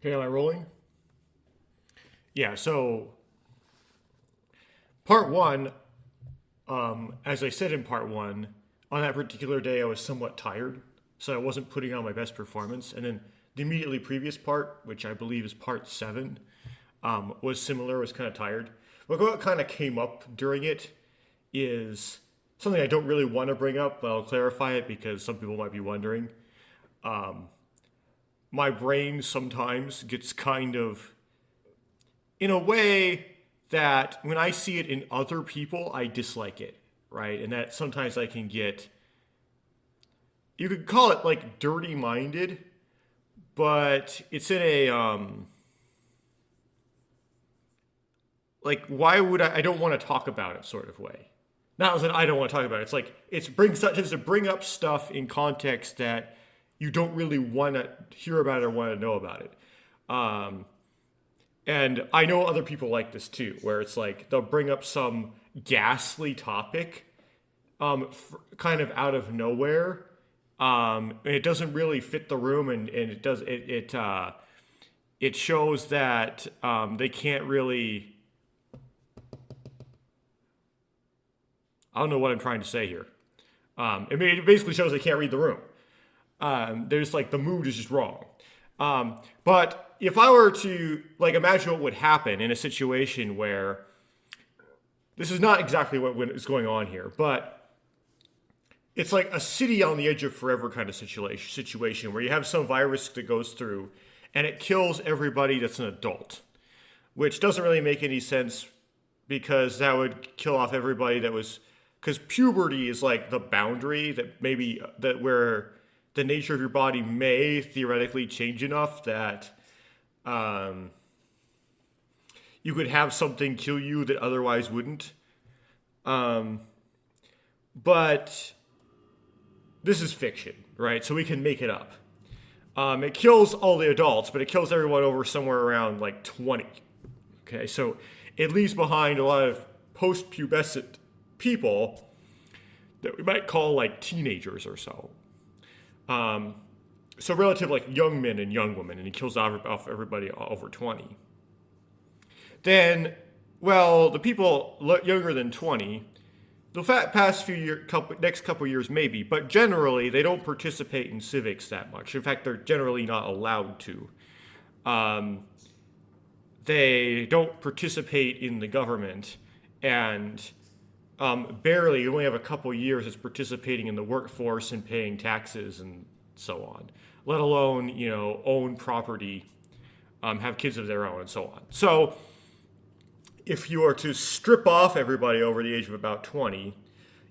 Okay, am I rolling? Yeah, so part one, as I said in part one, on that particular day I was somewhat tired, so I wasn't putting on my best performance. And then the immediately previous part, which I believe is part seven, was similar, was kind of tired. But what kind of came up during it is something I don't really want to bring up, but I'll clarify it because some people might be wondering. My brain sometimes gets kind of in a way that when I see it in other people, I dislike it, right? And that sometimes I can get, you could call it like dirty minded, but it's in a, like, why would I don't want to talk about it sort of way. Not as in I don't want to talk about it. It's like, tends to bring up stuff in context that you don't really want to hear about it or want to know about it. And I know other people like this too, where it's like they'll bring up some ghastly topic, kind of out of nowhere, and it doesn't really fit the room, and it shows that they can't really. I don't know what I'm trying to say here. It basically shows they can't read the room. There's like the mood is just wrong. But if I were to like imagine what would happen in a situation where this is not exactly what is going on here, but it's like a city on the edge of forever kind of situation where you have some virus that goes through and it kills everybody that's an adult, which doesn't really make any sense because that would kill off everybody that was, because puberty is like the boundary that maybe that where the nature of your body may theoretically change enough that you could have something kill you that otherwise wouldn't. But this is fiction, right? So we can make it up. It kills all the adults, but it kills everyone over somewhere around like 20. Okay, so it leaves behind a lot of post-pubescent people that we might call like teenagers or so. So relative like young men and young women, and he kills off everybody over 20. Then, well, the people younger than 20, the past next couple years maybe, but generally they don't participate in civics that much. In fact, they're generally not allowed to. They don't participate in the government, and barely only have a couple years as participating in the workforce and paying taxes and so on, let alone, own property, have kids of their own and so on. So if you were to strip off everybody over the age of about 20,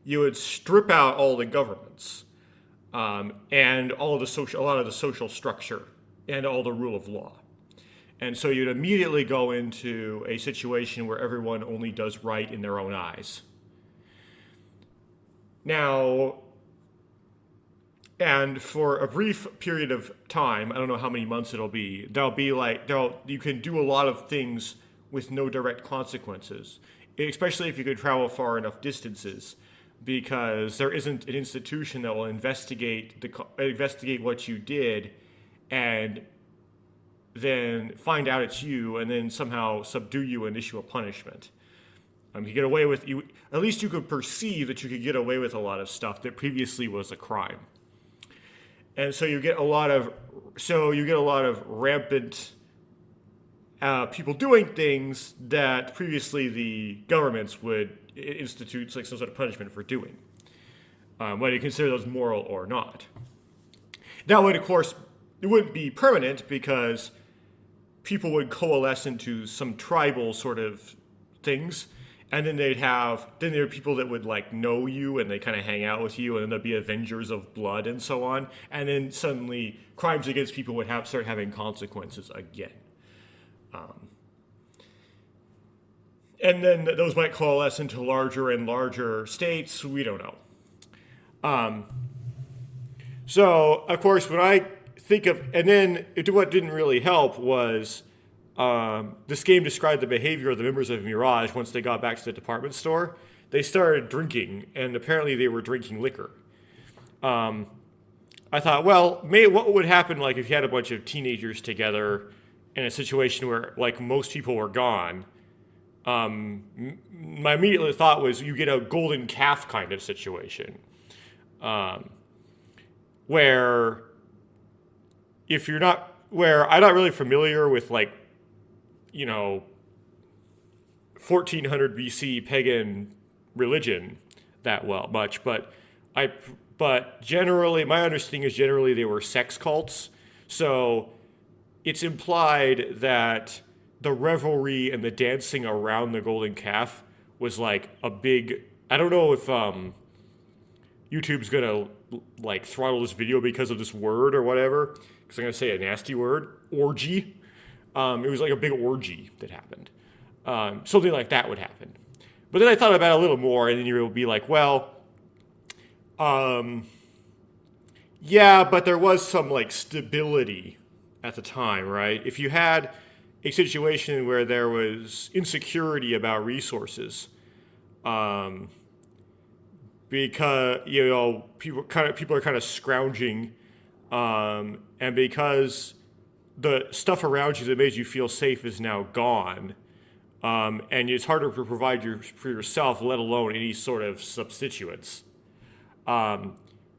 you would strip out all the governments, and a lot of the social structure and all the rule of law. And so you'd immediately go into a situation where everyone only does right in their own eyes. Now, and for a brief period of time, I don't know how many months it'll be, you can do a lot of things with no direct consequences, especially if you could travel far enough distances, because there isn't an institution that will investigate what you did and then find out it's you and then somehow subdue you and issue a punishment. You get away with at least you could perceive that you could get away with a lot of stuff that previously was a crime. And so you get a lot of rampant people doing things that previously the governments would institute like some sort of punishment for doing, whether you consider those moral or not. That would, of course, it wouldn't be permanent because people would coalesce into some tribal sort of things. And then there are people that would like know you and they kind of hang out with you, and then there'd be avengers of blood and so on. And then suddenly crimes against people would start having consequences again. And then those might coalesce into larger and larger states. We don't know. So, of course, when I think of, and then what didn't really help was this game described the behavior of the members of Mirage once they got back to the department store. They started drinking, and apparently they were drinking liquor. I thought, well, what would happen like if you had a bunch of teenagers together in a situation where like most people were gone, my immediate thought was you get a golden calf kind of situation, where if you're not, where I'm not really familiar with like, 1400 BC pagan religion that much, but generally my understanding is generally they were sex cults. So it's implied that the revelry and the dancing around the golden calf was like a big, I don't know if YouTube's gonna like throttle this video because of this word or whatever, because I'm gonna say a nasty word, orgy. It was like a big orgy that happened. Something like that would happen. But then I thought about it a little more, and then you would be like, well, yeah, but there was some like stability at the time, right? If you had a situation where there was insecurity about resources, because people are kind of scrounging, and because the stuff around you that made you feel safe is now gone, and it's harder to provide for yourself, let alone any sort of substituents, then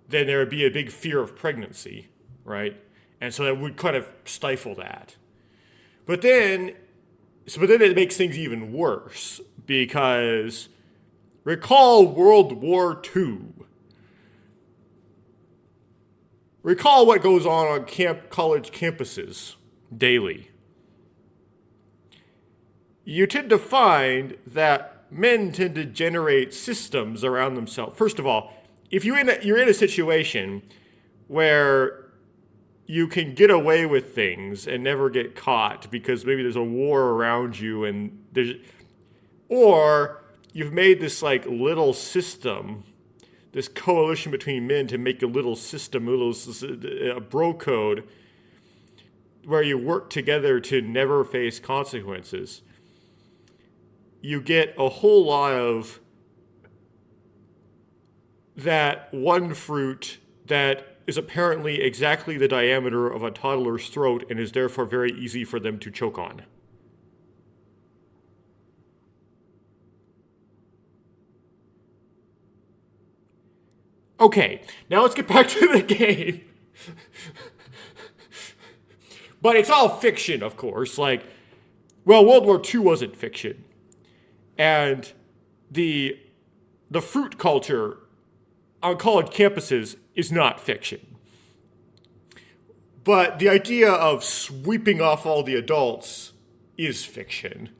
there would be a big fear of pregnancy, right? And so that would kind of stifle that. But then it makes things even worse, because recall World War II. Recall what goes on college campuses daily. You tend to find that men tend to generate systems around themselves. First of all, if you're in a situation where you can get away with things and never get caught because maybe there's a war around you, or you've made this like little system, this coalition between men to make a little system, a bro code where you work together to never face consequences. You get a whole lot of that one fruit that is apparently exactly the diameter of a toddler's throat and is therefore very easy for them to choke on. Okay, now let's get back to the game. But it's all fiction, of course. Like, well, World War II wasn't fiction. And the fruit culture on college campuses is not fiction. But the idea of sweeping off all the adults is fiction.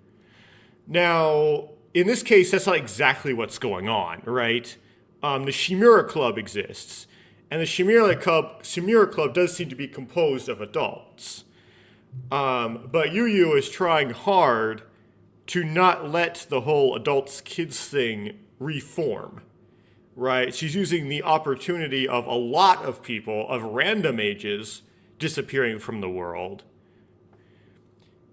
Now, in this case, that's not exactly what's going on, right? The Chimera Club exists. And the Chimera Club does seem to be composed of adults. But Yu is trying hard to not let the whole adults-kids thing reform, right? She's using the opportunity of a lot of people of random ages disappearing from the world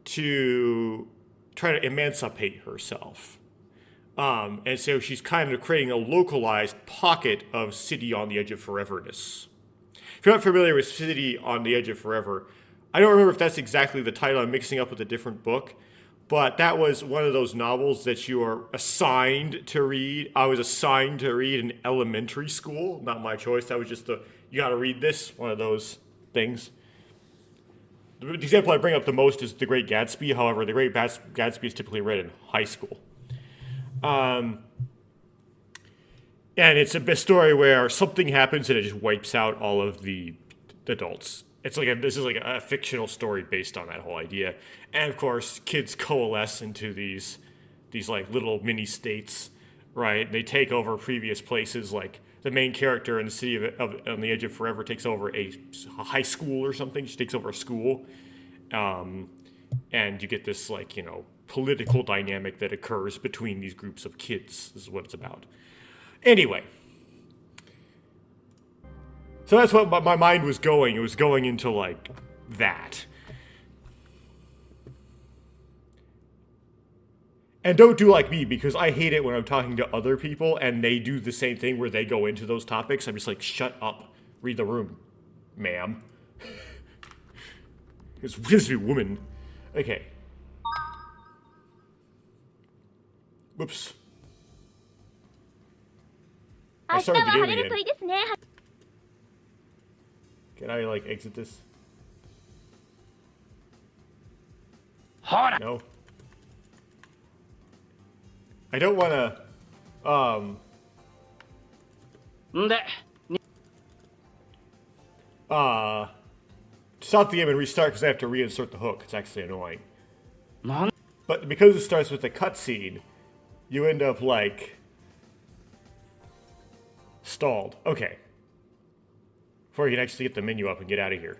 to try to emancipate herself. And so she's kind of creating a localized pocket of City on the Edge of Foreverness. If you're not familiar with City on the Edge of Forever, I don't remember if that's exactly the title. I'm mixing up with a different book. But that was one of those novels that you are assigned to read. I was assigned to read in elementary school. Not my choice. That was just you got to read this, one of those things. The example I bring up the most is The Great Gatsby. However, The Great Gatsby is typically read in high school. And it's a story where something happens and it just wipes out all of the adults. This is like a fictional story based on that whole idea. And of course, kids coalesce into these like little mini states, right? They take over previous places. Like the main character in the City on the Edge of Forever takes over a high school or something. She takes over a school. And you get this like, political dynamic that occurs between these groups of kids. This is what it's about. Anyway. So that's what my mind was going. It was going into, like, that. And don't do like me, because I hate it when I'm talking to other people and they do the same thing where they go into those topics. I'm just like, shut up. Read the room, ma'am. It's a woman. Okay. Whoops. I started the game again. Can I, like, exit this? No. I don't want to, stop the game and restart because I have to reinsert the hook. It's actually annoying. But because it starts with a cutscene, you end up, like, stalled. Okay. Before you can actually get the menu up and get out of here.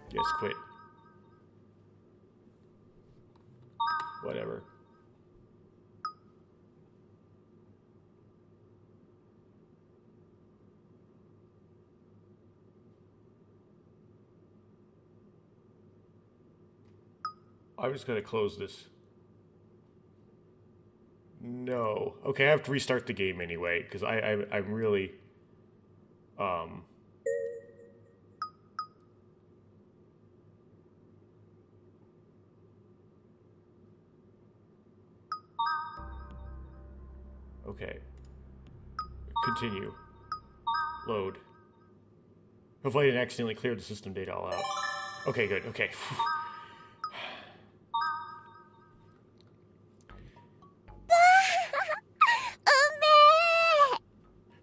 Yes, quit. Whatever. I'm just gonna close this. No. Okay, I have to restart the game anyway, because I'm really... Okay. Continue. Load. Hopefully I didn't accidentally clear the system data all out. Okay, good. Okay.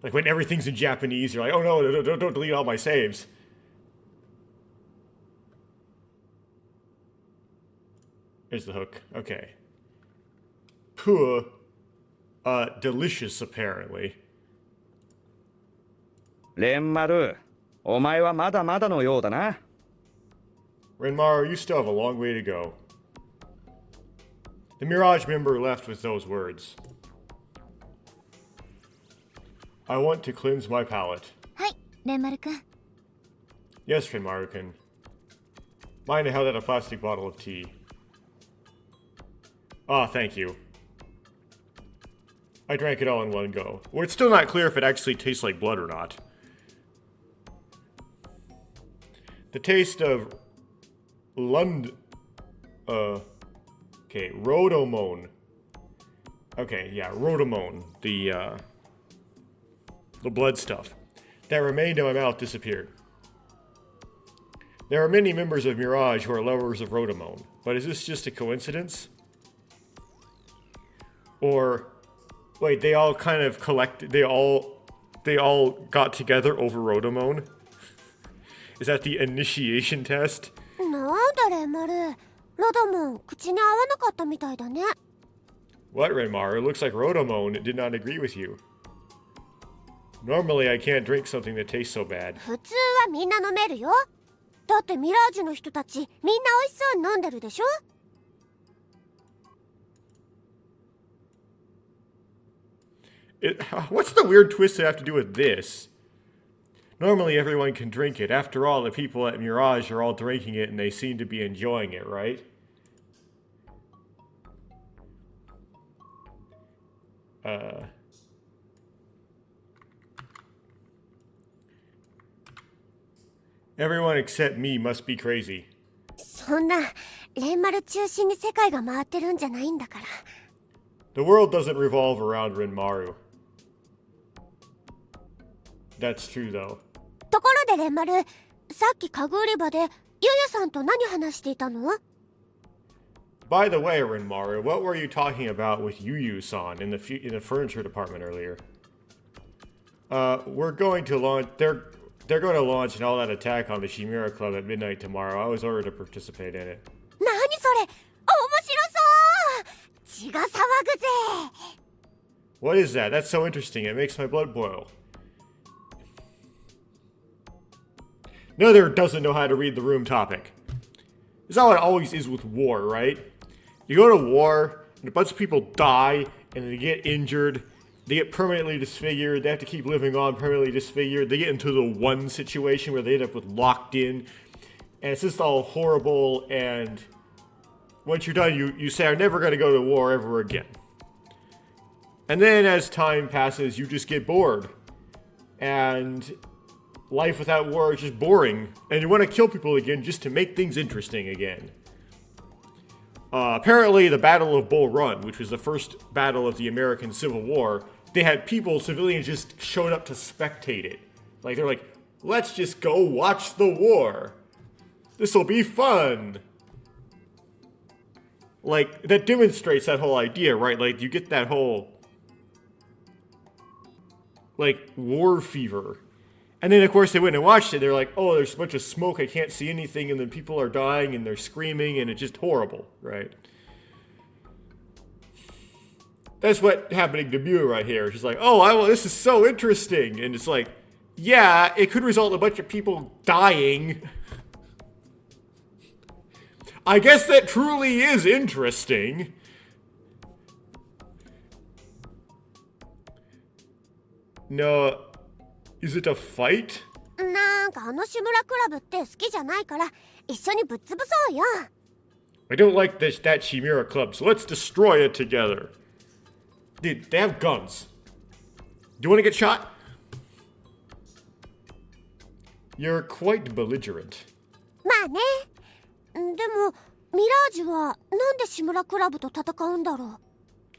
Like when everything's in Japanese, you're like, oh no, don't delete all my saves. Here's the hook. Okay. Poor. Delicious, apparently. レンマル、お前はまだまだのようだな。Renmaru, you still have a long way to go. The Mirage member left with those words. I want to cleanse my palate. はい、レンマル君。 Yes, Renmaru-kun. Mine held out a plastic bottle of tea. Ah, thank you. I drank it all in one go. Well, it's still not clear if it actually tastes like blood or not. The taste of okay, Rhodamone. Okay, yeah, Rhodamone. The blood stuff that remained in my mouth disappeared. There are many members of Mirage who are lovers of Rhodamone, but is this just a coincidence? Or, wait, they all kind of collected, they all got together over Rhodamone? Is that the initiation test? なんだレンマル、ロドモン口に合わなかったみたいだね。 What, Renmaru? It looks like Rhodamone did not agree with you. Normally, I can't drink something that tastes so bad. 普通はみんな飲めるよ。だってミラージュの人たちみんな美味しそうに飲んでるでしょ。 What's the weird twist they have to do with this? Normally everyone can drink it. After all, the people at Mirage are all drinking it and they seem to be enjoying it, right? Everyone except me must be crazy. そんなレンマル中心に世界が回ってるんじゃないんだから。 The world doesn't revolve around Renmaru. That's true, though. ところでレンマル、さっき家具売り場でユヤさんと何話していたの？ By the way, Renmaru, what were you talking about with Yuyu-san in the furniture department earlier? We're going to launch. They're going to launch an all-out attack on the Chimera Club at midnight tomorrow. I was ordered to participate in it. 何それ？面白そう！血が騒ぐぜ！ What is that? That's so interesting. It makes my blood boil. Another doesn't know how to read the room topic. It's how it always is with war, right? You go to war, and a bunch of people die, and they get injured, they get permanently disfigured, they have to keep living on permanently disfigured, they get into the one situation where they end up with locked in, and it's just all horrible, and once you're done, you say, I'm never going to go to war ever again. And then as time passes, you just get bored. And life without war is just boring. And you want to kill people again just to make things interesting again. Apparently, the Battle of Bull Run, which was the first battle of the American Civil War, they had people, civilians, just showed up to spectate it. Like, they're like, let's just go watch the war. This'll be fun. Like, that demonstrates that whole idea, right? Like, you get that whole, like, war fever. And then, of course, they went and watched it. They're like, oh, there's a bunch of smoke. I can't see anything. And then people are dying and they're screaming. And it's just horrible, right? That's what happening to Mew right here. She's like, oh, this is so interesting. And it's like, yeah, it could result in a bunch of people dying. I guess that truly is interesting. No, is it a fight? なんか志村クラブって好きじゃないから一緒にぶっ潰そうよ。 I don't like that Chimera Club, so let's destroy it together. Dude, they have guns. Do you want to get shot? You're quite belligerent. まあね。でもミラージュはなんで志村クラブと戦うんだろ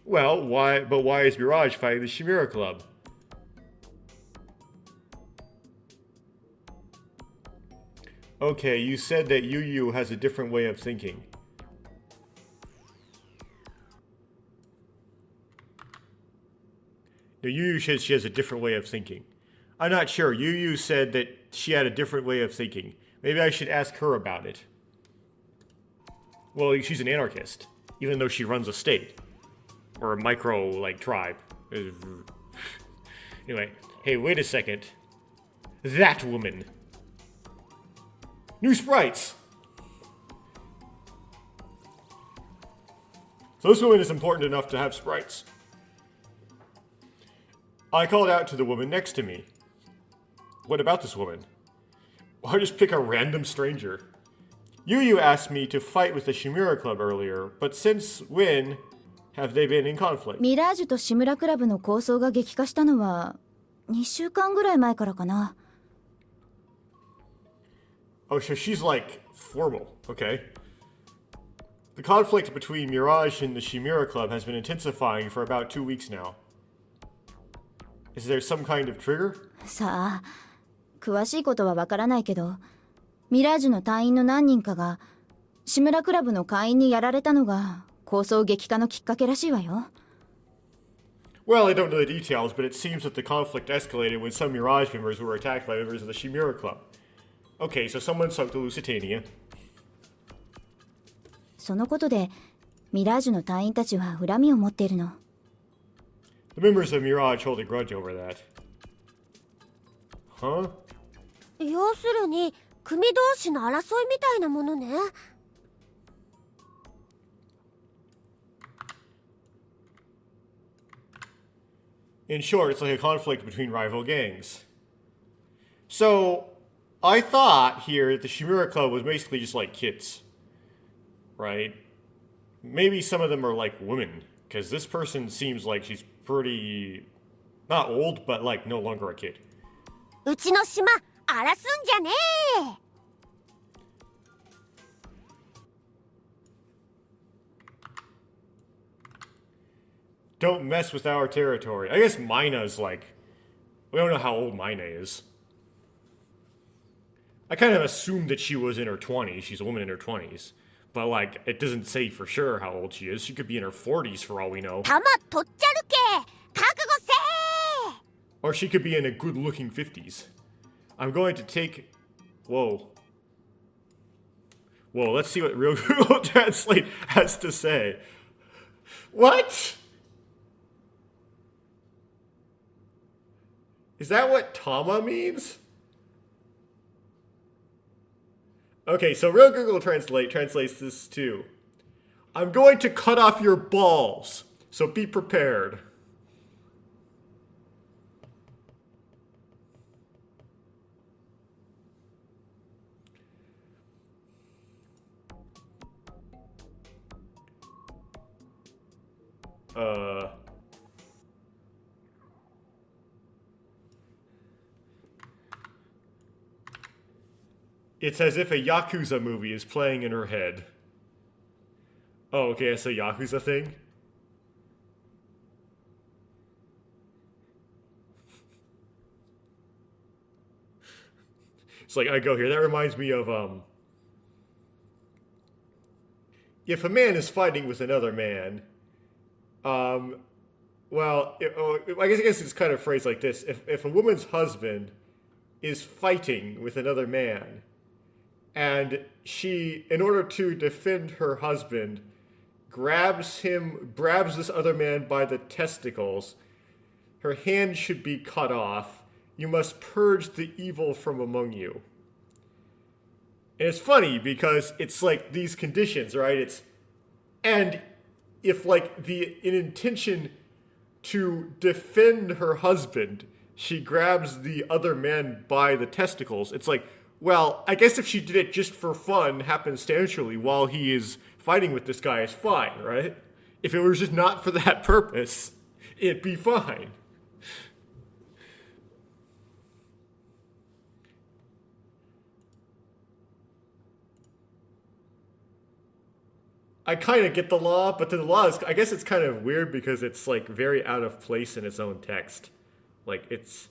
う。 Well, why is Mirage fighting the Chimera Club? Okay, you said that Yu has a different way of thinking. No, Yu says she has a different way of thinking. I'm not sure. Yu said that she had a different way of thinking. Maybe I should ask her about it. Well, she's an anarchist, even though she runs a state. Or a micro, like, tribe. Anyway, hey, wait a second. That woman. New sprites! So this woman is important enough to have sprites. I called out to the woman next to me. What about this woman? Why just pick a random stranger? Yu asked me to fight with the Chimera Club earlier, but since when have they been in conflict? ミラージュと志村クラブの抗争が激化したのは2週間ぐらい前からかな。 Oh, so she's like formal. Okay. The conflict between Mirage and the Chimera Club has been intensifying for about 2 weeks now. Is there some kind of trigger? さあ、詳しいことはわからないけど、ミラージュの隊員の何人かが志村クラブの会員にやられたのが抗争激化のきっかけらしいわよ。 Well, I don't know the details, but it seems that the conflict escalated when some Mirage members were attacked by members of the Chimera Club. Okay, so someone sunk to Lusitania. そのことでミラージュの隊員たちは恨みを持っているの。 The members of Mirage hold a grudge over that. Huh? 要するに組同士の争いみたいなものね。 In short, it's like a conflict between rival gangs. So, I thought here that the Chimera Club was basically just like kids. Right? Maybe some of them are like women. Because this person seems like she's pretty... not old, but like no longer a kid. うちの島荒らすんじゃねえ。 Don't mess with our territory. I guess Mina's like... we don't know how old Mina is. I kind of assumed that she was in her 20s. She's a woman in her 20s. But, like, it doesn't say for sure how old she is. She could be in her 40s for all we know. 弾取っちゃるけ覚悟せー。 Or she could be in a good-looking 50s. I'm going to take... Whoa. Whoa, let's see what real Google Translate has to say. What? Is that what Tama means? Okay, so real Google Translate translates this too. I'm going to cut off your balls, so be prepared. It's as if a Yakuza movie is playing in her head. Oh, okay, it's a Yakuza thing? It's like, I go here. That reminds me of, if a man is fighting with another man, well, I guess it's kind of phrased like this. If a woman's husband is fighting with another man, and she, in order to defend her husband, grabs this other man by the testicles, her hand should be cut off. You must purge the evil from among you. And it's funny because it's like these conditions, right? And if like in intention to defend her husband, she grabs the other man by the testicles, it's like, well, I guess if she did it just for fun, happenstantially, while he is fighting with this guy, it's fine, right? If it was just not for that purpose, it'd be fine. I kind of get the law, but the law is, I guess it's kind of weird because it's like very out of place in its own text. Like it's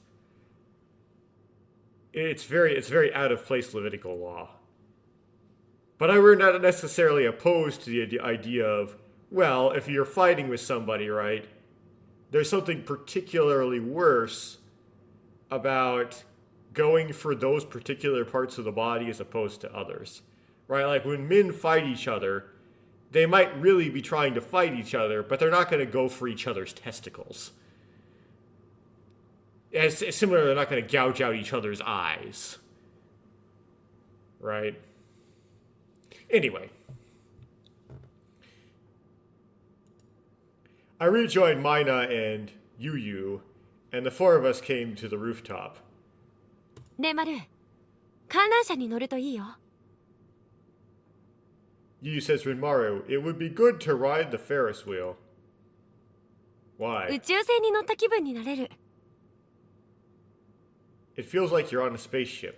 very out of place Levitical law. But I were not necessarily opposed to the idea of, well, if you're fighting with somebody, right, there's something particularly worse about going for those particular parts of the body as opposed to others, right? Like when men fight each other, they might really be trying to fight each other, but they're not going to go for each other's testicles. It's similar, they're not going to gouge out each other's eyes. Right? Anyway. I rejoined Mina and Yu, and the four of us came to the rooftop. ねえマル、観覧車に乗るといいよ。Yu says to Rinmaru, it would be good to ride the Ferris wheel. Why? 宇宙船に乗った気分になれる。It feels like you're on a spaceship.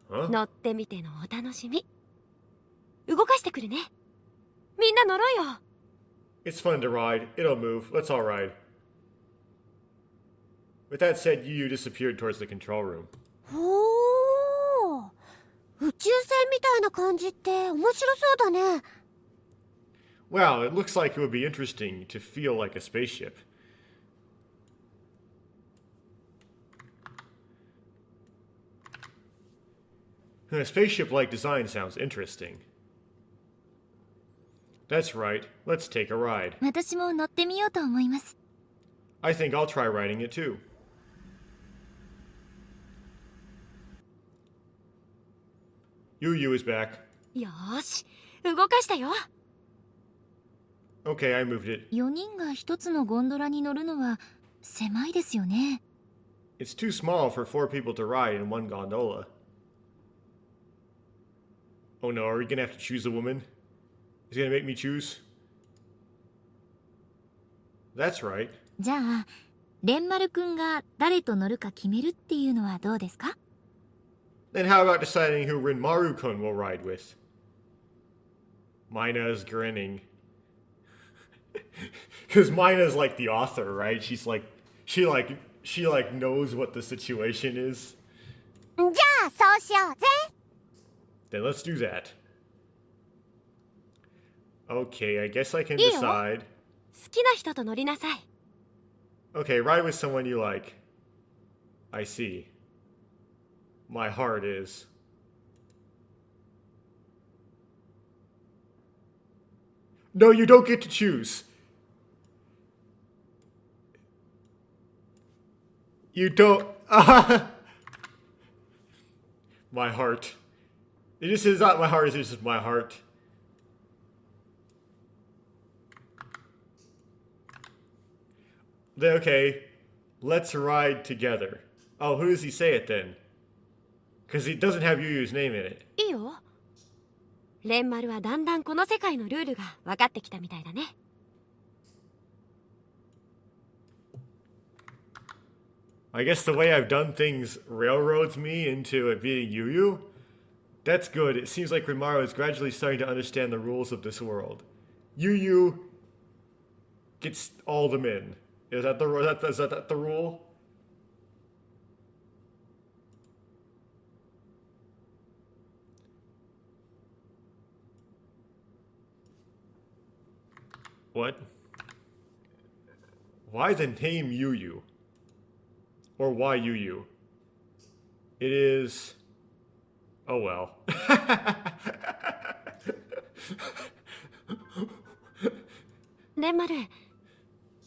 Huh? 乗ってみてのお楽しみ。動かしてくるね。みんな乗ろうよ。It's fun to ride. It'll move. Let's all ride. With that said, Yu disappeared towards the control room. おー、宇宙船みたいな感じって面白そうだね。Wow, it looks like it would be interesting to feel like a spaceship. A spaceship-like design sounds interesting. That's right. Let's take a ride. 私も乗ってみようと思います。I think I'll try riding it too. Yu is back. よーし、動かしたよ。Okay, I moved it. 4人が一つのゴンドラに乗るのは狭いですよね。It's too small for 4 people to ride in one gondola. Oh no, are we gonna have to choose a woman? Is he gonna make me choose? That's right. じゃあ、レンマルくんが誰と乗るか決めるっていうのはどうですか？ Then how about deciding who Rinmaru-kun will ride with? Mina's grinning. Because Mina's like the author, right? She's like, she knows what the situation is. じゃあそうしようぜ。Then let's do that. Okay, I guess I can いいよ。 decide. 好きな人と乗りなさい。 Okay, ride with someone you like. I see. My heart is. No, you don't get to choose. You don't. My heart. It just is not my heart, it's just my heart. Then, okay, let's ride together. Oh, who does he say it then? Because he doesn't have Yuyu's name in it. いいよ。レンマルはだんだんこの世界のルールが分かってきたみたいだね。I guess the way I've done things railroads me into it being Yu. That's good. It seems like Rimaro is gradually starting to understand the rules of this world. Yu gets all them in. Is that the rule? What? Why the name Yu? Or why Yu? It is... Oh well. レンマル、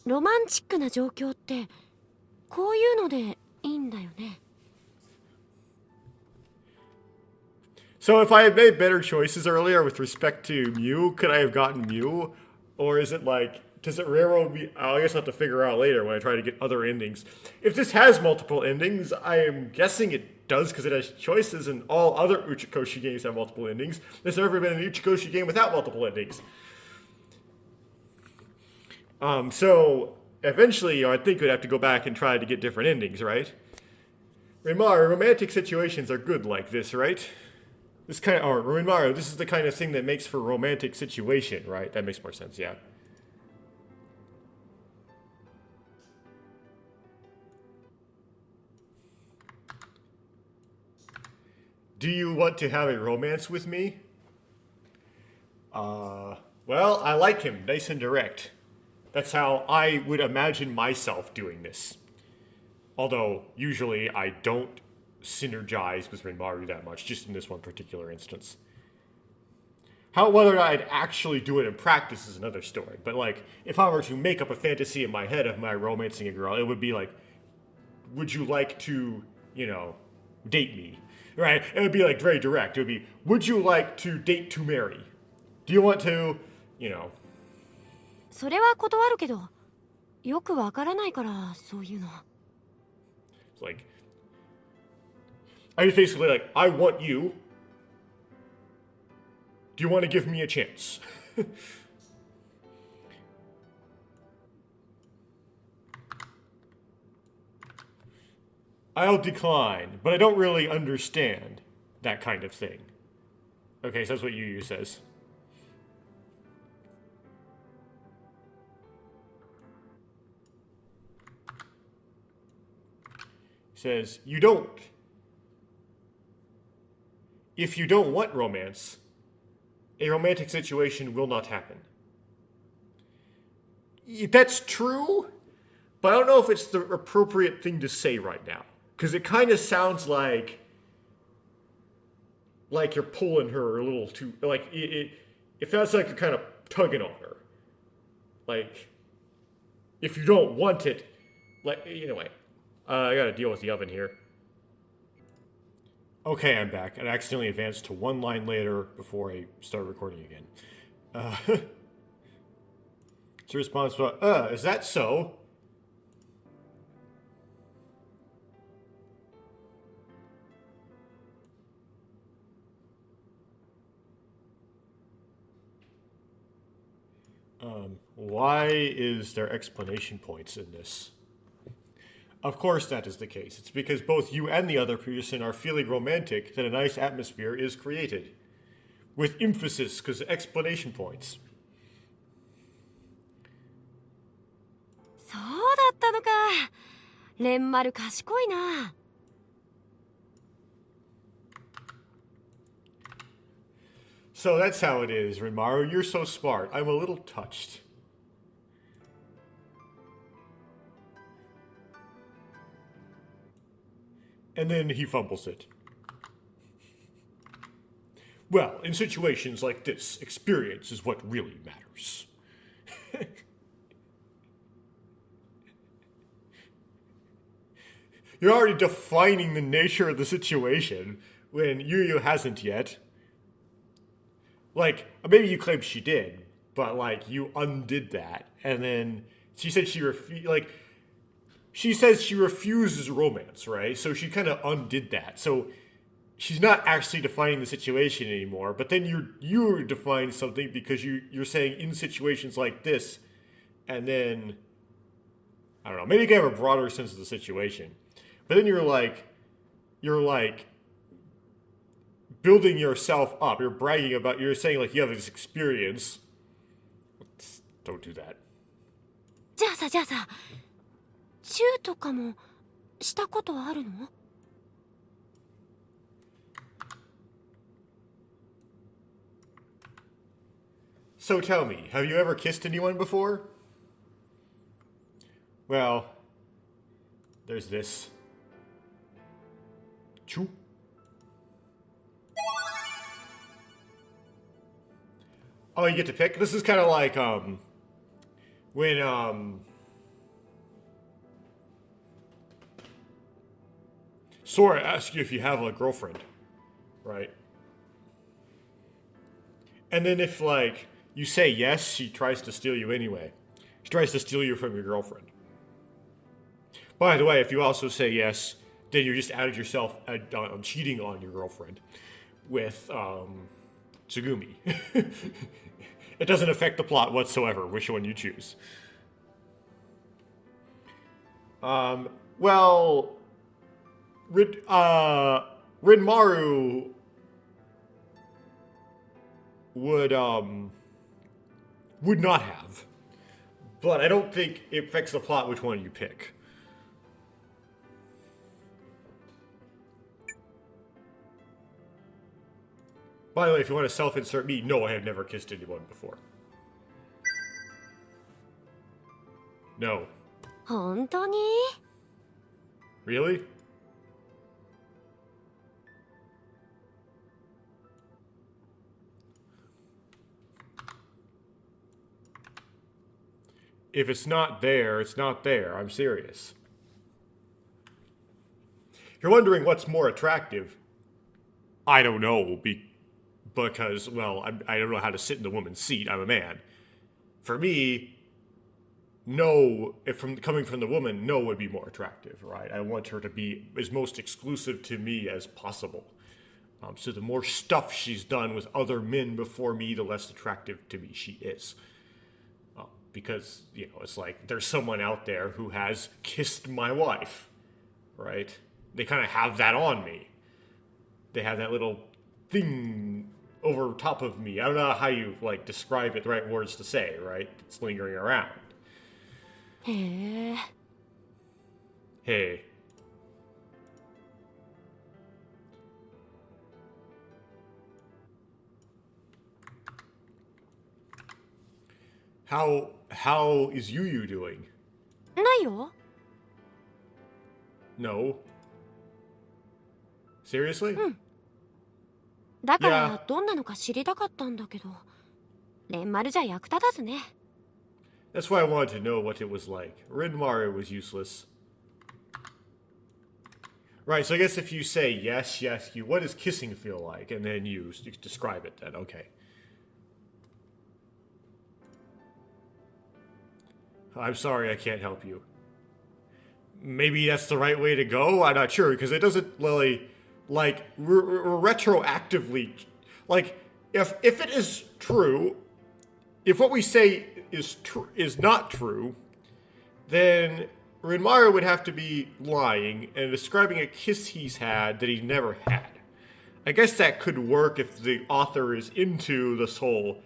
ロマンチックな状況ってこういうのでいいんだよね。 So if I had made better choices earlier with respect to Mew, could I have gotten Mew? Or is it like, does it railroad me? I guess I'll have to figure out later when I try to get other endings. If this has multiple endings, I am guessing it does because it has choices, and all other Uchikoshi games have multiple endings. There's never been an Uchikoshi game without multiple endings. So eventually, I think we'd have to go back and try to get different endings, right? Rimaro, romantic situations are good like this, right? This kind of, or Rimaro, this is the kind of thing that makes for a romantic situation, right? That makes more sense, yeah. Do you want to have a romance with me? Well, I like him, nice and direct. That's how I would imagine myself doing this. Although, usually I don't synergize with Rinmaru that much, just in this one particular instance. Whether or not I'd actually do it in practice is another story. But, like, if I were to make up a fantasy in my head of my romancing a girl, it would be like, would you like to, date me? Right? It would be, like, very direct. It would be, would you like to date to marry? Do you want to, それは断るけど、よくわからないからそういうの。 It's like, I just basically like, I want you. Do you want to give me a chance? I'll decline, but I don't really understand that kind of thing. Okay, so that's what Yu says. He says, you don't. If you don't want romance, a romantic situation will not happen. That's true, but I don't know if it's the appropriate thing to say right now. Because it kind of sounds like you're pulling her a little too... Like, it feels like you're kind of tugging on her. Like, if you don't want it... Like, anyway, I gotta deal with the oven here. Okay, I'm back. I accidentally advanced to one line later before I start recording again. It's a response to, is that so? Why is there explanation points in this? Of course that is the case. It's because both you and the other person are feeling romantic that a nice atmosphere is created. With emphasis, because explanation points. そうだったのか。レンマル賢いな。 So that's how it is, Rinmaru. You're so smart. I'm a little touched. And then he fumbles it. Well, in situations like this, experience is what really matters. You're already defining the nature of the situation when Yu hasn't yet. Like, maybe you claimed she did, but, like, you undid that. And then she said she says she refuses romance, right? So she kind of undid that. So she's not actually defining the situation anymore. But then you're defining something because you're saying in situations like this. And then, I don't know, maybe you can have a broader sense of the situation. But then you're like building yourself up. You're bragging about, you're saying like you have this experience. Don't do that. じゃあさチューとかもしたことあるの？ So tell me, have you ever kissed anyone before? Well, there's this. Choo. Oh, you get to pick? This is kind of like, when, Sora asks you if you have a girlfriend, right? And then if, like, you say yes, she tries to steal you anyway. She tries to steal you from your girlfriend. By the way, if you also say yes, then you just added yourself cheating on your girlfriend with Tsugumi. It doesn't affect the plot whatsoever, which one you choose. Well, Rinmaru would not have. But I don't think it affects the plot which one you pick. By the way, if you want to self-insert me, no, I have never kissed anyone before. No. 本当に？ Really? If it's not there, it's not there. I'm serious. If you're wondering what's more attractive, I don't know, because, well, I don't know how to sit in the woman's seat. I'm a man. For me, no, coming from the woman, no would be more attractive, right? I want her to be as most exclusive to me as possible. So the more stuff she's done with other men before me, the less attractive to me she is. Because, you know, it's like there's someone out there who has kissed my wife, right? They kind of have that on me. They have that little thing over top of me. I don't know how you, like, describe it, the right words to say, right? It's lingering around. へえ。 Hey. How is Yu doing? ないよ。 No. Seriously? だかいやらどんなのか知りたかったんだけど、レンマルじゃ役立たずね。 That's why I wanted to know what it was like. Rinmaru was useless. Right, so I guess if you say yes, she asks you, what does kissing feel like? And then you describe it then, okay. I'm sorry, I can't help you. Maybe that's the right way to go? I'm not sure, because it doesn't really, like, retroactively, like, if it is true, if what we say is not true, then Rinmaru would have to be lying and describing a kiss he's had that he never had. I guess that could work if the author is into this whole,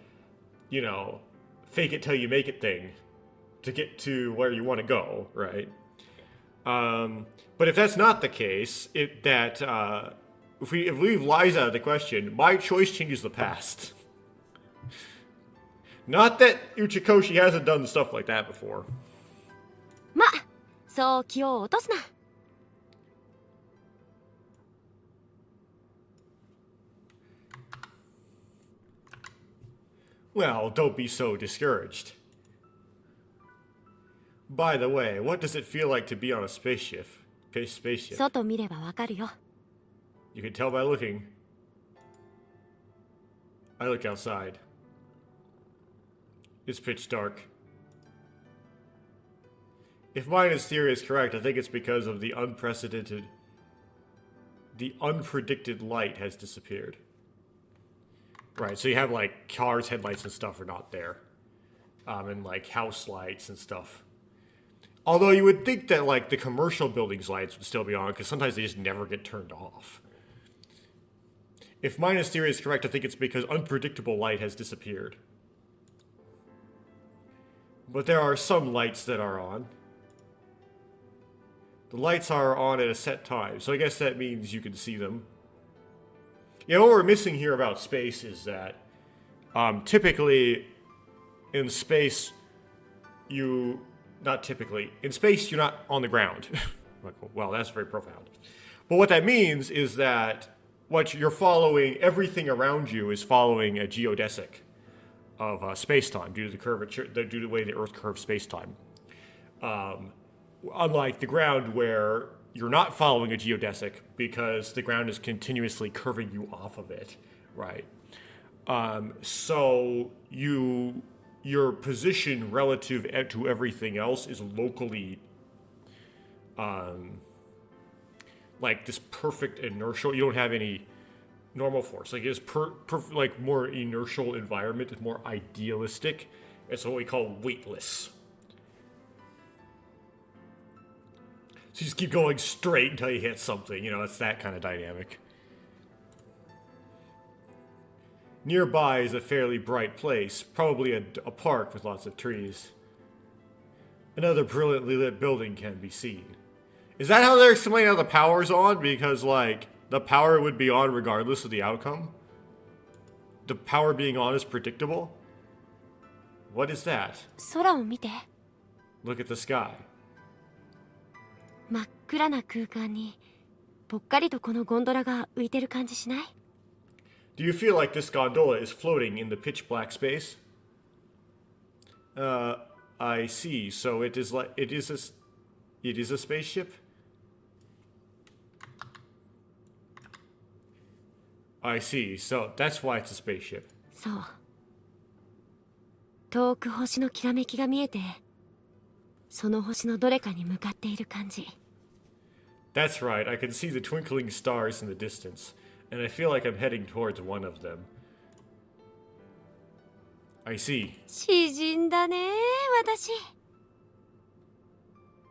you know, fake it till you make it thing to get to where you want to go, right? But if that's not the case, if we leave lies out of the question, my choice changes the past. Not that Uchikoshi hasn't done stuff like that before. ま、そう気を落とすな。 Well, don't be so discouraged. By the way, what does it feel like to be on a spaceship? Spaceship. 外見ればわかるよ。 You can tell by looking. I look outside. It's pitch dark. If Mina's theory is correct, I think it's because of the unpredicted light has disappeared. Right, so you have like cars, headlights and stuff are not there. And like house lights and stuff. Although you would think that like the commercial buildings lights would still be on because sometimes they just never get turned off. If Mina's theory is correct, I think it's because unpredictable light has disappeared. But there are some lights that are on. The lights are on at a set time, so I guess that means you can see them. Yeah, what we're missing here about space is that typically in space not typically. In space, you're not on the ground. Well, that's very profound. But what that means is that what you're following, everything around you is following a geodesic of space-time due to the curvature, due to the way the Earth curves space-time. Unlike the ground where you're not following a geodesic because the ground is continuously curving you off of it, right? So your position relative to everything else is locally like this perfect inertial. You don't have any normal force. Like it's like more inertial environment. It's more idealistic. It's what we call weightless. So you just keep going straight until you hit something. You know, it's that kind of dynamic. Nearby is a fairly bright place, probably a park with lots of trees. Another brilliantly lit building can be seen. Is that how they're explaining how the power's on? Because, like, the power would be on regardless of the outcome? The power being on is predictable? What is that? 空を見て。 Look at the sky. 真っ暗な空間にぽっかりとこのゴンドラが浮いてる感じしない？ Do you feel like this gondola is floating in the pitch black space? I see. So it is like it is a spaceship? I see. So that's why it's a spaceship. そう。遠く星のきらめきが見えて、その星のどれかに向かっている感じ。 That's right. I can see the twinkling stars in the distance, and I feel like I'm heading towards one of them. I see. 詩人だね、私。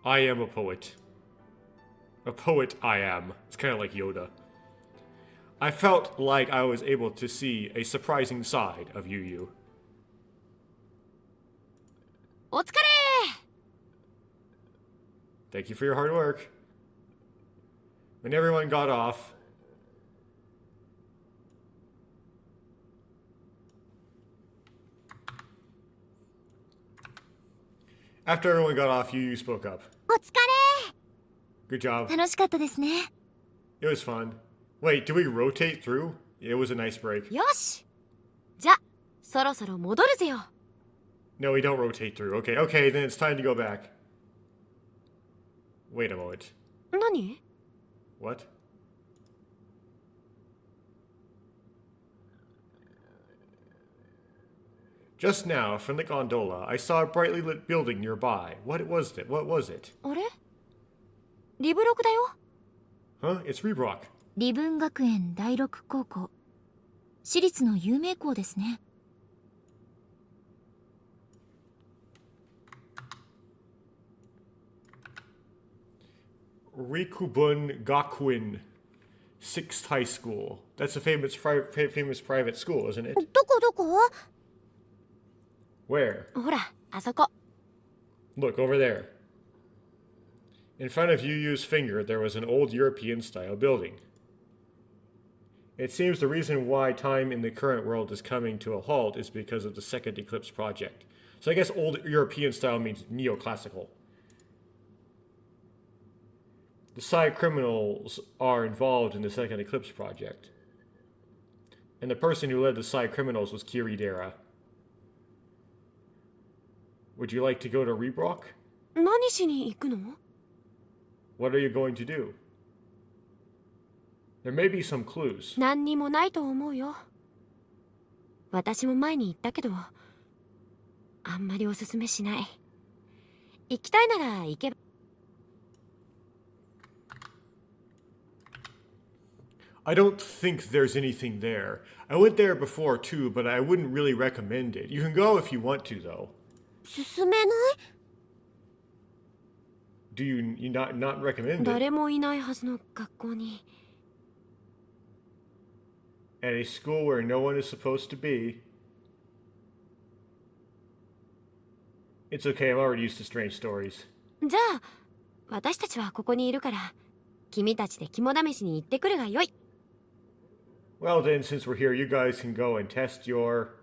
I am a poet. A poet I am. It's kind of like Yoda. I felt like I was able to see a surprising side of Yu. お疲れ Thank you for your hard work. When everyone got off, after everyone got off, Yu spoke up. お疲 Good job. れ楽しかったですね。 It was fun. Wait, did we rotate through? It was a nice break. よしじゃ、そろそろ戻るぜよ。 No, we don't rotate through. Okay, then it's time to go back. Wait a moment. 何？ What? Just now, from the gondola, I saw a brightly lit building nearby. What was it? あれ？リブロクだよ。 Huh? It's Rebrock. 利文学園第六高校。私立の有名校ですね。 Rikubun Gakuin, 6th High School. That's a famous private school, isn't it? どこどこ？ Where? ほら、あそこ。 Look, over there. In front of Yu's finger, there was an old European-style building. It seems the reason why time in the current world is coming to a halt is because of the Second Eclipse Project. So I guess old European-style means neoclassical. The Psy criminals are involved in the Second Eclipse Project. And the person who led the Psy criminals was Kiridera. Would you like to go to Rebrock? 何しに行くの？ What are you going to do? There may be some clues. 何にもないと思うよ。私も前に言ったけど、あんまりおすすめしない。行きたいなら行けば。 I don't think there's anything there. I went there before too, but I wouldn't really recommend it. You can go if you want to, though. 進めない？ do you not recommend it? 誰もいないはずの学校に。 At a school where no one is supposed to be. It's okay, I'm already used to strange stories. じゃあ私たちはここにいるから君たちで肝試しに行ってくるがよい。 Well then, since we're here, you guys can go and test your...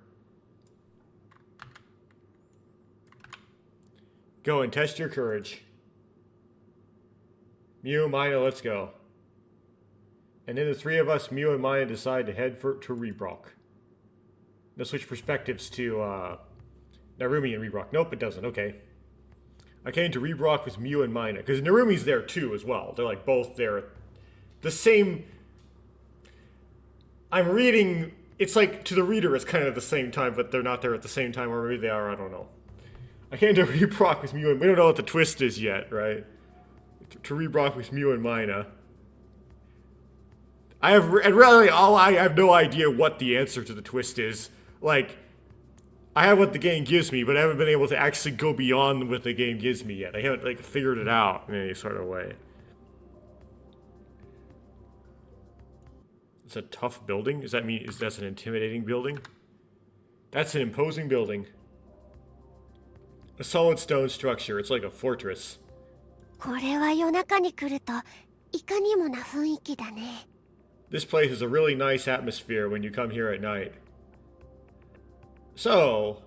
Go and test your courage. Mew, Mina, let's go. And then the three of us, Mew and Maya, decide to head to Rebrock. Now switch perspectives to, Narumi and Rebrock. Nope, it doesn't. Okay. I came to Rebrock with Mew and Mina, because Narumi's there too as well. They're like both there. The same... I'm reading... It's like, to the reader, it's kind of the same time, but they're not there at the same time, or maybe they are, I don't know. I came to Rebrock with Mew and... We don't know what the twist is yet, right? To Rebrock with Mew and Mina. I have no idea what the answer to the twist is. Like, I have what the game gives me, but I haven't been able to actually go beyond what the game gives me yet. I haven't, like, figured it out in any sort of way. It's a tough building? Does that mean that's an intimidating building? That's an imposing building. A solid stone structure. It's like a fortress. これは夜中に来るといかにもな雰囲気だね。 This place is a really nice atmosphere when you come here at night. So,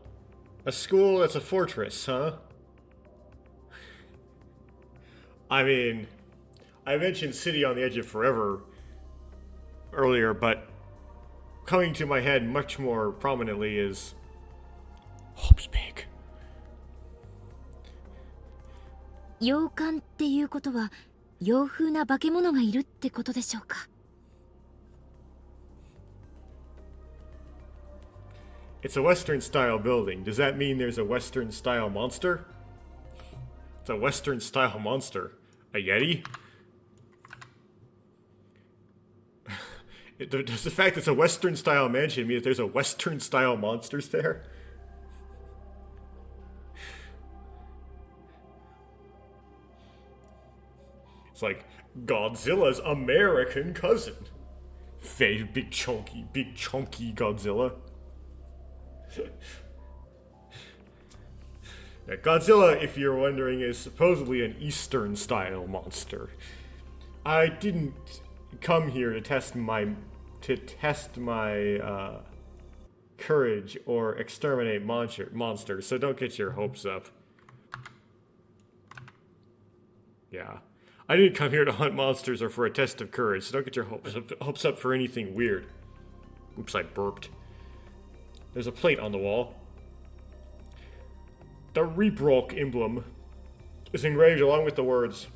a school that's a fortress, huh? I mean, I mentioned City on the Edge of Forever earlier, but coming to my head much more prominently is Hope's Peak. 洋館っていうことは洋風な化け物がいるってことでしょうか。 It's a Western-style building. Does that mean there's a Western-style monster? It's a Western-style monster. A Yeti? Does the fact it's a Western-style mansion mean that there's a Western-style monsters there? It's like Godzilla's American cousin. Big chunky Godzilla. Now, Godzilla, if you're wondering, is supposedly an Eastern-style monster. I didn't come here to test my courage or exterminate monsters, so don't get your hopes up. Yeah. I didn't come here to hunt monsters or for a test of courage, so don't get your hopes up for anything weird. Oops, I burped. There's a plate on the wall. The Rebrock emblem is engraved along with the words.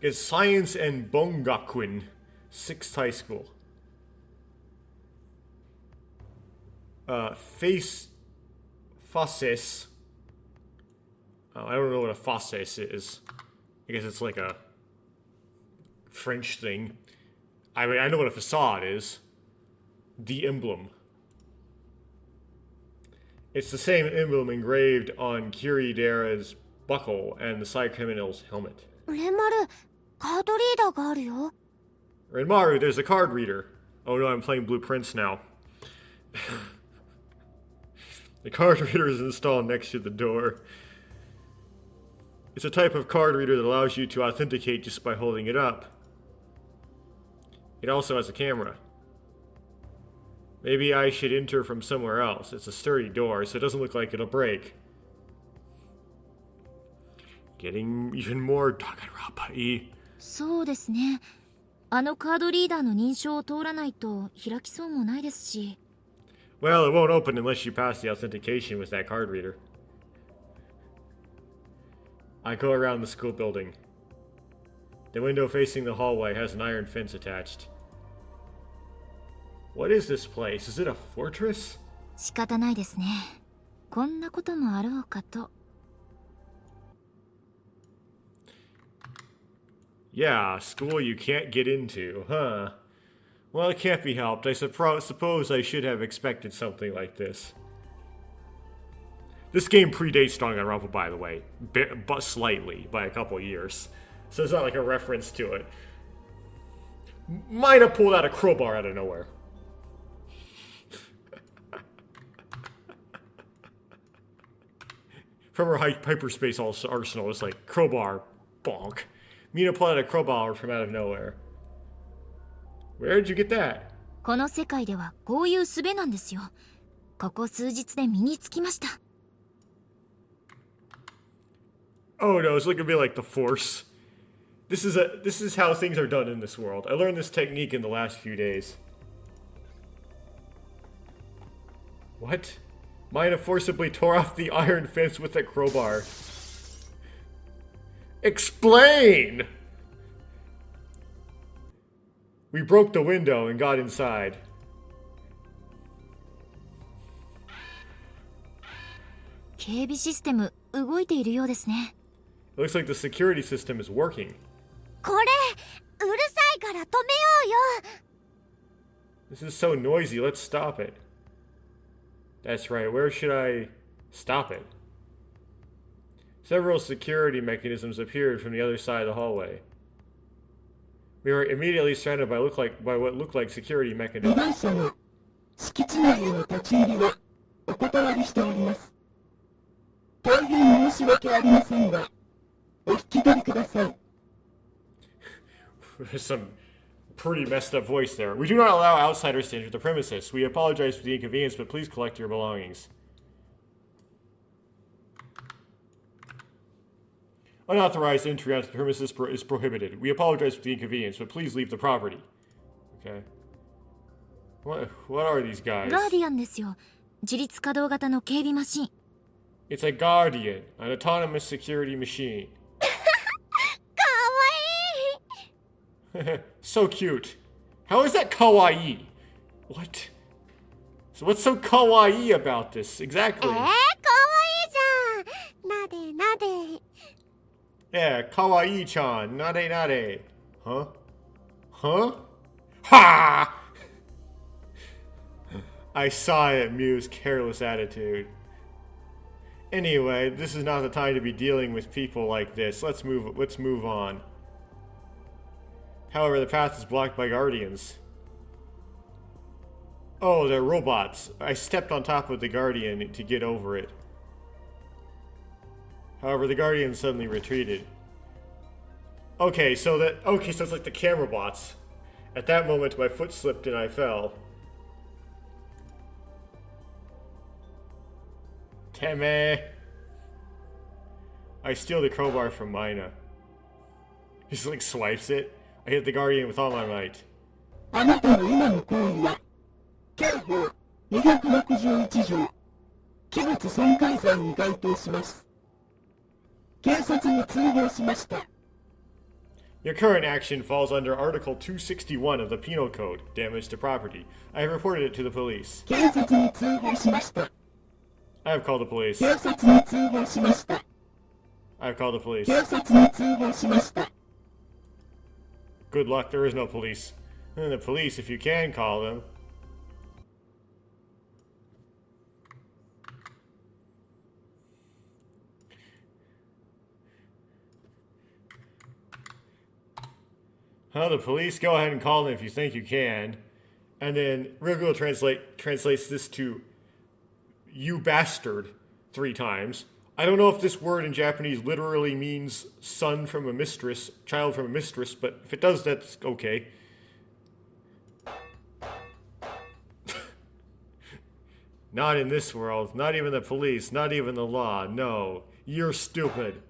It's Science and Bongakuin, 6th High School. Faces. I don't know what a faces is. I guess it's like a French thing. I mean, I know what a facade is. The emblem. It's the same emblem engraved on Kiridera's buckle and the side criminal's helmet. レンマル、カードリーダーがあるよ。 Renmaru, there's a card reader. Oh no, I'm playing Blue Prince now. The card reader is installed next to the door. It's a type of card reader that allows you to authenticate just by holding it up. It also has a camera. Maybe I should enter from somewhere else. It's a sturdy door, so it doesn't look like it'll break. Getting even more Dagarapa-y. そうですね。あのカードリーダーの認証を通らないと開きそうもないですし。 Well, it won't open unless you pass the authentication with that card reader. I go around the school building. The window facing the hallway has an iron fence attached. What is this place? Is it a fortress? 仕方ないですね。こんなこともあろうかと。 Yeah, school you can't get into, huh? Well, it can't be helped. I suppose I should have expected something like this. This game predates Danganronpa, by the way, but slightly, by a couple years. So it's not like a reference to it. Might have pulled out a crowbar out of nowhere. From her hyperspace arsenal, it's like, crowbar, bonk. Mina pulled out a crowbar from out of nowhere. Where did you get that? この世界ではこういう術なんですよ。ここ数日で身につきました。Oh no, it's gonna be like the Force. This is how things are done in this world. I learned this technique in the last few days. What? Mina forcibly tore off the iron fence with a crowbar. Explain! We broke the window and got inside.警備システム動いているようですね。It looks like the security system is working. これうるさいから止めようよ。 This is so noisy, let's stop it. That's right, where should I stop it? Several security mechanisms appeared from the other side of the hallway. We were immediately surrounded by what looked like security mechanisms. 被害者の敷地内への立ち入りはお断りしております。大変申し訳ありませんが、お引き取りください。There's some pretty messed up voice there. We do not allow outsiders to enter the premises. We apologize for the inconvenience, but please collect your belongings. Unauthorized entry onto the premises is prohibited. We apologize for the inconvenience, but please leave the property. Okay. What are these guys? ガーディアンですよ。自律稼働型の警備マシン。It's a Guardian, an autonomous security machine. かわいい。 So cute. How is that kawaii? What? So what's so kawaii about this? Exactly. かわいいじゃん。なでなで。 Yeah, kawaii-chan, nade nade. Huh? Huh? Ha! I saw it, Mew's careless attitude. Anyway, this is not the time to be dealing with people like this. Let's move on. However, the path is blocked by guardians. Oh, they're robots. I stepped on top of the guardian to get over it. However, the guardian suddenly retreated. Okay, so it's like the camera bots. At that moment, my foot slipped and I fell. Teme. I steal the crowbar from Mina. He just like swipes it. I hit the guardian with all my might. あなたの今の行為は、刑法261条、器物損壊罪に該当します。警察に通報しました。 Your current action falls under Article 261 of the Penal Code, damage to property. I have reported it to the police. 警察に通報しました。 I have called the police. 警察に通報しました。 I have called the police. 警察に通報しました。 Good luck, there is no police. And the police, if you can call them. The police? Go ahead and call them if you think you can. And then Google translates this to "you bastard" 3 times. I don't know if this word in Japanese literally means son from a mistress, child from a mistress, but if it does, that's okay. Not in this world. Not even the police. Not even the law. No. You're stupid.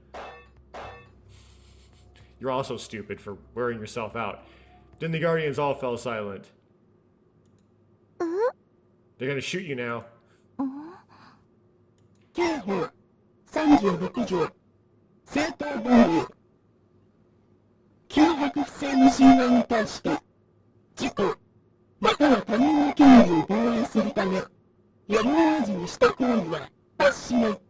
You're also stupid for wearing yourself out. Then the guardians all fell silent. They're gonna shoot you now. 刑法36条、正当防衛。脅迫不正の侵害に対して、自己、または他人の権利を防衛するため、やむを得ずにした行為は罰しない。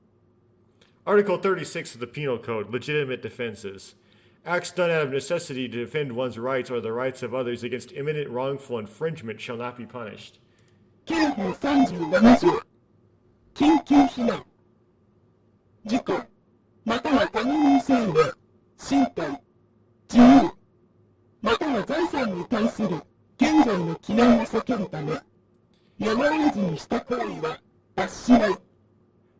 Article 36 of the Penal Code, Legitimate Defenses. Acts done out of necessity to defend one's rights or the rights of others against imminent wrongful infringement shall not be punished. 刑法37条、緊急避難。事故、または他人の生命、身体、自由、または財産に対する現在の危難を避けるため、やむを得ずにした行為は罰しない。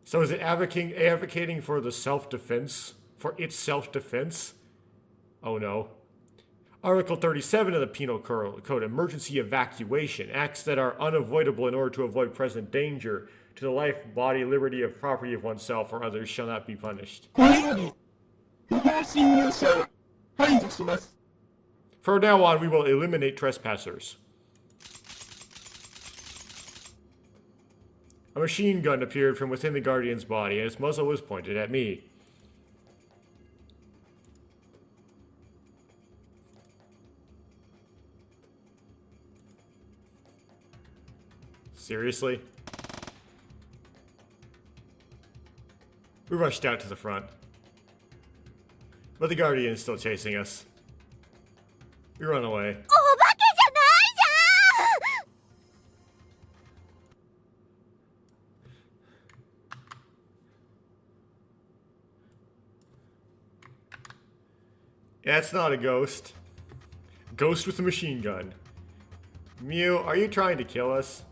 So is it advocating for the self-defense? For its self-defense? Oh no. Article 37 of the Penal Code, emergency evacuation, acts that are unavoidable in order to avoid present danger to the life, body, liberty, of property of oneself or others shall not be punished. これより、不法侵入者を排除します。From now on, we will eliminate trespassers. A machine gun appeared from within the Guardian's body, and its muzzle was pointed at me. Seriously? We rushed out to the front. But the Guardian is still chasing us. We run away. お化けじゃないじゃん That's not a ghost. Ghost with a machine gun. Mew, are you trying to kill us?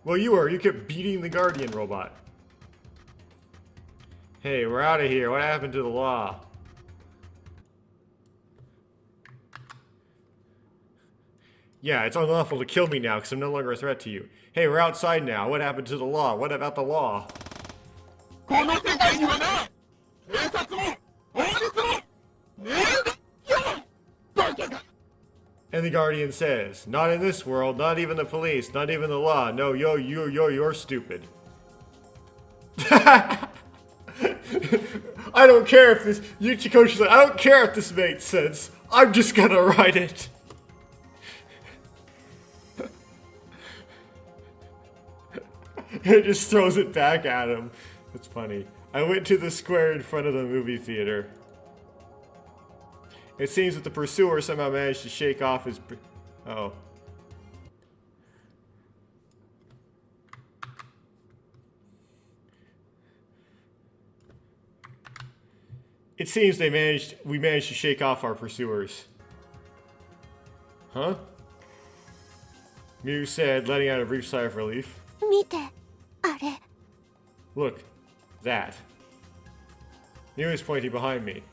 Well, you were. You kept beating the Guardian robot. Hey, we're out of here. What happened to the law? Yeah, it's unlawful to kill me now because I'm no longer a threat to you. Hey, we're outside now. What happened to the law? What about the law? この世界にはな、警察も法律もねえよ、バカが。 And the Guardian says, not in this world, not even the police, not even the law. No, you're stupid. I don't care if this, Yuchikoshi said, I don't care if this makes sense. I'm just gonna write it. It just throws it back at him. It's funny. I went to the square in front of the movie theater. It seems that the pursuer somehow managed to shake off his... Oh. It seems we managed to shake off our pursuers. Huh? Mew said, letting out a brief sigh of relief. 見て、あれ。 Look, that. Mew is pointing behind me.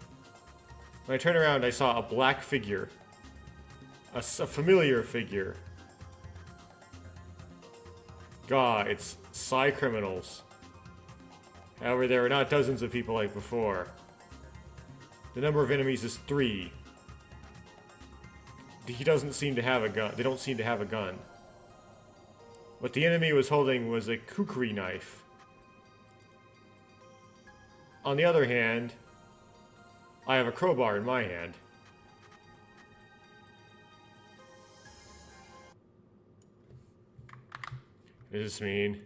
When I turned around, I saw a black figure. A familiar figure. God, it's Psy criminals. However, there are not dozens of people like before. The number of enemies is 3. He doesn't seem to have a gun. They don't seem to have a gun. What the enemy was holding was a kukri knife. On the other hand, I have a crowbar in my hand. What does this mean?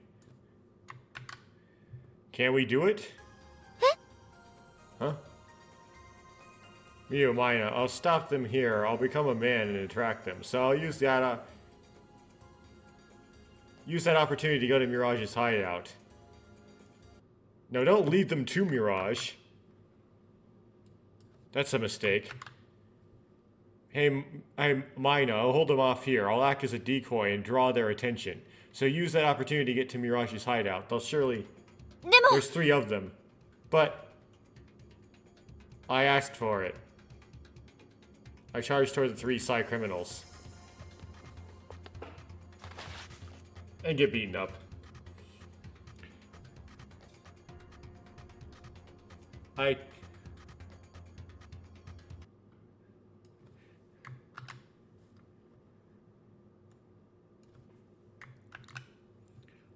Can we do it? Huh? Mew, Mina, I'll stop them here. I'll become a man and attract them. So I'll use that opportunity to go to Mirage's hideout. No, don't lead them to Mirage. That's a mistake. Hey, Mina, I'll hold them off here. I'll act as a decoy and draw their attention. So use that opportunity to get to Mirage's hideout. They'll surely... でも、 There's 3 of them. But... I asked for it. I charged toward the 3 Psy criminals. And get beaten up.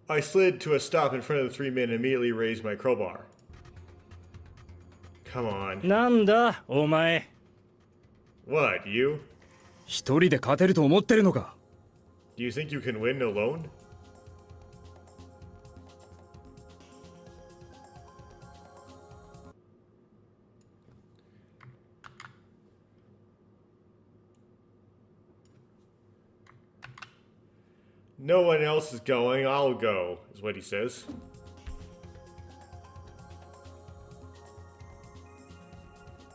I slid to a stop in front of the 3 men and immediately raised my crowbar. Come on. なんだお前 What, you? 一人で勝てると思ってるのか Do you think you can win alone? No one else is going, I'll go, is what he says.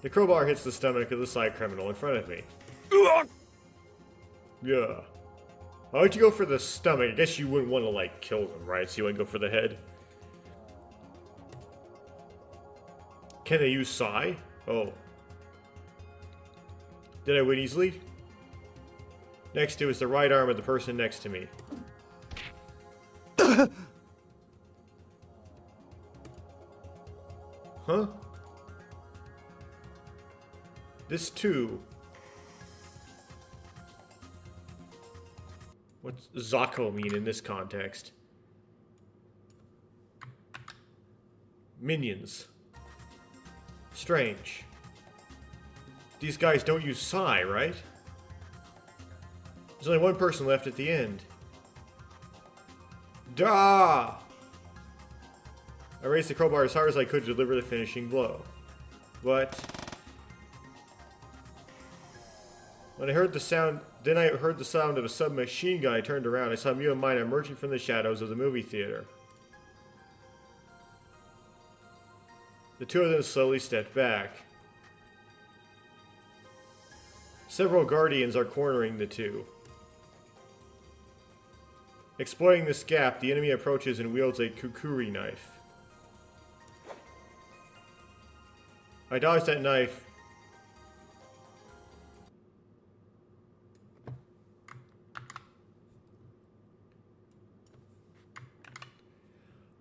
The crowbar hits the stomach of the side criminal in front of me. Yeah. Why would you go for the stomach? I guess you wouldn't want to, like, kill them, right? So you wouldn't go for the head. Can they use Psi? Oh. Did I win easily? Next to is the right arm of the person next to me. Huh? This too. What's Zako mean in this context? Minions. Strange. These guys don't use Psi, right? There's only one person left at the end. Da! I raised the crowbar as hard as I could to deliver the finishing blow. But when I heard the sound, I heard the sound of a submachine gun. I turned around. I saw Mew and Mina emerging from the shadows of the movie theater. The two of them slowly stepped back. Several guardians are cornering the two. Exploiting this gap, the enemy approaches and wields a kukuri knife. I dodged that knife.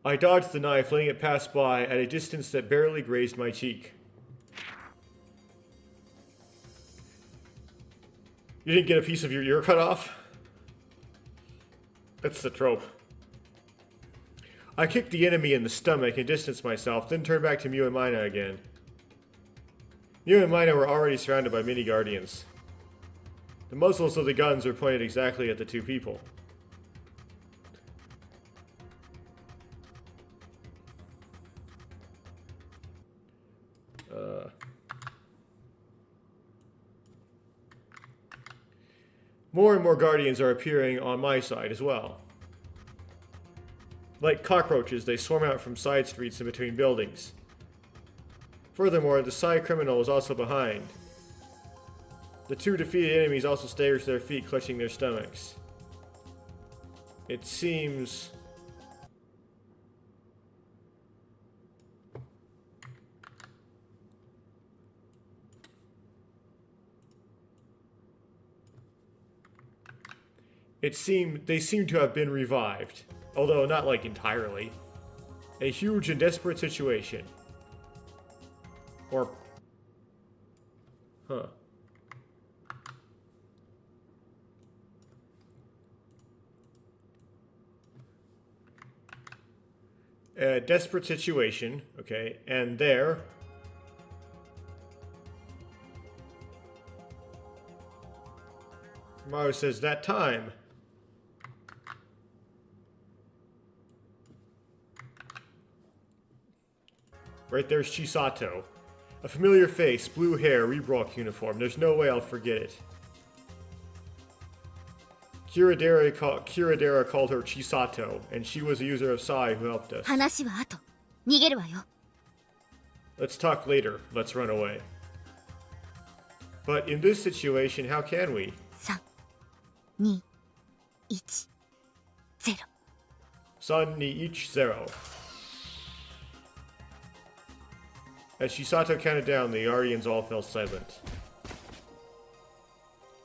I dodged the knife, letting it pass by at a distance that barely grazed my cheek. You didn't get a piece of your ear cut off? That's the trope. I kicked the enemy in the stomach and distanced myself, then turned back to Mew and Mina again. Mew and Mina were already surrounded by mini guardians. The muzzles of the guns were pointed exactly at the two people. More and more guardians are appearing on my side as well. Like cockroaches, they swarm out from side streets and between buildings. Furthermore, the side criminal is also behind. The two defeated enemies also stagger to their feet, clutching their stomachs. It seems... they seem to have been revived, although not like entirely. A huge and desperate situation. Or... Huh. A desperate situation, okay, and there... Mario says, that time. Right there's Chisato. A familiar face, blue hair, Reebok uniform. There's no way I'll forget it. Kiradera called her Chisato, and she was a user of Psi who helped us. 話は後。逃げるわよ。 Let's talk later. Let's run away. But in this situation, how can we? 3、2、1、0。 Sun ni each zero. As Chisato counted down, the Guardians all fell silent.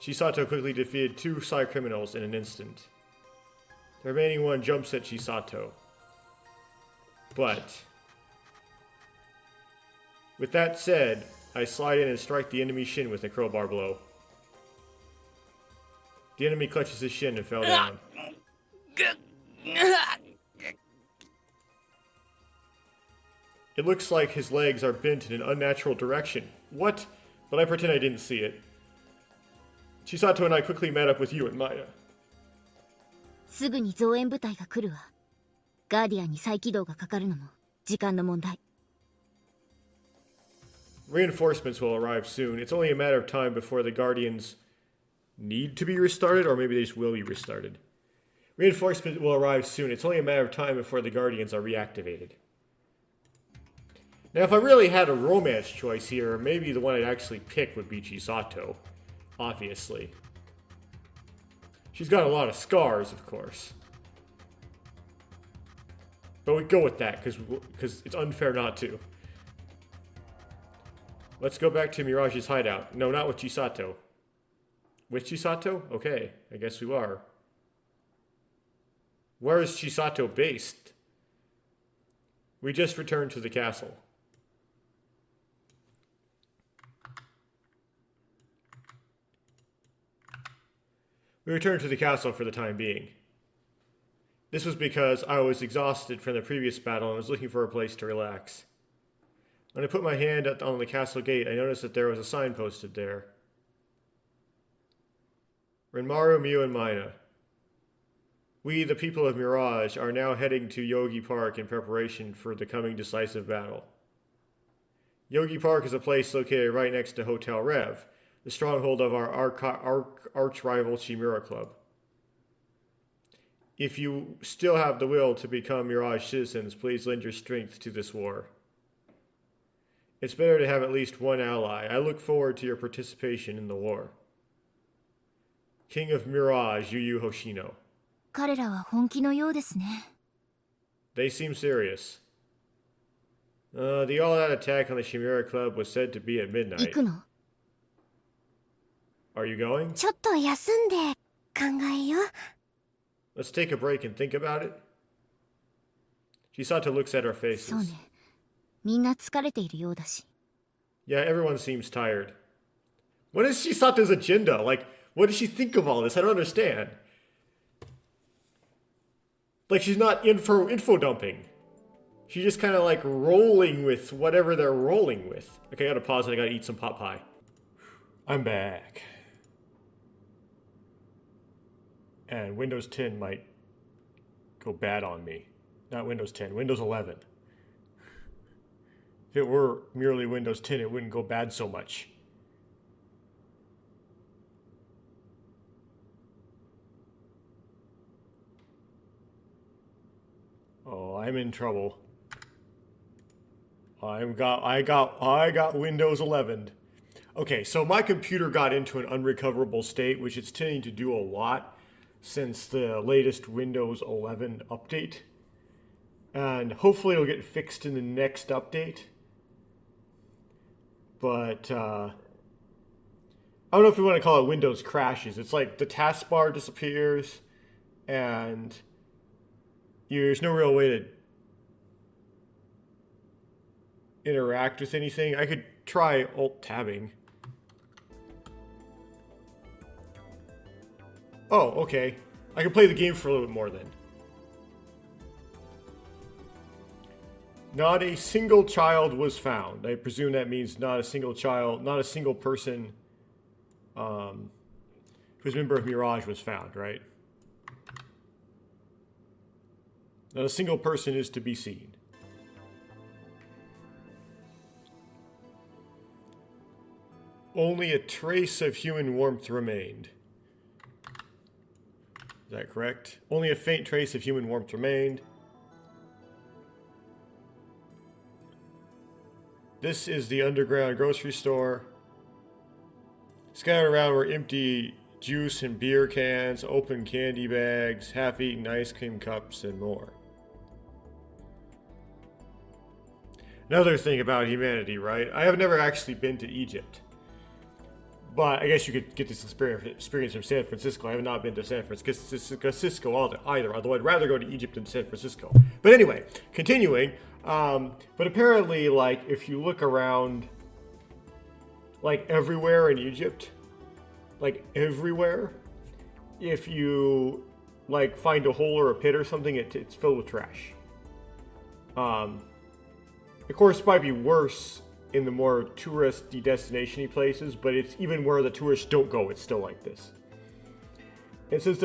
Chisato quickly defeated two Psi criminals in an instant. The remaining one jumps at Chisato. But... with that said, I slide in and strike the enemy shin with a crowbar blow. The enemy clutches his shin and fell down. It looks like his legs are bent in an unnatural direction. What? But I pretend I didn't see it. Chisato and I quickly met up with you and Maya. すぐに増援部隊が来るわ。ガーディアンに再起動がかかるのも時間の問題。 Reinforcements will arrive soon. It's only a matter of time before the Guardians need to be restarted, or maybe they just will be restarted. Reinforcements will arrive soon. It's only a matter of time before the Guardians are reactivated. Now, if I really had a romance choice here, maybe the one I'd actually pick would be Chisato, obviously. She's got a lot of scars, of course. But we go with that, because it's unfair not to. Let's go back to Mirage's hideout. No, not with Chisato. With Chisato? Okay, I guess we are. Where is Chisato based? We just returned to the castle. We returned to the castle for the time being. This was because I was exhausted from the previous battle and was looking for a place to relax. When I put my hand on the castle gate, I noticed that there was a sign posted there. Renmaru, Miu, and Mina. We, the people of Mirage, are now heading to Yogi Park in preparation for the coming decisive battle. Yogi Park is a place located right next to Hotel Rev, the stronghold of our arch-rival Chimera Club. If you still have the will to become Mirage citizens, please lend your strength to this war. It's better to have at least one ally. I look forward to your participation in the war. King of Mirage, Yu Yu Hoshino. 彼らは本気のようですね。 They seem serious. The all-out attack on the Chimera Club was said to be at 行 midnight. くの？ Are you going? ちょっと休んで考えよう。 Let's take a break and think about it. Chisato looks at our そうね faces. みんな疲れているようだし。 Yeah, everyone seems tired. What is Chisato's agenda? Like, what does she think of all this? I don't understand. Like, she's not info dumping. She's just kind of like rolling with whatever they're rolling with. Okay, I gotta pause and I gotta eat some pot pie. I'm back. And Windows 10 might go bad on me. Not Windows 10, Windows 11. If it were merely Windows 10, it wouldn't go bad so much. Oh, I'm in trouble. I got Windows 11. Okay, so my computer got into an unrecoverable state, which it's tending to do a lot since the latest Windows 11 update. And hopefully it'll get fixed in the next update. But, I don't know if we want to call it Windows crashes. It's like the taskbar disappears, and there's no real way to interact with anything. I could try Alt-tabbing. Oh, okay. I can play the game for a little bit more then. Not a single child was found. I presume that means not a single child, not a single person who's a member of Mirage was found, right? Not a single person is to be seen. Only a trace of human warmth remained. Is that correct? Only a faint trace of human warmth remained. This is the underground grocery store. Scattered around were empty juice and beer cans, open candy bags, half-eaten ice cream cups, and more. Another thing about humanity, right? I have never actually been to Egypt. But I guess you could get this experience from San Francisco. I have not been to San Francisco either, although I'd rather go to Egypt than San Francisco. But anyway, continuing. But apparently, like, if you look around, like, everywhere in Egypt, like, everywhere, if you, like, find a hole or a pit or something, it's filled with trash. Of course, it might be worse in the more touristy destination-y places, but it's even where the tourists don't go, it's still like this. And since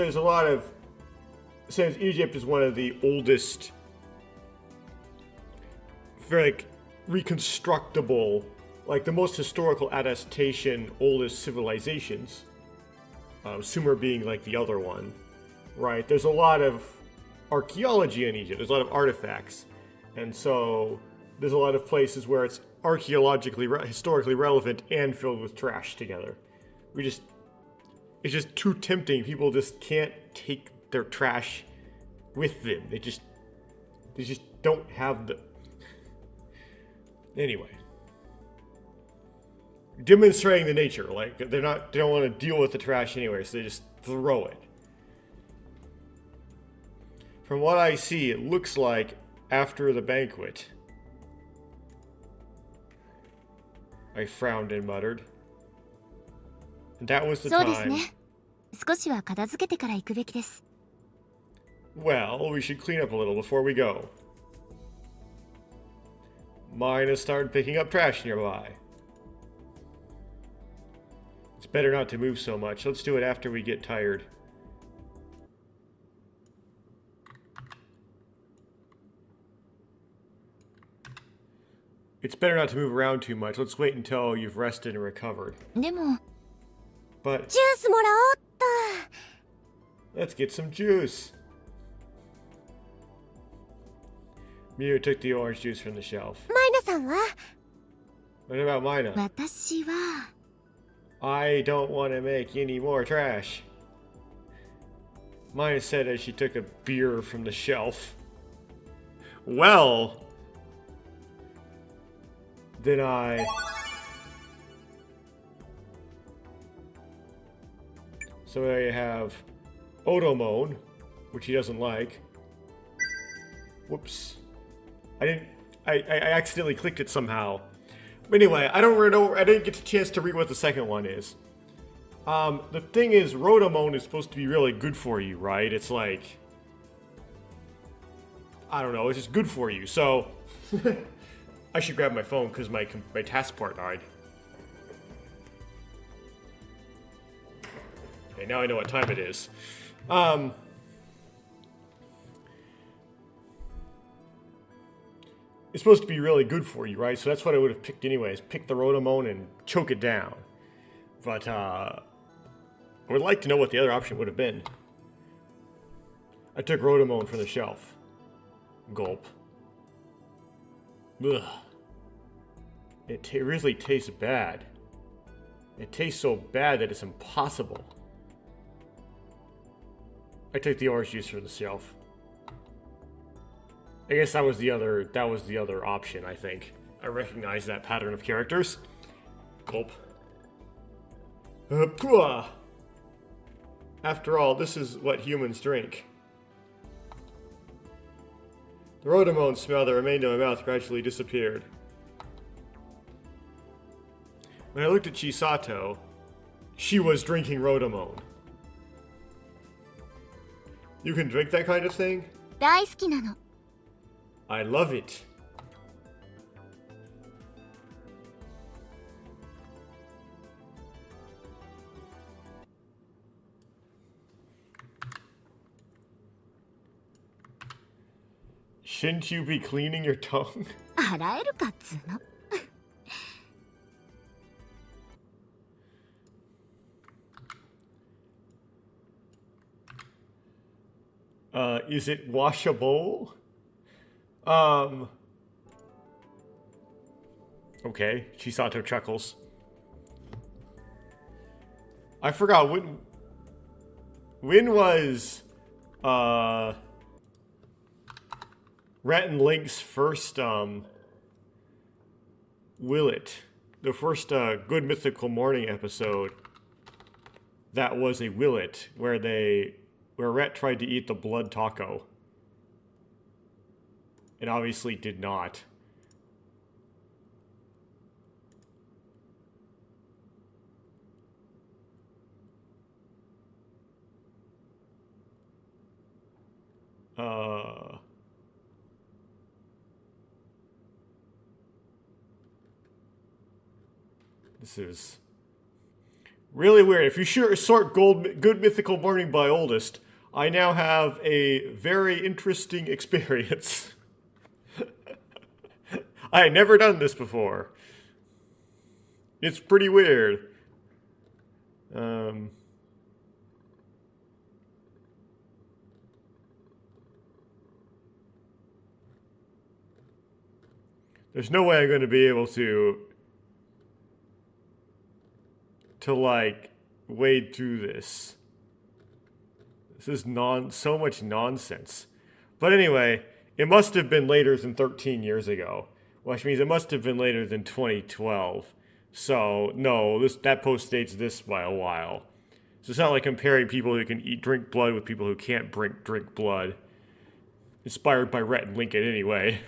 Egypt is one of the oldest, like, reconstructible, like the most historical attestation, oldest civilizations, Sumer being like the other one, right? There's a lot of archaeology in Egypt, there's a lot of artifacts, and so there's a lot of places where it's archaeologically, historically relevant and filled with trash together. It's just too tempting. People just can't take their trash with them. They just don't have the... Anyway. Demonstrating the nature. Like, they don't want to deal with the trash anyway, so they just throw it. From what I see, it looks like after the banquet. I frowned and muttered. And that was the そうです time. ね。少しは片付けてから行くべきです。 Well, we should clean up a little before we go. Mine has started picking up trash nearby. It's better not to move so much. Let's do it after we get tired. It's better not to move around too much. Let's wait until you've rested and recovered. でも、 But ジュースもらおうっと。 let's get some juice. Miu took the orange juice from the shelf. マイナさんは What about Mina? 私は I don't want to make any more trash. Mina said as she took a beer from the shelf. Well, then So there you have Otomon, which he doesn't like. Whoops. I accidentally clicked it somehow. But anyway, I didn't get a chance to read what the second one is. The thing is, Rotomon is supposed to be really good for you, right? It's like, I don't know, it's just good for you. So, I should grab my phone because my taskbar died. Okay, now I know what time it is. It's supposed to be really good for you, right? So that's what I would have picked anyways. Pick the Rotomon and choke it down. But, I would like to know what the other option would have been. I took Rotomon from the shelf. Gulp. Ugh. It really tastes bad. It tastes so bad that it's impossible. I took the orange juice from the shelf. I guess that was the other option, I think. I recognize that pattern of characters. Gulp. Pooah! After all, this is what humans drink. The Rotomon smell that remained in my mouth gradually disappeared. When I looked at Chisato, she was drinking Rotomon. You can drink that kind of thing? 大好きなの。 I love it. Shouldn't you be cleaning your tongue? 洗えるかっつーの。 Is it washable? Okay, Chisato chuckles. I forgot when was Rhett and Link's first Willet, the first Good Mythical Morning episode that was a Willet where Rhett tried to eat the blood taco. It obviously did not. This is really weird. If you sort Good Mythical Morning by oldest, I now have a very interesting experience. I had never done this before. It's pretty weird. There's no way I'm going to be able to like wade through this. This is so much nonsense. But anyway, it must have been later than 13 years ago, which means it must have been later than 2012. So no, that post dates this by a while. So it's not like comparing people who can drink blood with people who can't drink blood. Inspired by Rhett and Lincoln anyway.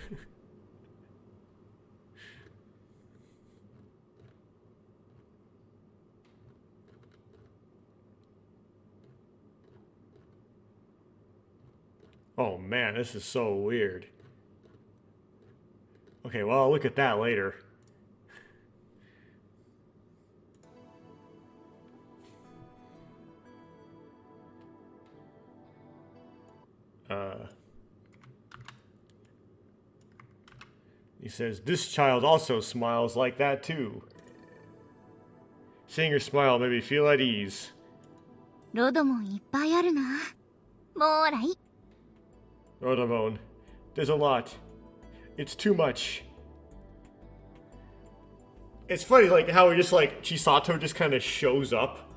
Oh man, this is so weird. Okay, well, I'll look at that later. He says, this child also smiles like that too. Seeing her smile made me feel at ease. ロドモンいっぱいあるな。もうらい。 Rodamon, there's a lot. It's too much. It's funny, like, how Chisato just kind of shows up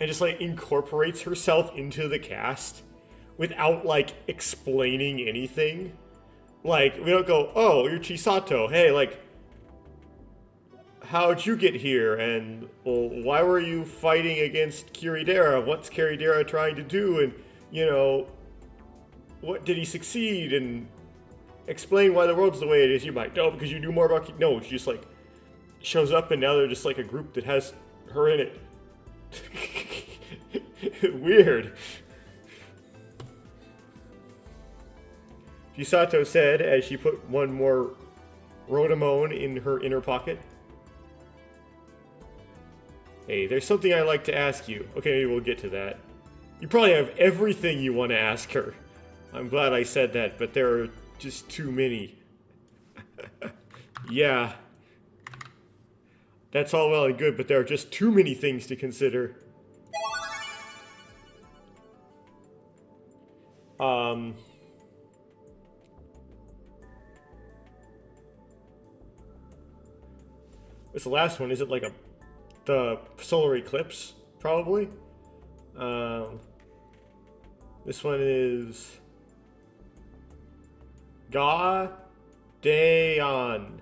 and just, like, incorporates herself into the cast without, like, explaining anything. Like, we don't go, oh, you're Chisato. Hey, like, how'd you get here? And, well, why were you fighting against Kiridera? What's Kiridera trying to do? And, you know, what did he succeed? And explain why the world's the way it is. You might know because you knew more about... No, she just, like, shows up and now they're just, like, a group that has her in it. Weird. Chisato said as she put one more Rodamon in her inner pocket. Hey, there's something I'd like to ask you. Okay, maybe we'll get to that. You probably have everything you want to ask her. I'm glad I said that, but there are just too many. Yeah. That's all well and good, but there are just too many things to consider. What's the last one? Is it like the solar eclipse? Probably. This one is Ga Daeon,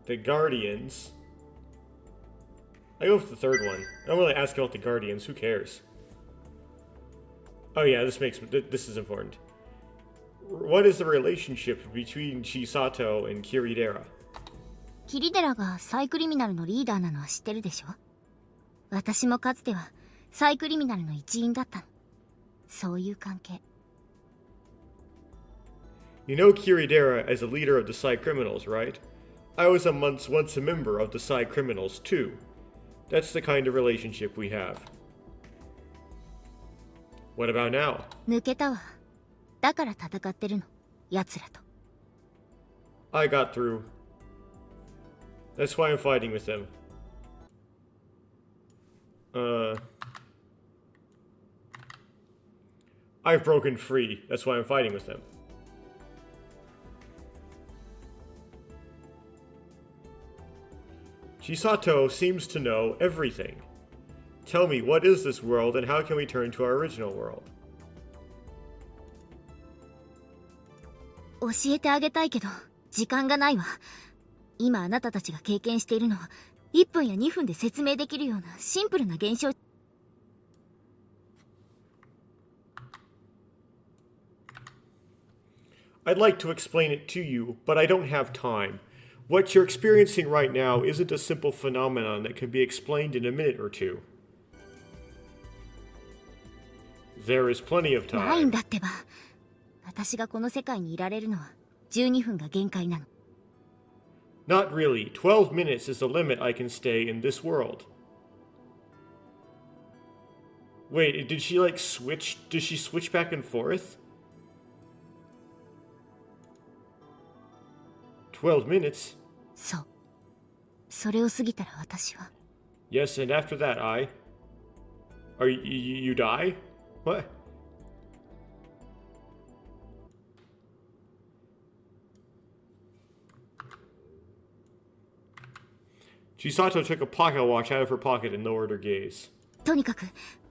the Guardians. I go with the third one. I don't really ask about the Guardians. Who cares? Oh yeah, this is important. What is the relationship between Chisato and Kiridera? キリデラがサイクリミナルのリーダーなのは知ってるでしょ。私もかつてはサイクリミナルの一員だったの。そういう関係。You know Kiridera as a leader of the Psy Criminals, right? I was once a member of the Psy Criminals too. That's the kind of relationship we have. What about now? 抜けたわ。だから戦ってるの。奴らと。I got through. That's why I'm fighting with them. I've broken free. That's why I'm fighting with them. Chisato seems to know everything. Tell me, what is this world and how can we turn to our original world? 教えてあげたいけど、時間がないわ。今あなたたちが経験しているのは、1分や2分で説明できるようなシンプルな現象。I'd like to explain it to you, but I don't have time. What you're experiencing right now isn't a simple phenomenon that can be explained in a minute or two. There is plenty of ないん time. だってば。私がこの世界にいられるのは12分が限界なの。Not really. 12 minutes is the limit I can stay in this world. Wait, did she like switch? Did she switch back and forth? 12 minutes? そう。それを過ぎたら私は。Yes, and after that, Are you die? What? Chisato took a pocket watch out of her pocket and lowered her gaze. とにかく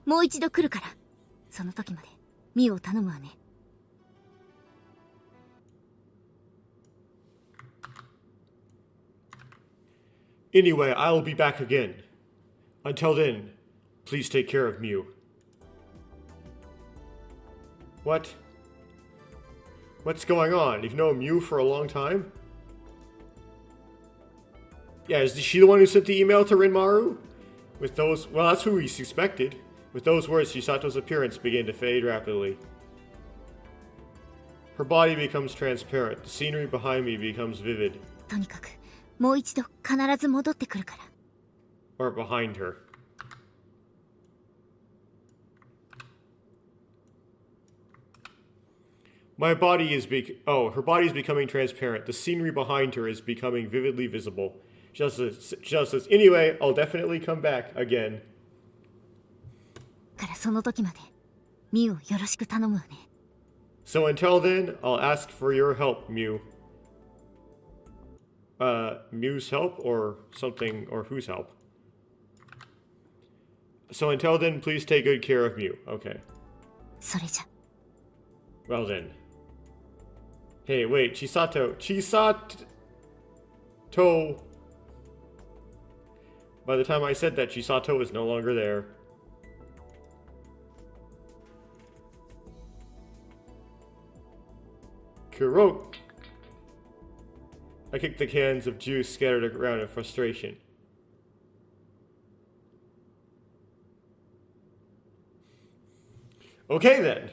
もう一度来るから、その時までミュウを頼むわね。Anyway, I'll be back again. Until then, please take care of Mew. What? What's going on? You've known Mew for a long time? Yeah, is she the one who sent the email to Rinmaru? With those... Well, that's who he suspected. With those words, Chisato's appearance began to fade rapidly. Her body becomes transparent. The scenery behind me becomes vivid. とにかくもう一度必ず戻ってくるから。 Or behind her. My body is her body is becoming transparent. The scenery behind her is becoming vividly visible. Just says, anyway, I'll definitely come back again. からその時までミュウをよろしく頼むわね。 So until then, I'll ask for your help, Mew. Mew's help or something, or whose help? So until then, please take good care of Mew. Okay. それじゃ。 Well then. Hey, wait, Chisato. By the time I said that, Chisato is no longer there. Kuro. I kicked the cans of juice scattered around in frustration. Okay then.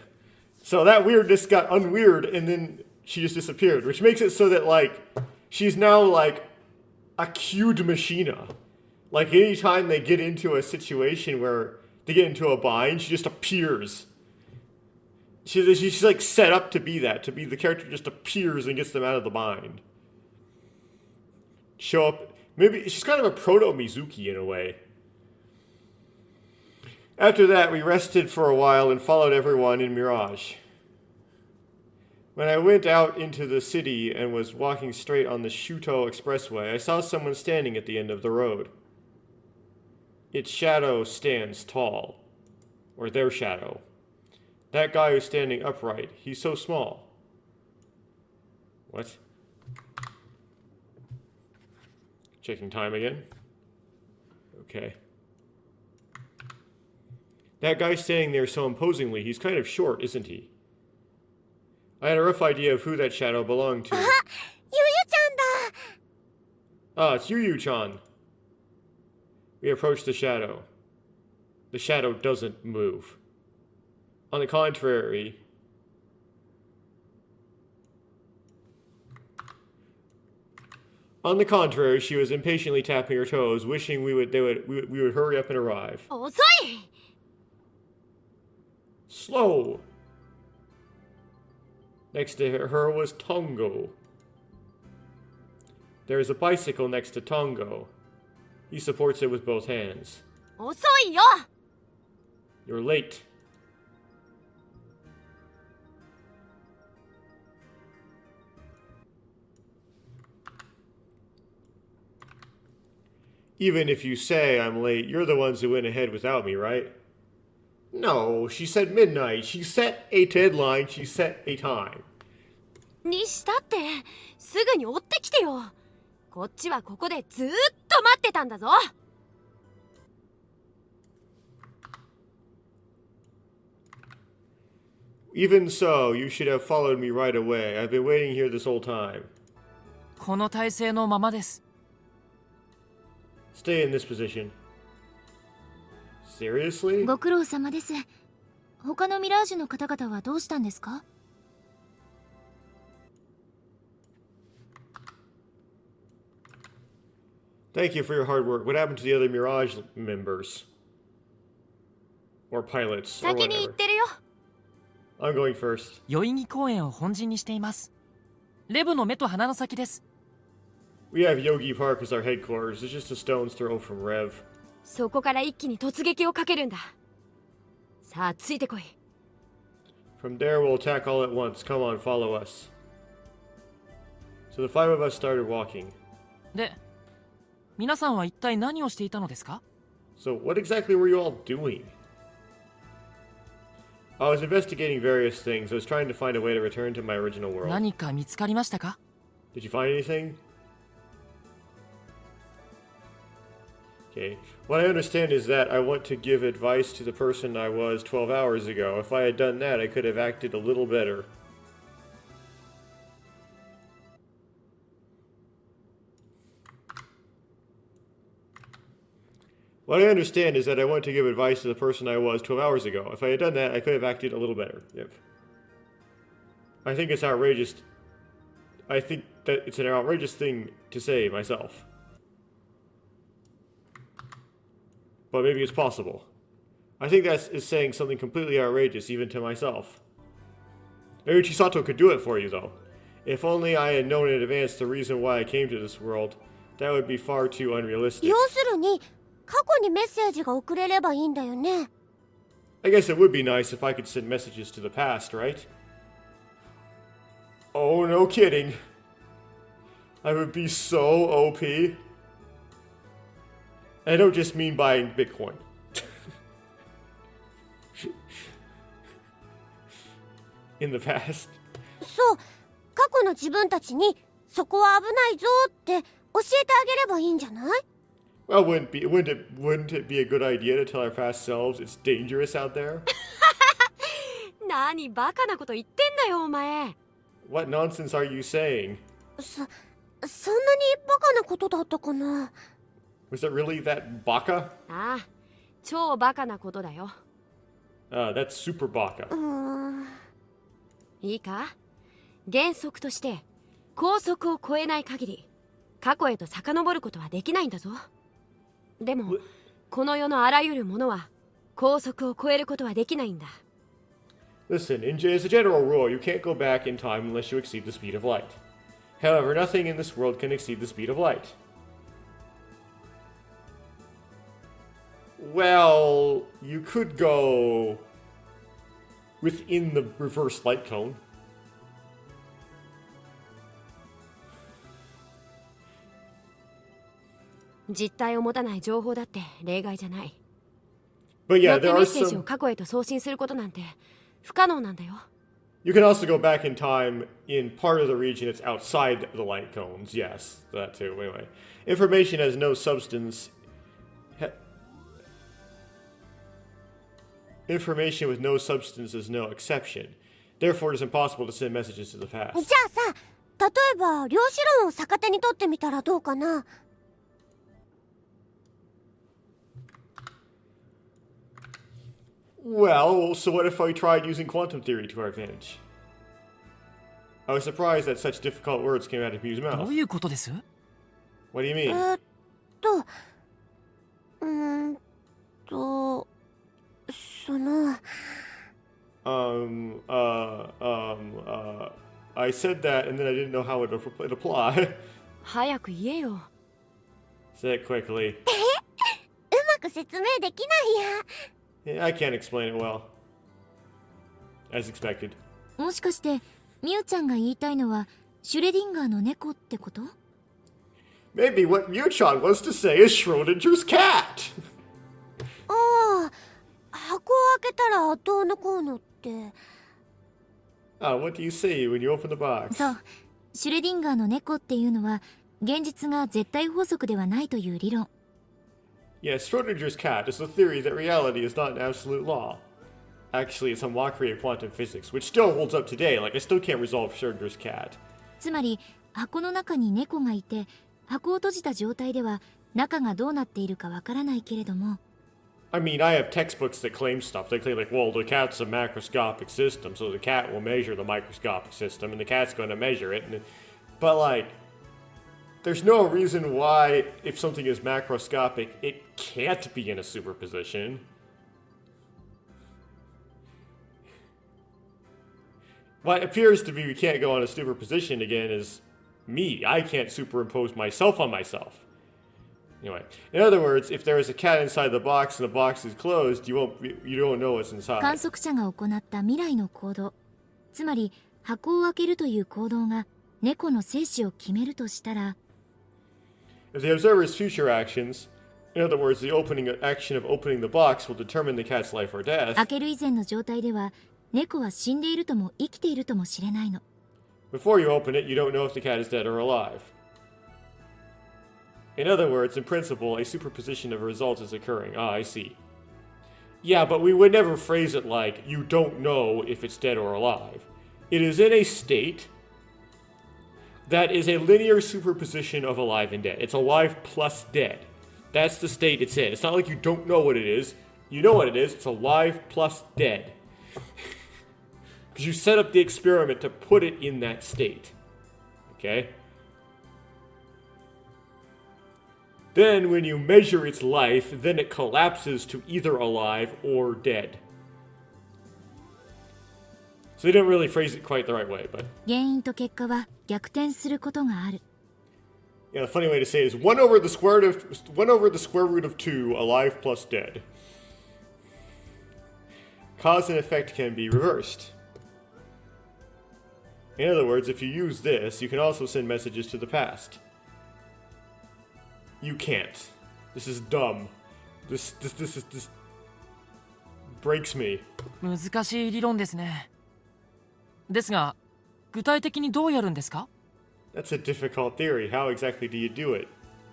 So that weirdness got unweird and then she just disappeared, which makes it so that, like, she's now, like, a cued machina. Like, anytime they get into a situation where they get into a bind, she just appears. She's like, set up to be that. To be the character just appears and gets them out of the bind. Show up. Maybe she's kind of a proto-Mizuki in a way. After that, we rested for a while and followed everyone in Mirage. When I went out into the city and was walking straight on the Shuto Expressway, I saw someone standing at the end of the road. Its shadow stands tall. Or their shadow. That guy who's standing upright, he's so small. What? Checking time again. Okay. That guy standing there so imposingly, he's kind of short, isn't he? I had a rough idea of who that shadow belonged to. Ah, it's Yu-Yu-chan. We approached the shadow. The shadow doesn't move. On the contrary, she was impatiently tapping her toes, wishing we would hurry up and arrive. 遅い Slow. Next to her was Tongo. There is a bicycle next to Tongo. He supports it with both hands. 遅いよ You're late. Even if you say I'm late, you're the ones who went ahead without me, right? No, she said midnight. She set a deadline. She set a time. にしたってすぐに追ってきてよ。こっちはここでずーっと待ってたんだぞ。 Even so, you should have followed me right away. I've been waiting here this whole time. この体勢のままです。 Stay in this position. Seriously? ご苦労様です。他のミラージュの方々はどうしたんですか？ Thank you for your hard work. What happened to the other Mirage members? Or pilots, or 先に行 whatever. ってるよ。 I'm going first. 代々木公園を本陣にしています。レブの目と鼻の先です。 We have Yogi Park as our headquarters. It's just a stone's throw from Rev. そこから一気に突撃をかけるんだ。さあついてこい。 From there, we'll attack all at once. Come on, follow us. So the five of us started walking. で、皆さんは一体何をしていたのですか？ So, what exactly were you all doing? I was investigating various things. I was trying to find a way to return to my original world. 何か見つかりましたか？ Did you find anything? Okay. What I understand is that I want to give advice to the person I was 12 hours ago. If I had done that, I could have acted a little better. What I understand is that I want to give advice to the person I was 12 hours ago. If I had done that, I could have acted a little better. Yep. I think it's outrageous. I think that it's an outrageous thing to say myself. But maybe it's possible. I think that is saying something completely outrageous even to myself. Maybe Chisato could do it for you, though. If only I had known in advance the reason why I came to this world, that would be far too unrealistic. 要するに過去にメッセージが送れればいいんだよね。 I guess it would be nice if I could send messages to the past, right? Oh, no kidding. I would be so OP. I don't just mean buying Bitcoin. In the past. そう、過去の自分たちにそこは危ないぞって教えてあげればいいんじゃない？ Well, wouldn't it be a good idea to tell our past selves it's dangerous out there? 何バカなこと言ってんだよお前。 What nonsense are you saying? そんなにバカなことだったかな。 Was it really that baka? ああ、超バカなことだよ。That's super baka. いいか？原則として高速を超えない限り過去へと遡ることはできないんだぞ。でもこの世のあらゆるものは高速を超えることはできないんだ。 Listen, as a general rule, you can't go back in time unless you exceed the speed of light. However, nothing in this world can exceed the speed of light. Well, you could go within the reverse light cone.「実体を持たない情報だって例外じゃない。 But よ yeah, って there メ are ッセージを some. 過去へと送信することなんて不可能なんだよ。 You can also go back in time in part of the region that's outside the light cones. Yes, that too. Anyway, information has no substance. Information with no substance is no exception. Therefore, it is impossible to send messages to the じゃ past. あさ、例えば量子論を逆手に取ってみたらどうかな。 Well, so what if I tried using quantum theory to our advantage? I was surprised that such difficult words came out of Mew's ど mouth. ういうことです？ What do you mean? とうーんとその I said that and then I didn't know how it would apply. 早く言えよ。 Say it quickly. うまく説明できないや。 Yeah, I can't explain it well. As expected. もしかしてミュウちゃんが言いたいのはシュレディンガーの猫ってこと？ Maybe what Mew-chan wants to say is Schrodinger's cat. ああ、箱を開けたらどうのこうのって。 What do you see when you open the box? そう、シュレディンガーの猫っていうのは現実が絶対法則ではないという理論。 Yes, Schrodinger's cat is the theory that reality is not an absolute law. Actually, it's a mockery of quantum physics, which still holds up today. Like, I still can't resolve Schrodinger's cat. つまり箱の中に猫がいて箱を閉じた状態では中がどうなっているかわからないけれども、 I mean, I have textbooks that claim stuff. They claim, like, well, the cat's a macroscopic system, so the cat will measure the microscopic system, and the cat's going to measure it. But, like, there's no reason why, if something is macroscopic, it can't be in a superposition. What appears to be we can't go on a superposition again is me. I can't superimpose myself on myself. Anyway, in other words, if there is a cat inside the box and the box is closed, you don't know what's 観 inside. 測者が行った未来の行動、つまり箱を開けるという行動が猫の生死を決めるとしたら、If the observer's future actions, in other words, the opening action of opening the box, will determine the cat's life or death, 開ける以前の状態では猫は死んでいるとも生きているとも知れないの。 before you open it, you don't know if the cat is dead or alive. In other words, in principle, a superposition of results is occurring. Ah, I see. Yeah, but we would never phrase it like, you don't know if it's dead or alive. It is in a state that is a linear superposition of alive and dead. It's alive plus dead. That's the state it's in. It's not like you don't know what it is. You know what it is. It's alive plus dead. Because you set up the experiment to put it in that state. Okay? Then when you measure its life, then it collapses to either alive or dead. So they didn't really phrase it quite the right way, but 原因と結果は逆転することがある。 yeah, the funny way to say it is 1 over the square root of 2, alive plus dead. Cause and effect can be reversed. In other words, if you use this, you can also send messages to the past. You can't. This is dumb. This breaks me. 難しい理論ですね。ですが、具体的にどうやるんですか？ That's a difficult theory. How exactly do you do it?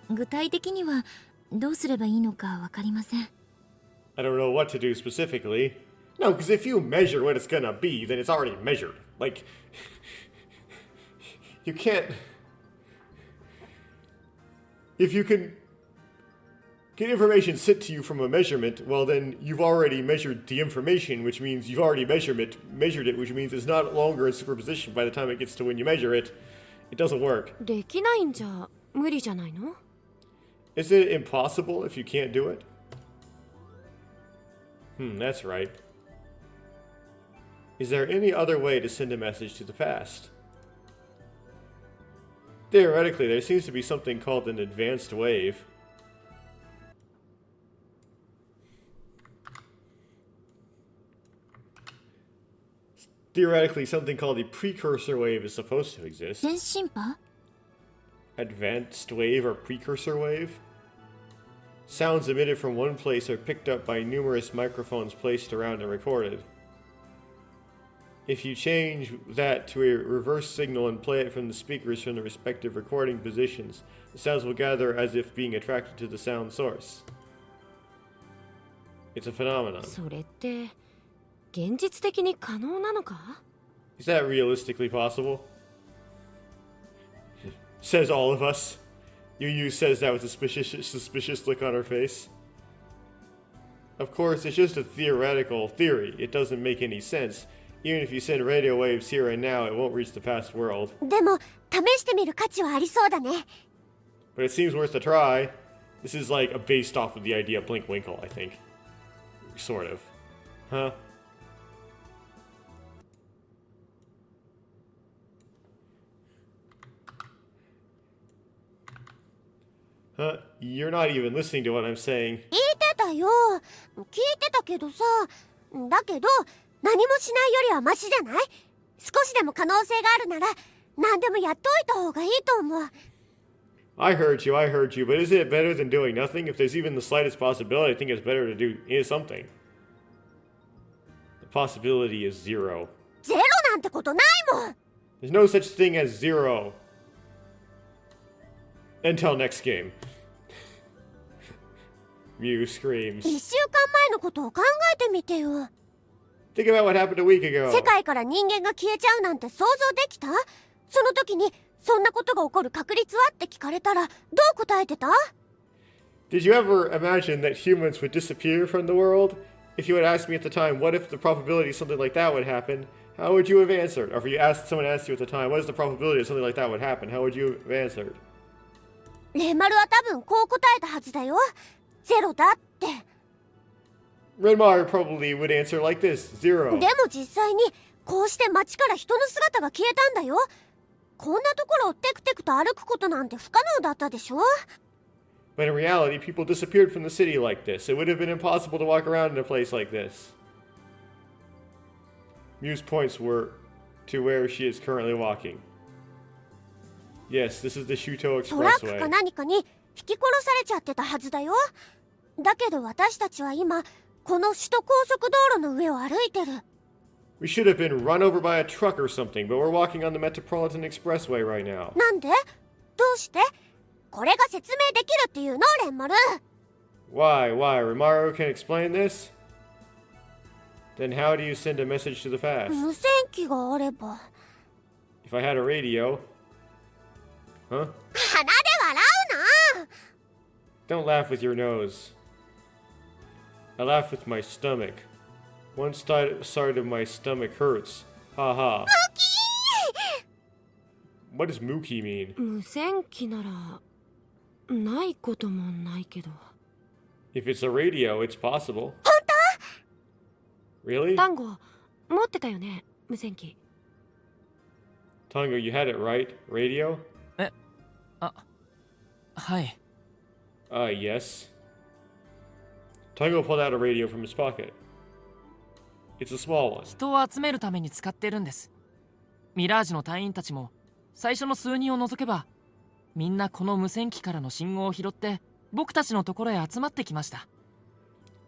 具体的にはどうすればいいのかわかりません。 I don't know what to do specifically. No, because if you measure what it's gonna be, then it's already measured. Like, you can't... If you can get information sent to you from a measurement, well then you've already measured the information, which means you've already measured it, which means it's not longer in superposition by the time it gets to when you measure it. It doesn't work. できないんじゃ無理じゃないの？ Is it impossible if you can't do it? That's right. Is there any other way to send a message to the past? Theoretically, there seems to be something called an advanced wave. Theoretically, something called a precursor wave is supposed to exist. 電信波？ Advanced wave or precursor wave? Sounds emitted from one place are picked up by numerous microphones placed around and recorded. If you change that to a reverse signal and play it from the speakers from the respective recording positions, the sounds will gather as if being attracted to the sound source. It's a phenomenon. それって現実的に可能なのか？ Is that realistically possible? Says all of us. Yu says that with a suspicious look on her face. Of course, it's just a theoretical theory. It doesn't make any sense. Even if you send radio waves here and now, it won't reach the past world. でも試してみる価値はありそうだね。 But it seems worth a try. This is like based off of the idea of Blinkwinkle, I think. Sort of. Huh? Huh? You're not even listening to what I'm saying. 聞いてたよ。聞いてたけどさ。だけど何もしないよりはマシじゃない？少しでも可能性があるなら何でもやっといた方がいいと思う。 I heard you, but isn't it better than doing nothing? If there's even the slightest possibility, I think it's better to do something. The possibility is 0. ゼロなんてことないもん。 There's no such thing as 0. Until next game. Mew screams. 1週間前のことを考えてみてよ。 Think about what happened a week ago. 世界から人間が消えちゃうなんて想像できた？その時にそんなことが起こる確率はって聞かれたらどう答えてた？ Did you ever imagine that humans would disappear from the world? If you had asked me at the time, what if the probability something like that would happen? How would you have answered? Or if someone asked you at the time, what is the probability that something like that would happen? How would you have answered? レマルは多分こう答えたはずだよ。ゼロだって。 Renmar probably would answer like this, 0. でも実際にこうして街から人の姿が消えたんだよ。こんなところをテクテクと歩くことなんて不可能だったでしょ？ But in reality, people disappeared from the city like this. It would have been impossible to walk around in a place like this. Mew's points were to where she is currently walking. Yes, this is the Shuto トラックか Expressway. 何かに引き殺されちゃってたはずだよ。だけど私たちは今この首都高速道路の上を歩いてる。 We should have been run over by a truck or something, but we're walking on the Metropolitan Expressway right now. なんで？どうして？これが説明できるっていうのレンマル。 Why? Rimaru can explain this? Then how do you send a message to the past? 無線機があれば。 If I had a radio... Huh? 鼻で笑うな。 Don't laugh with your nose. I laugh with my stomach. One side of my stomach hurts. Ha ha. What does Mookie mean? 無線機ならないこともないけど。 If it's a radio, it's possible. 本当？ Really? 単語持ってたよね、無線機。 Tongo, you had it right. Radio? はい。 Yes. Tongo pulled out a radio from his pocket. It's a small one. 人を集めるために使ってるんです。ミラージュの隊員たちも最初の数人を除けばみんなこの無線機からの信号を拾って僕たちのところへ集まってきました。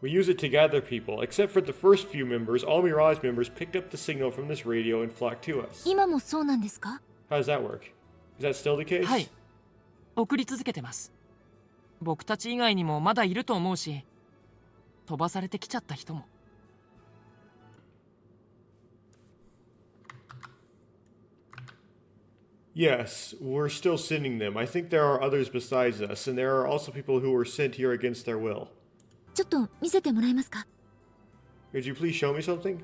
We use it to gather people. Except for the first few members, all Mirage members picked up the signal from this radio and flocked to us. 今もそうなんですか？ How does that work? Is that still the case? はい。送り続けてます。僕たち以外にもまだいると思うし、飛ばされてきちゃった人も。 Yes, we're still sending them. I think there are others besides us, and there are also people who were sent here against their will. ちょっと見せてもらえますか？ Could you please show me something?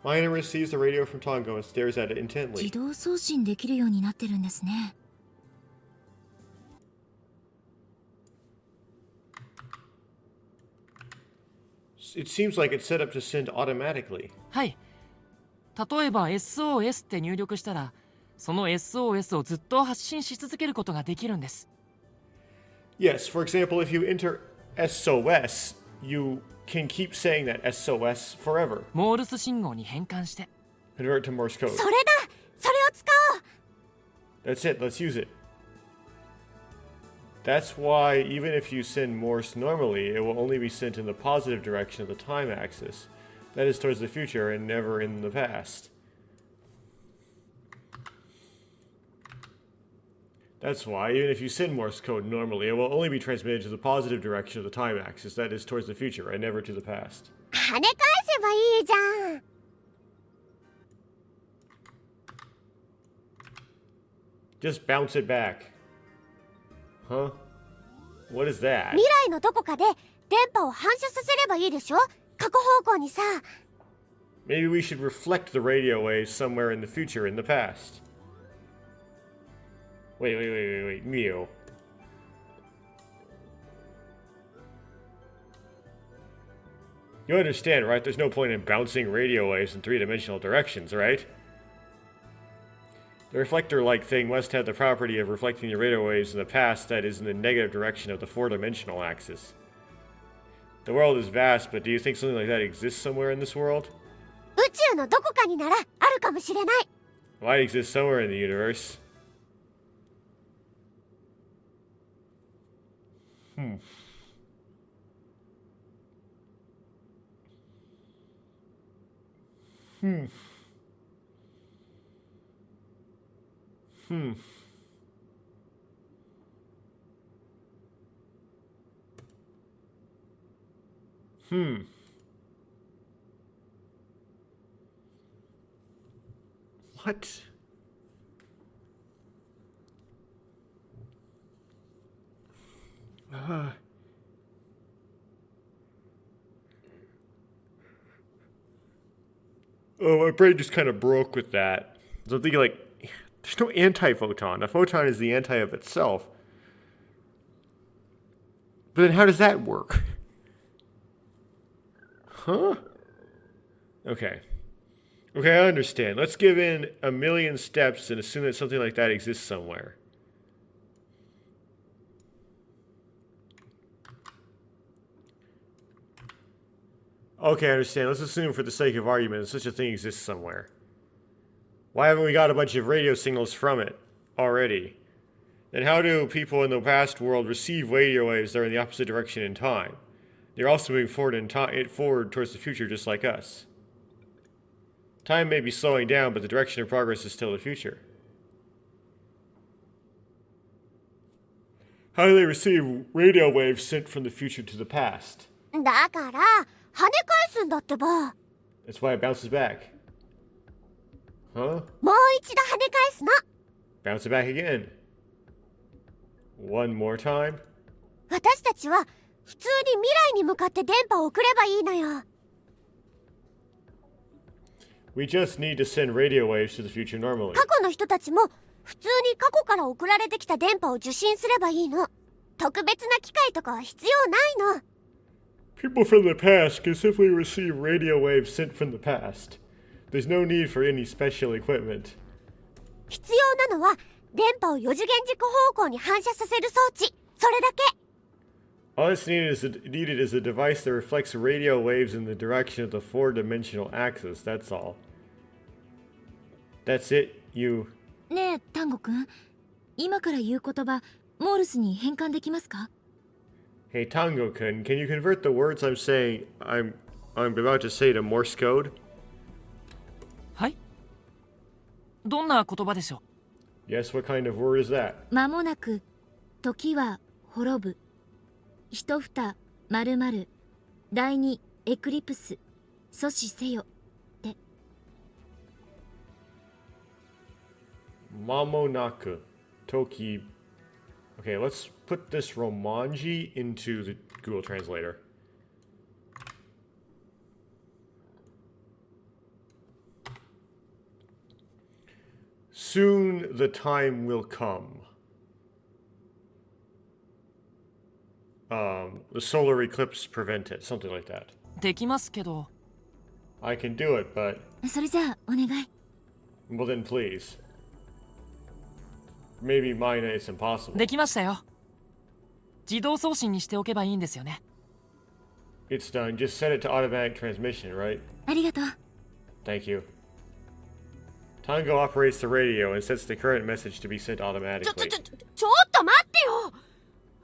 Miner receives the radio from Tongo and stares at it 自 intently. 動送信できるようになってるんですね。 It seems like it's set up to send automatically. はい。例えば SOS って入力したら、その SOS をずっと発信し続けることができるんです。 Yes, for example, if you enter SOS, you can keep saying that SOS forever. モールス信号に変換して。 Convert to Morse code. それだ。それを使おう。 That's it, let's use it. That's why, even if you send Morse normally, it will only be sent in the positive direction of the time axis. That is towards the future and never in the past. That's why, even if you send Morse code normally, it will only be transmitted to the positive direction of the time axis. That is towards the future and never to the past. 跳ね返せばいいじゃん。 Just bounce it back. Huh? What is that? 未来のどこかで電波を反射させればいいでしょ。過去方向にさ。 Maybe we should reflect the radio waves somewhere in the future in the past. Wait, Mio. You understand, right? There's no point in bouncing radio waves in three-dimensional directions, right? The reflector-like thing must have the property of reflecting the radio waves in the past that is in the negative direction of the four-dimensional axis. The world is vast, but do you think something like that exists somewhere in this world? 宇宙のどこかにならあるかもしれない。 Might exist somewhere in the universe. What? Oh, my brain just kind of broke with that. So I'm thinking, like, there's no anti-photon. A photon is the anti of itself. But then how does that work? Huh? Okay. Okay, I understand. Let's give in a million steps and assume that something like that exists somewhere. Okay, I understand. Let's assume for the sake of argument that such a thing exists somewhere. Why haven't we got a bunch of radio signals from it already? Then how do people in the past world receive radio waves that are in the opposite direction in time? They're also moving forward in forward towards the future just like us. Time may be slowing down, but the direction of progress is still the future. How do they receive radio waves sent from the future to the past? だから、跳ね返すんだってば。That's why it bounces back. Huh? もう一度跳ね返すの。Bounce it back again. One more time. 私たちは普通に未来に向かって電波を送ればいいのよ。We just need to send radio waves to the future normally. 過去の人たちも普通に過去から送られてきた電波を受信すればいいの。特別な機械とかは必要ないの。People from the past can simply receive radio waves sent from the past. There's no need for any special equipment. 必要なのは電波を4次元軸方向に反射させる装置。それだけ。All that's needed is a device that reflects radio waves in the direction of the four-dimensional axis. That's all. That's it, you. ねえタンゴくん、今から言う言葉モールスに変換できますか？ Hey Tango-kun, can you convert the words I'm about to say to Morse code? はい。どんな言葉でしょう？ Yes, what kind of word is that? 間もなく時は滅ぶ。一蓋〇〇第二エクリプス阻止せよ。 Mamonaku. Toki. Okay, let's put this Romanji into the Google Translator. Soon the time will come. The solar eclipse prevent it, something like that. できますけど。 I can do it, but それじゃあお願い。 well then please. Maybe mine is impossible. できましたよ。自動送信にしておけばいいんですよね。 It's done. Just set it to automatic transmission, right? ありがとう。 Thank you. Tango operates the radio and sets the current message to be sent automatically. ちょっと待ってよ。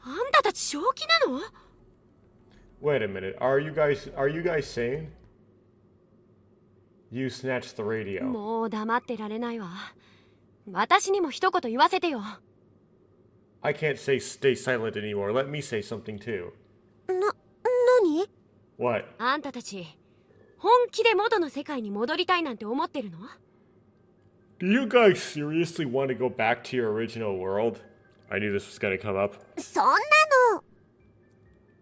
あんたたち正気なの？ Wait a minute. Are you guys sane? You snatched the radio. もう黙ってられないわ。私にも一言言わせてよ。I can't stay silent anymore. Let me say something too. 何？ What? あんたたち本気で元の世界に戻りたいなんて思ってるの？ Do you guys seriously want to go back to your original world? I knew this was gonna come up. そんなの。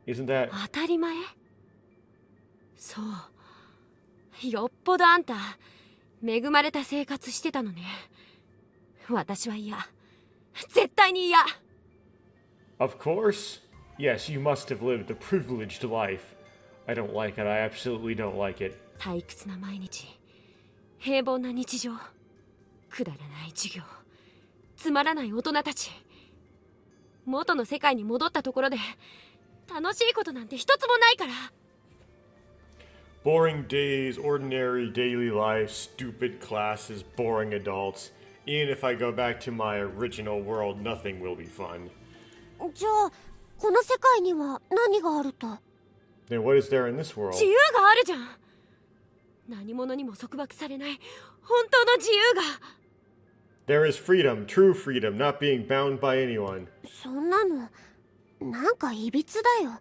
Isn't that... 当たり前？そう。よっぽどあんた恵まれた生活してたのね。私は嫌。絶対に嫌。 Of course. Yes, you must have lived a privileged life. I don't like it. I absolutely don't like it. 退屈な毎日。平凡な日常。くだらない授業。つまらない大人たち。元の世界に戻ったところで楽しいことなんて一つもないから。 Boring days, ordinary daily life, stupid classes, boring adults. Even if I go back to my original world, nothing will be fun. じゃあこの世界には何があると？ Then what is there in this world? 自由があるじゃん。何者にも束縛されない本当の自由が。 There is freedom, true freedom, not being bound by anyone. そんなのなんかいびつだよ。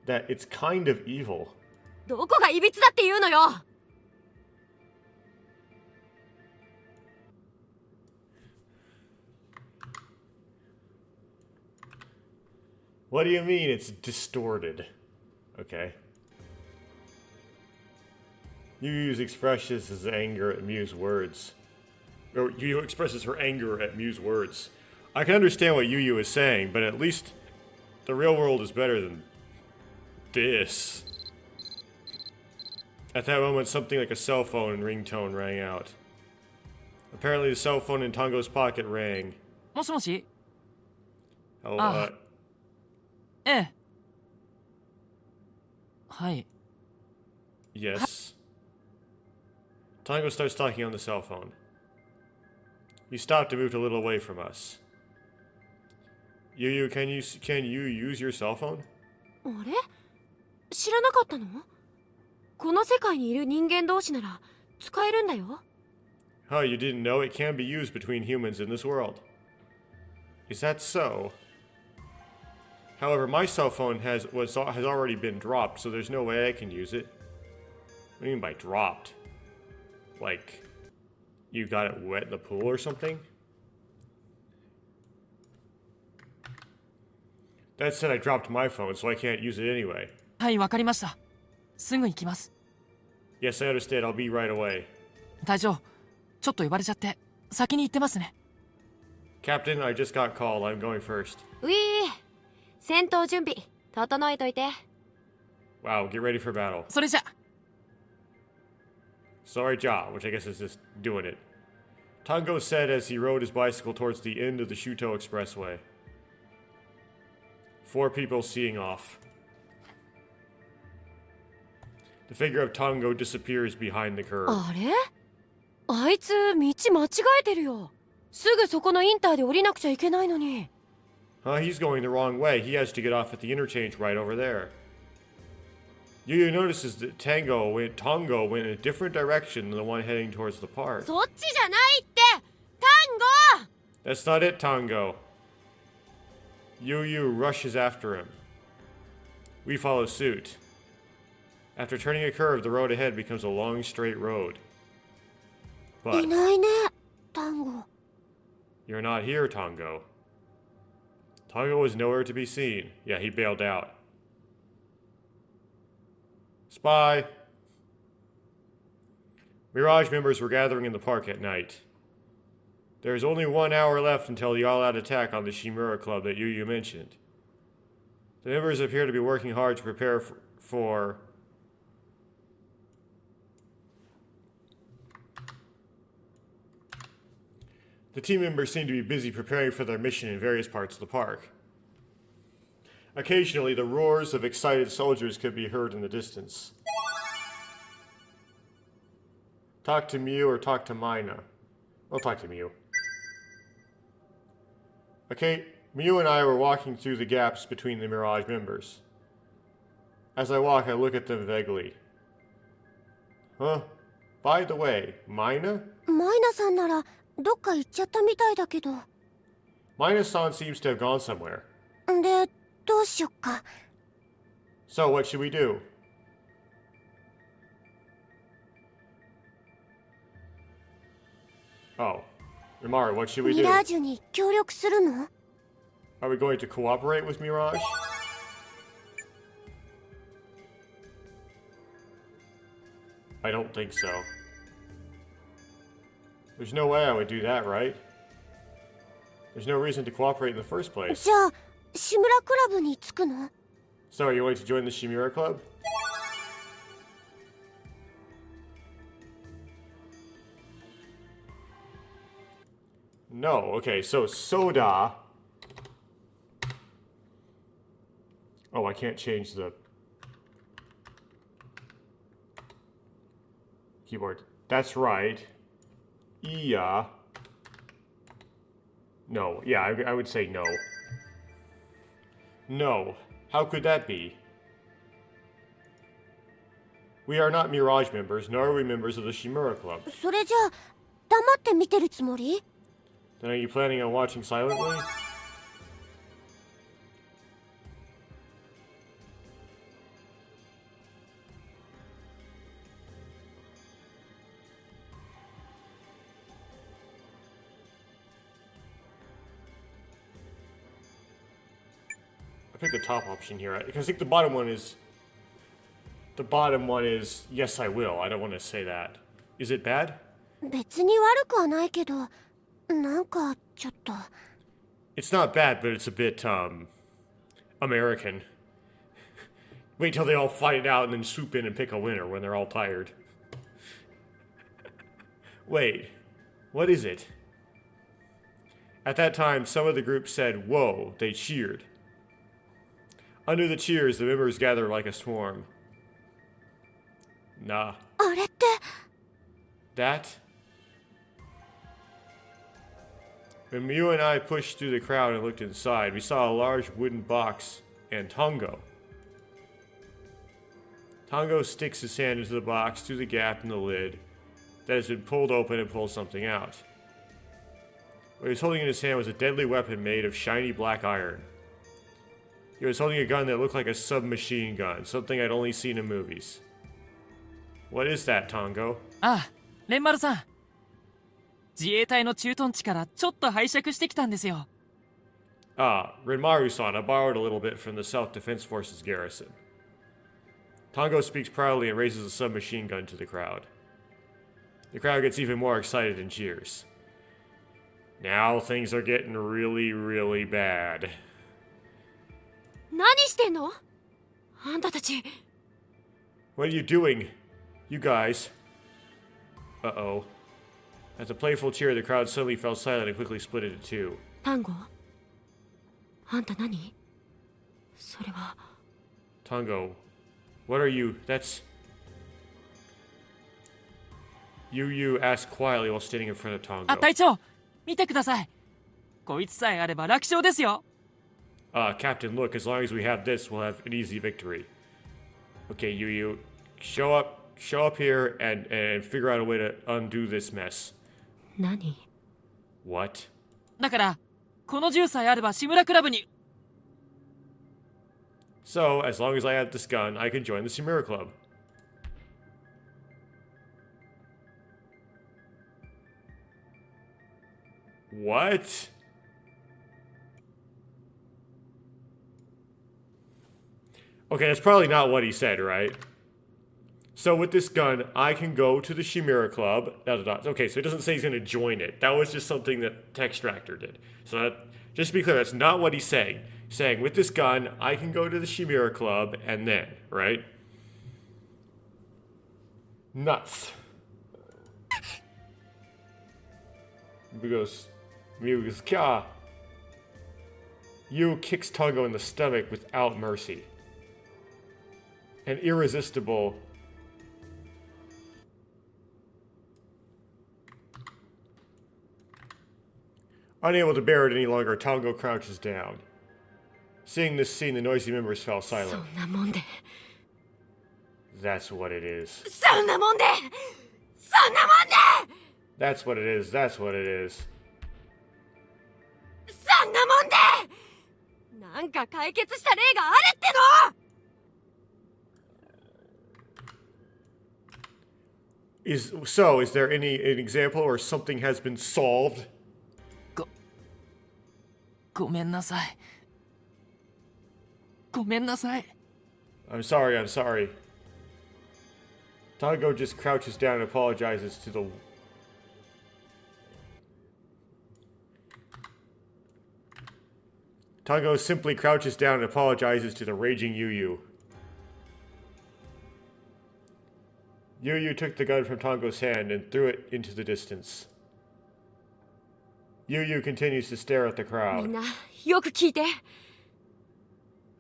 That it's kind of evil. どこがいびつだって言うのよ。 What do you mean it's distorted? Okay. You use expresses his anger at Mew's words. Or Yu expresses her anger at Mew's words. I can understand what Yu is saying, but at least the real world is better than this. At that moment, something like a cell phone ringtone rang out. Apparently, the cell phone in Tango's pocket rang. もしもし？ Oh, Ah. ええ。はい。 yes. Tango starts talking on the cell phone. He stopped and moved a little away from us. can you use your cell phone? あれ知らなかったの？この世界にいる人間同士なら使えるんだよ。 Oh, you didn't know it can be used between humans in this world. Is that so? However, my cell phone has already been dropped, so there's no way I can use it. What do you mean by dropped? Like, you got it wet in the pool or something? That said, I dropped my phone, so I can't use it anyway. はい、わかりました。すぐ行きます。 Yes, I understand. I'll be right away. 隊長、ちょっと呼ばれちゃって先に行ってますね。 Captain, I just got called. I'm going first. ウィー、戦闘準備整えといて。 Wow, get ready for battle. それじゃ。 Sorry, Ja, which I guess is just doing it. Tango said as he rode his bicycle towards the end of the Shuto Expressway. 4 people seeing off. The figure of Tango disappears behind the curve. あれ？あいつ道間違えてるよ。すぐそこのインターで降りなくちゃいけないのに。 He's going the wrong way. He has to get off at the interchange right over there. Yu notices that Tango went in a different direction than the one heading towards the park. そっちじゃないって。タンゴ！ That's not it, Tango. Yu rushes after him. We follow suit. After turning a curve, the road ahead becomes a long straight road. い But ないね、タンゴ。 you're not here, Tango. Tango was nowhere to be seen. Yeah, he bailed out. Spy! Mirage members were gathering in the park at night. There is only 1 hour left until the all-out attack on the Shimura Club that Yu mentioned. The members appear to be working hard to prepare for The team members seem to be busy preparing for their mission in various parts of the park. Occasionally, the roars of excited soldiers could be heard in the distance. Talk to Mew or talk to Mina? I'll talk to Mew. Okay, Mew and I were walking through the gaps between the Mirage members. As I walk, I look at them vaguely. Huh? By the way, Mina? マイナさんならどっか行っちゃったみたいだけど。 Mina-san seems to have gone somewhere. で、どうしよっか。 So, what should we do? Oh. Rimari, what should we ミ do? ラージュに協力するの？ Are we going to cooperate with Mirage? I don't think so. There's no way I would do that, right? There's no reason to cooperate in the first place. じゃあ、志村クラブに着くの？ So, are you going to join the Shimura Club? No. Okay, so Soda. Oh, I can't change the keyboard. That's right. Iya. No. Yeah, I would say no. No. How could that be? We are not Mirage members, nor are we members of the Shimura Club. それじゃあ、黙って見てるつもり？ Then are you planning on watching silently? I picked the top option here. I think the bottom one is... The bottom one is, yes, I will. I don't want to say that. Is it bad? 別に悪くはないけど、なんかちょっと。 It's not bad, but it's a bit, American. Wait till they all fight it out and then swoop in and pick a winner when they're all tired. Wait, what is it? At that time, some of the group said, "Whoa," they cheered. Under the cheers, the members gathered like a swarm. Nah. あれって。 That? When Mew and I pushed through the crowd and looked inside, we saw a large wooden box and Tongo. Tongo sticks his hand into the box through the gap in the lid that has been pulled open and pulls something out. What he was holding in his hand was a deadly weapon made of shiny black iron. He was holding a gun that looked like a submachine gun, something I'd only seen in movies. What is that, Tongo? ああ、レンマルさん。自衛隊の駐屯地からちょっと拝借してきたんですよ。Ah, Renmaru-san, I borrowed a little bit from the Self-Defense Forces garrison. Tongo speaks proudly and raises a submachine gun to the crowd. The crowd gets even more excited and cheers. Now things are getting really, really bad. 何してんの？あんたたち。 What are you doing? You guys. Uh-oh. At the playful cheer, the crowd suddenly fell silent and quickly split into two. タンゴ？あんた何？それは。 Tongo, what are you? That's... Yu asked quietly while standing in front of Tongo. あ、隊長、見てください。こいつさえあれば楽勝ですよ。Captain, look, as long as we have this, we'll have an easy victory. Okay, Yu, show up here and figure out a way to undo this mess. 何？ What? だから、この銃さえあれば志村クラブに。So, as long as I have this gun, I can join the Shimura Club. What? Okay, that's probably not what he said, right? So with this gun, I can go to the Shimura Club. Okay, so it doesn't say he's going to join it. That was just something that Textractor did. So that, just to be clear, that's not what he's saying. He's saying, with this gun, I can go to the Shimura Club, and then, right? Nuts. Mew goes, Kya. Yu kicks Tongo in the stomach without mercy. An irresistible... Unable to bear it any longer, Tongo crouches down. Seeing this scene, the noisy members fell そ silent. んなもんで。 That's what it is. そんなもんで。そんなもんで。 That's what it is. That's what it is. そんなもんで。なんか解決した例があるっての。 Is there an example or something has been solved? ごめんなさい。ごめんなさい。 I'm sorry. Tongo just crouches down and apologizes to the... Tongo simply crouches down and apologizes to the raging Yu. Yu took the gun from Tongo's hand and threw it into the distance. Yu continues to stare at the み crowd. んなよく聞いて。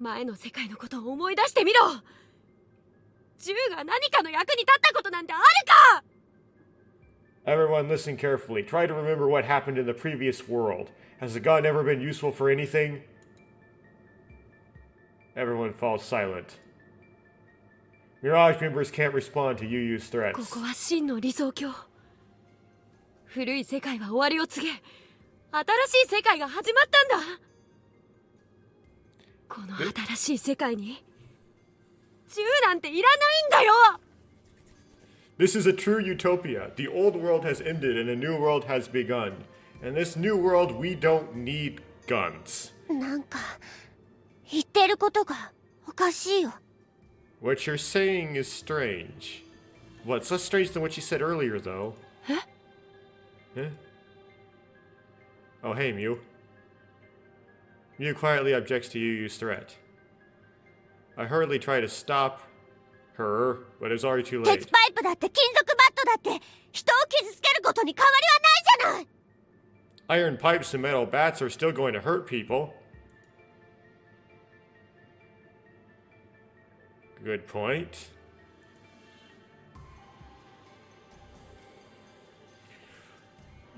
前の世界のことを思い出してみろ。銃が何かの役に立ったことなんてあるか。 Everyone listen carefully. Try to remember what happened in the previous world. Has the gun ever been useful for anything? Everyone falls silent. Mirage members can't respond to Yu's こ threats. こは真の理想郷。古い世界は終わりを告げ、新しい世界が始まったんだ。この新しい世界に銃なんていらないんだよ。 This is a true utopia. The old world has ended and a new world has begun. In this new world, we don't need guns. なんか言ってることがおかしいよ。 What you're saying is strange. Well, it's less strange than what you said earlier, though. Huh? Huh? Oh, hey, Mew. Mew quietly objects to Yu's threat. I hurriedly try to stop her, but it's already too late. 鉄パイプだって金属バットだって人を傷つけることに変わりはないじゃない。 Iron pipes and metal bats are still going to hurt people. Good point.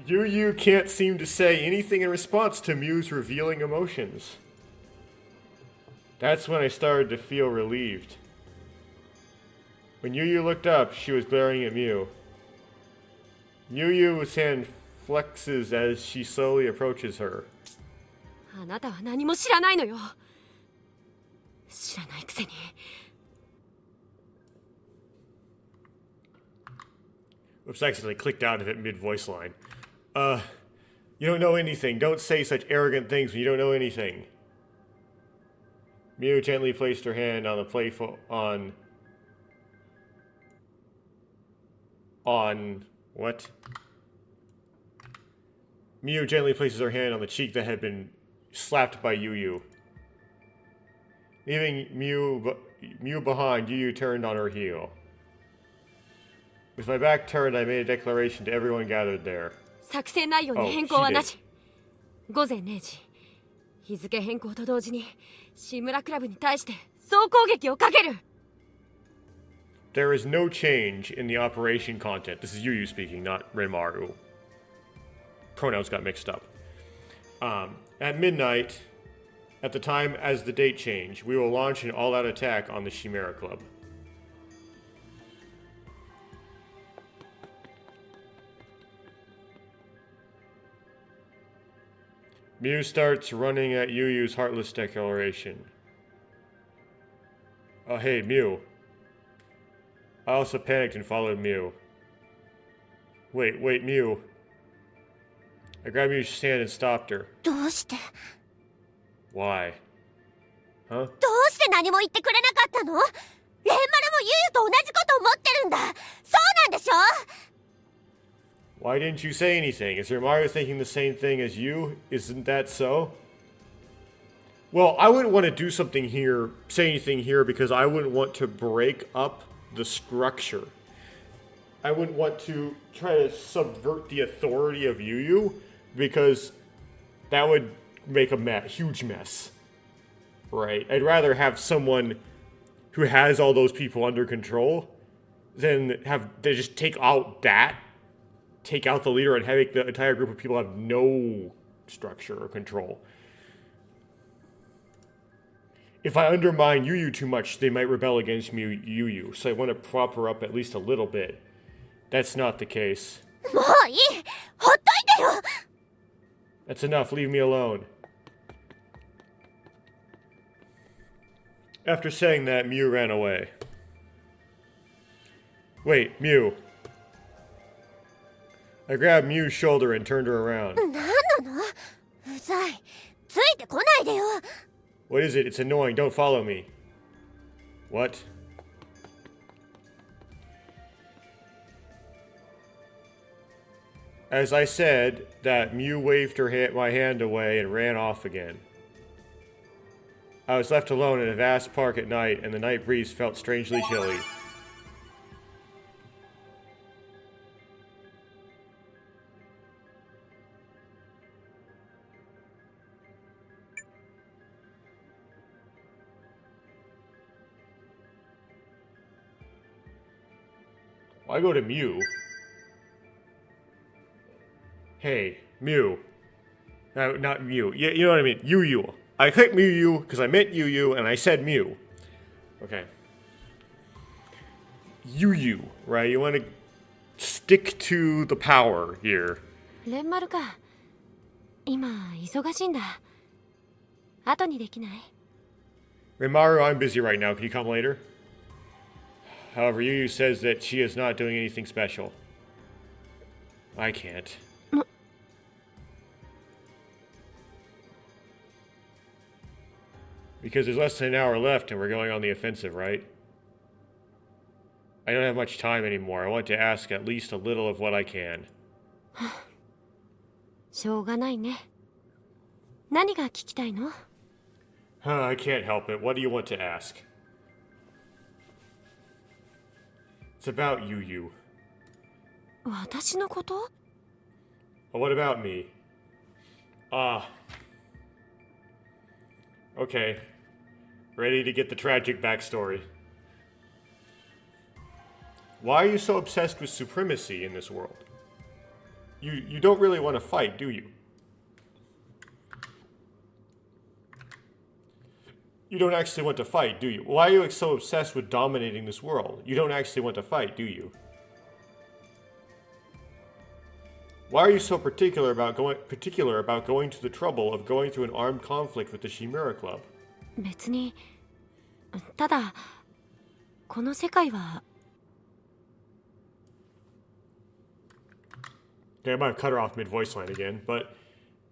Yu can't seem to say anything in response to Mew's revealing emotions. That's when I started to feel relieved. When Yu looked up, she was glaring at Mew. Yu's hand flexes as she slowly approaches her. あなたは何も知らないのよ。知らないくせに。Oops, I accidentally clicked out of it mid-voice line. You don't know anything. Don't say such arrogant things when you don't know anything. Mew gently placed her hand on the playful on what? Mew gently places her hand on the cheek that had been slapped by Yu. Leaving Mew behind, Yu turned on her heel. With my back turned, I made a declaration to everyone gathered there. 作戦内容に変更はなし。午前0時、日付変更と同時に志村クラブに対して総攻撃をかける。There is no change in the operation content. This is Yu speaking, not Renmaru. Pronouns got mixed up. At midnight, at the time as the date change, we will launch an all-out attack on the Chimera Club. Mew starts running at Yu's heartless declaration. Oh, hey, Mew. I also panicked and followed Mew. Wait, Mew. I grabbed Mew's hand and stopped her. どうして Why? Huh? どうして何も言ってくれなかったの？レンマルもユユと同じこと思ってるんだ。そうなんでしょ？ Why didn't you say anything? Is Mario thinking the same thing as you? Isn't that so? Well, I wouldn't want to do something here, say anything here, because I wouldn't want to break up the structure. I wouldn't want to try to subvert the authority of Yu, because that would make a huge mess. Right? I'd rather have someone who has all those people under control than they just take out the leader and have the entire group of people have no structure or control. If I undermine Yu too much, they might rebel against me, Yu, so I want to prop her up at least a little bit. That's not the case. もういい！ほっといてよ！ That's enough, leave me alone. After saying that, Mew ran away. Wait, Mew. I grabbed Mew's shoulder and turned her around. 何なの？うざい。ついてこないでよ。 What is it? It's annoying. Don't follow me. What? As I said that, Mew waved my hand away and ran off again. I was left alone in a vast park at night, and the night breeze felt strangely chilly. I go to Mew. Hey, Mew. No, not Mew. You know what I mean. Yu. I clicked Mew because I meant Yu and I said Mew. Okay. Yu, right? You want to stick to the power here. レンマルか。今忙しいんだ。後にできない？ Renmaru, I'm busy right now. Can you come later? However, Yu says that she is not doing anything special. I can't. Because there's less than an hour left and we're going on the offensive, right? I don't have much time anymore. I want to ask at least a little of what I can. しょうがないね。何が聞きたいの？ I can't help it. What do you want to ask? It's about Yu. 私のこと？ What about me? Okay. Ready to get the tragic backstory. Why are you so obsessed with supremacy in this world? You don't really want to fight, do you? You don't actually want to fight, do you? Why are you so obsessed with dominating this world? You don't actually want to fight, do you? Why are you so particular about going to the trouble of going through an armed conflict with the Chimera Club? 別にただこの世界は Okay, I might have cut her off mid-voice line again, but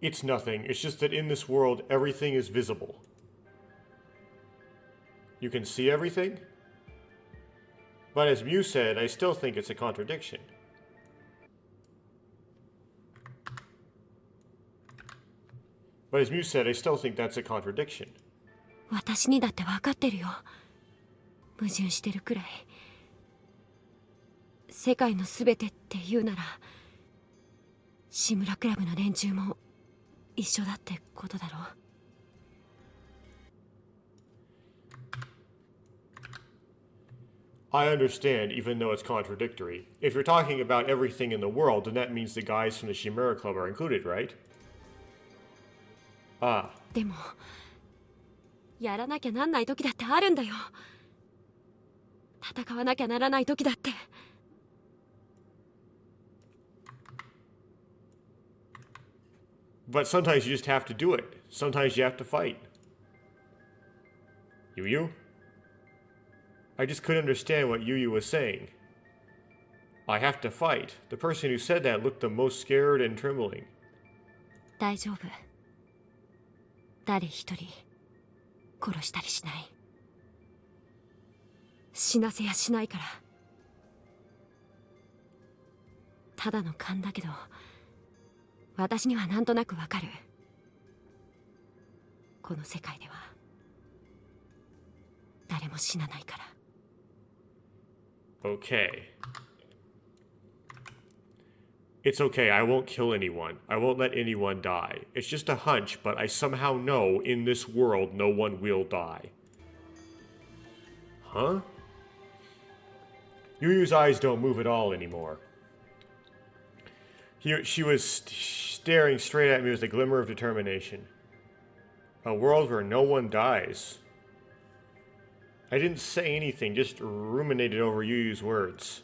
it's nothing. It's just that in this world, everything is visible. You can see everything? But as Mew said, I still think it's a contradiction. But as Mew said, I still think that's a contradiction. 私にだって分かってるよ。矛盾してるくらい。世界のすべてって言うなら、志村クラブの連中も一緒だってことだろう。I understand, even though it's contradictory. If you're talking about everything in the world, then that means the guys from the Chimera Club are included, right? Ah. でも、やらなきゃなんない時だってあるんだよ。戦わなきゃならない時だって。But sometimes you just have to do it. Sometimes you have to fight. Yu? I just couldn't understand what Yu was saying. I have to fight. The person who said that looked the most scared and trembling. 大丈夫。誰一人殺したりしない。死なせやしないから。ただの勘だけど、私にはなんとなくわかる。この世界では誰も死なないから。Okay. It's okay, I won't kill anyone. I won't let anyone die. It's just a hunch, but I somehow know in this world no one will die. Huh? Yuyu's eyes don't move at all anymore. She was staring straight at me with a glimmer of determination. A world where no one dies. I didn't say anything, just ruminated over Yuyu's words.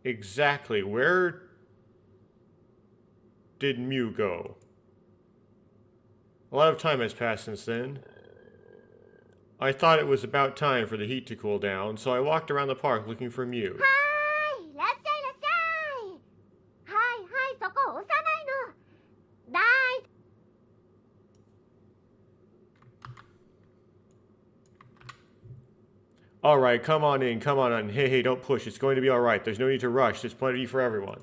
Exactly, where did Mew go? A lot of time has passed since then. I thought it was about time for the heat to cool down, so I walked around the park looking for Mew. はいいらっしゃいいらっしゃい。はいはい、そこ押さないの。大 Alright, come on in, come on in. Hey, don't push. It's going to be alright. There's no need to rush. There's plenty for everyone.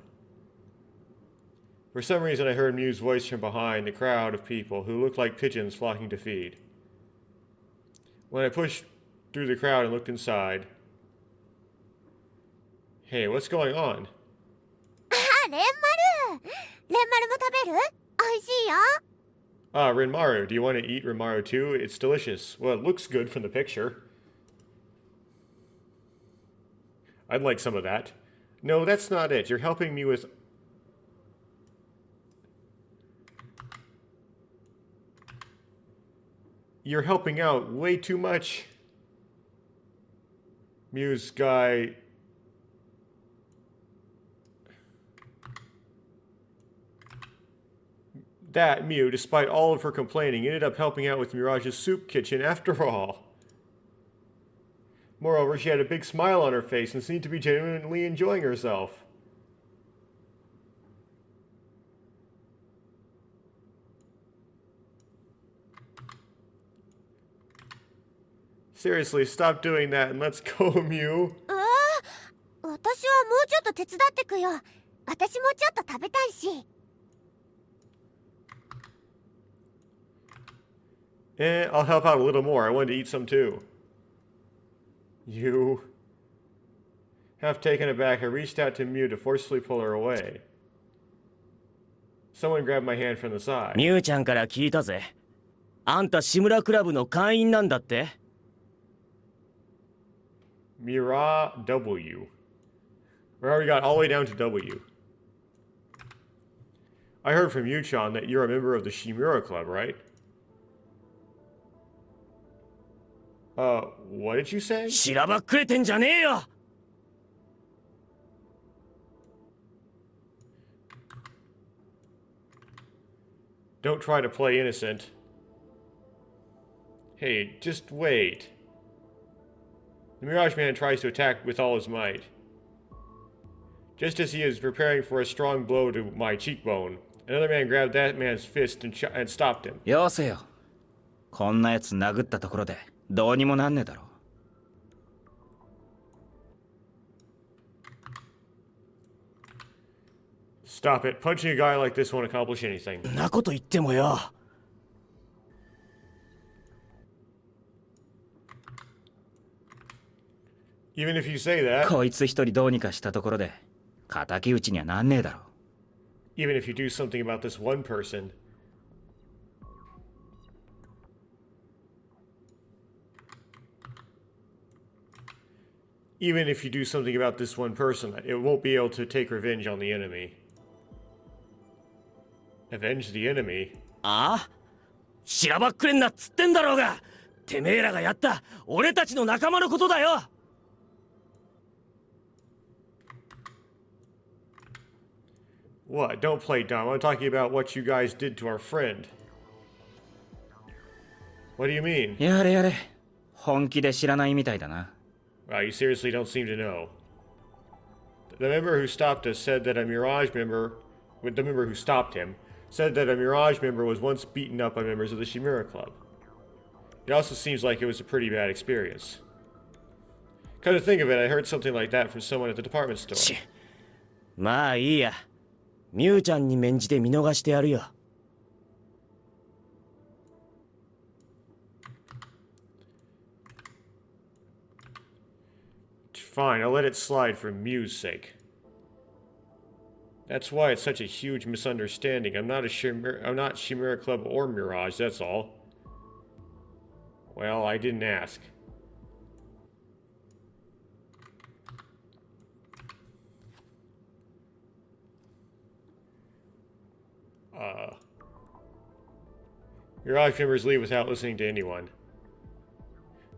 For some reason, I heard Mew's voice from behind the crowd of people who looked like pigeons flocking to feed. When I pushed through the crowd and looked inside... Hey, what's going on? あ、レンマル。レンマルも食べる？美味しいよ。Ah, Renmaru. Do you want to eat Renmaru too? It's delicious. Well, it looks good from the picture. I'd like some of that. No, that's not it. You're helping me with... You're helping out way too much. Mew's guy... That Mew, despite all of her complaining, ended up helping out with Mirage's soup kitchen after all. Moreover, she had a big smile on her face and seemed to be genuinely enjoying herself. Seriously, stop doing that and let's go, Mew. 私はもうちょっと手伝ってくよ。私もちょっと食べたいし。I'll help out a little more. I wanted to eat some too. You... Half taken aback, I reached out to Mew to forcefully pull her away. Someone grabbed my hand from the side. ミュウちゃんから聞いたぜ。あんた志村クラブの会員なんだって。Mira W. We already got all the way down to W. I heard from Yuchan that you're a member of the Shimura Club, right? What did you say? しらばっくれてんじゃねえよ Don't try to play innocent. Hey, just wait. The Mirage Man tries to attack with all his might. Just as he is preparing for a strong blow to my cheekbone, another man grabbed that man's fist and stopped him. よせよ。こんなやつ殴ったところでどうにもなんねえだろ。Stop it. Punching a guy like this won't accomplish anything. なこと言ってもよ Even if you say that, こいつ一人どうにかしたところで敵討ちにはなんねえだろ。 even if you do something about this one person, even if you do something about this one person, it won't be able to take revenge on the enemy. Avenge the enemy? ああしらばっくれんなっつってんだろうがてめえらがやった俺たちの仲間のことだよ What? Don't play dumb. I'm talking about what you guys did to our friend. What do you mean? やれやれ。本気で知らないみたいだな。Wow, you seriously don't seem to know. The member who stopped us said that a Mirage member, the member who stopped him, said that a Mirage member was once beaten up by members of the Chimera Club. It also seems like it was a pretty bad experience. Come to think of it, I heard something like that from someone at the department store. ちまあいいやミュウちゃんに免じて見逃してやるよ Fine, I'll let it slide for Mew's sake. That's why it's such a huge misunderstanding. I'm not Chimera Club or Mirage, that's all. Well, I didn't ask. Mirage members leave without listening to anyone.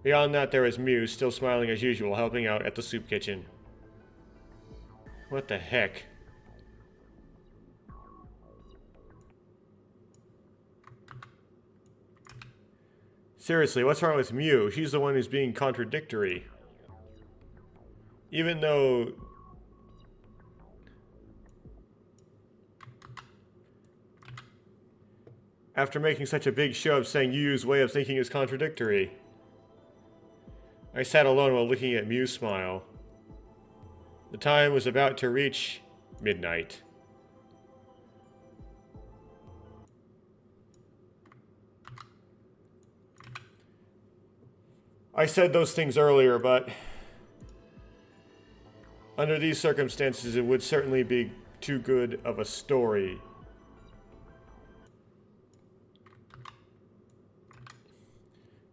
Beyond that, there was Mew, still smiling as usual, helping out at the soup kitchen. What the heck? Seriously, what's wrong with Mew? She's the one who's being contradictory. Even though... After making such a big show of saying Yu's way of thinking is contradictory. I sat alone while looking at Mew's smile. The time was about to reach midnight. I said those things earlier, but under these circumstances, it would certainly be too good of a story.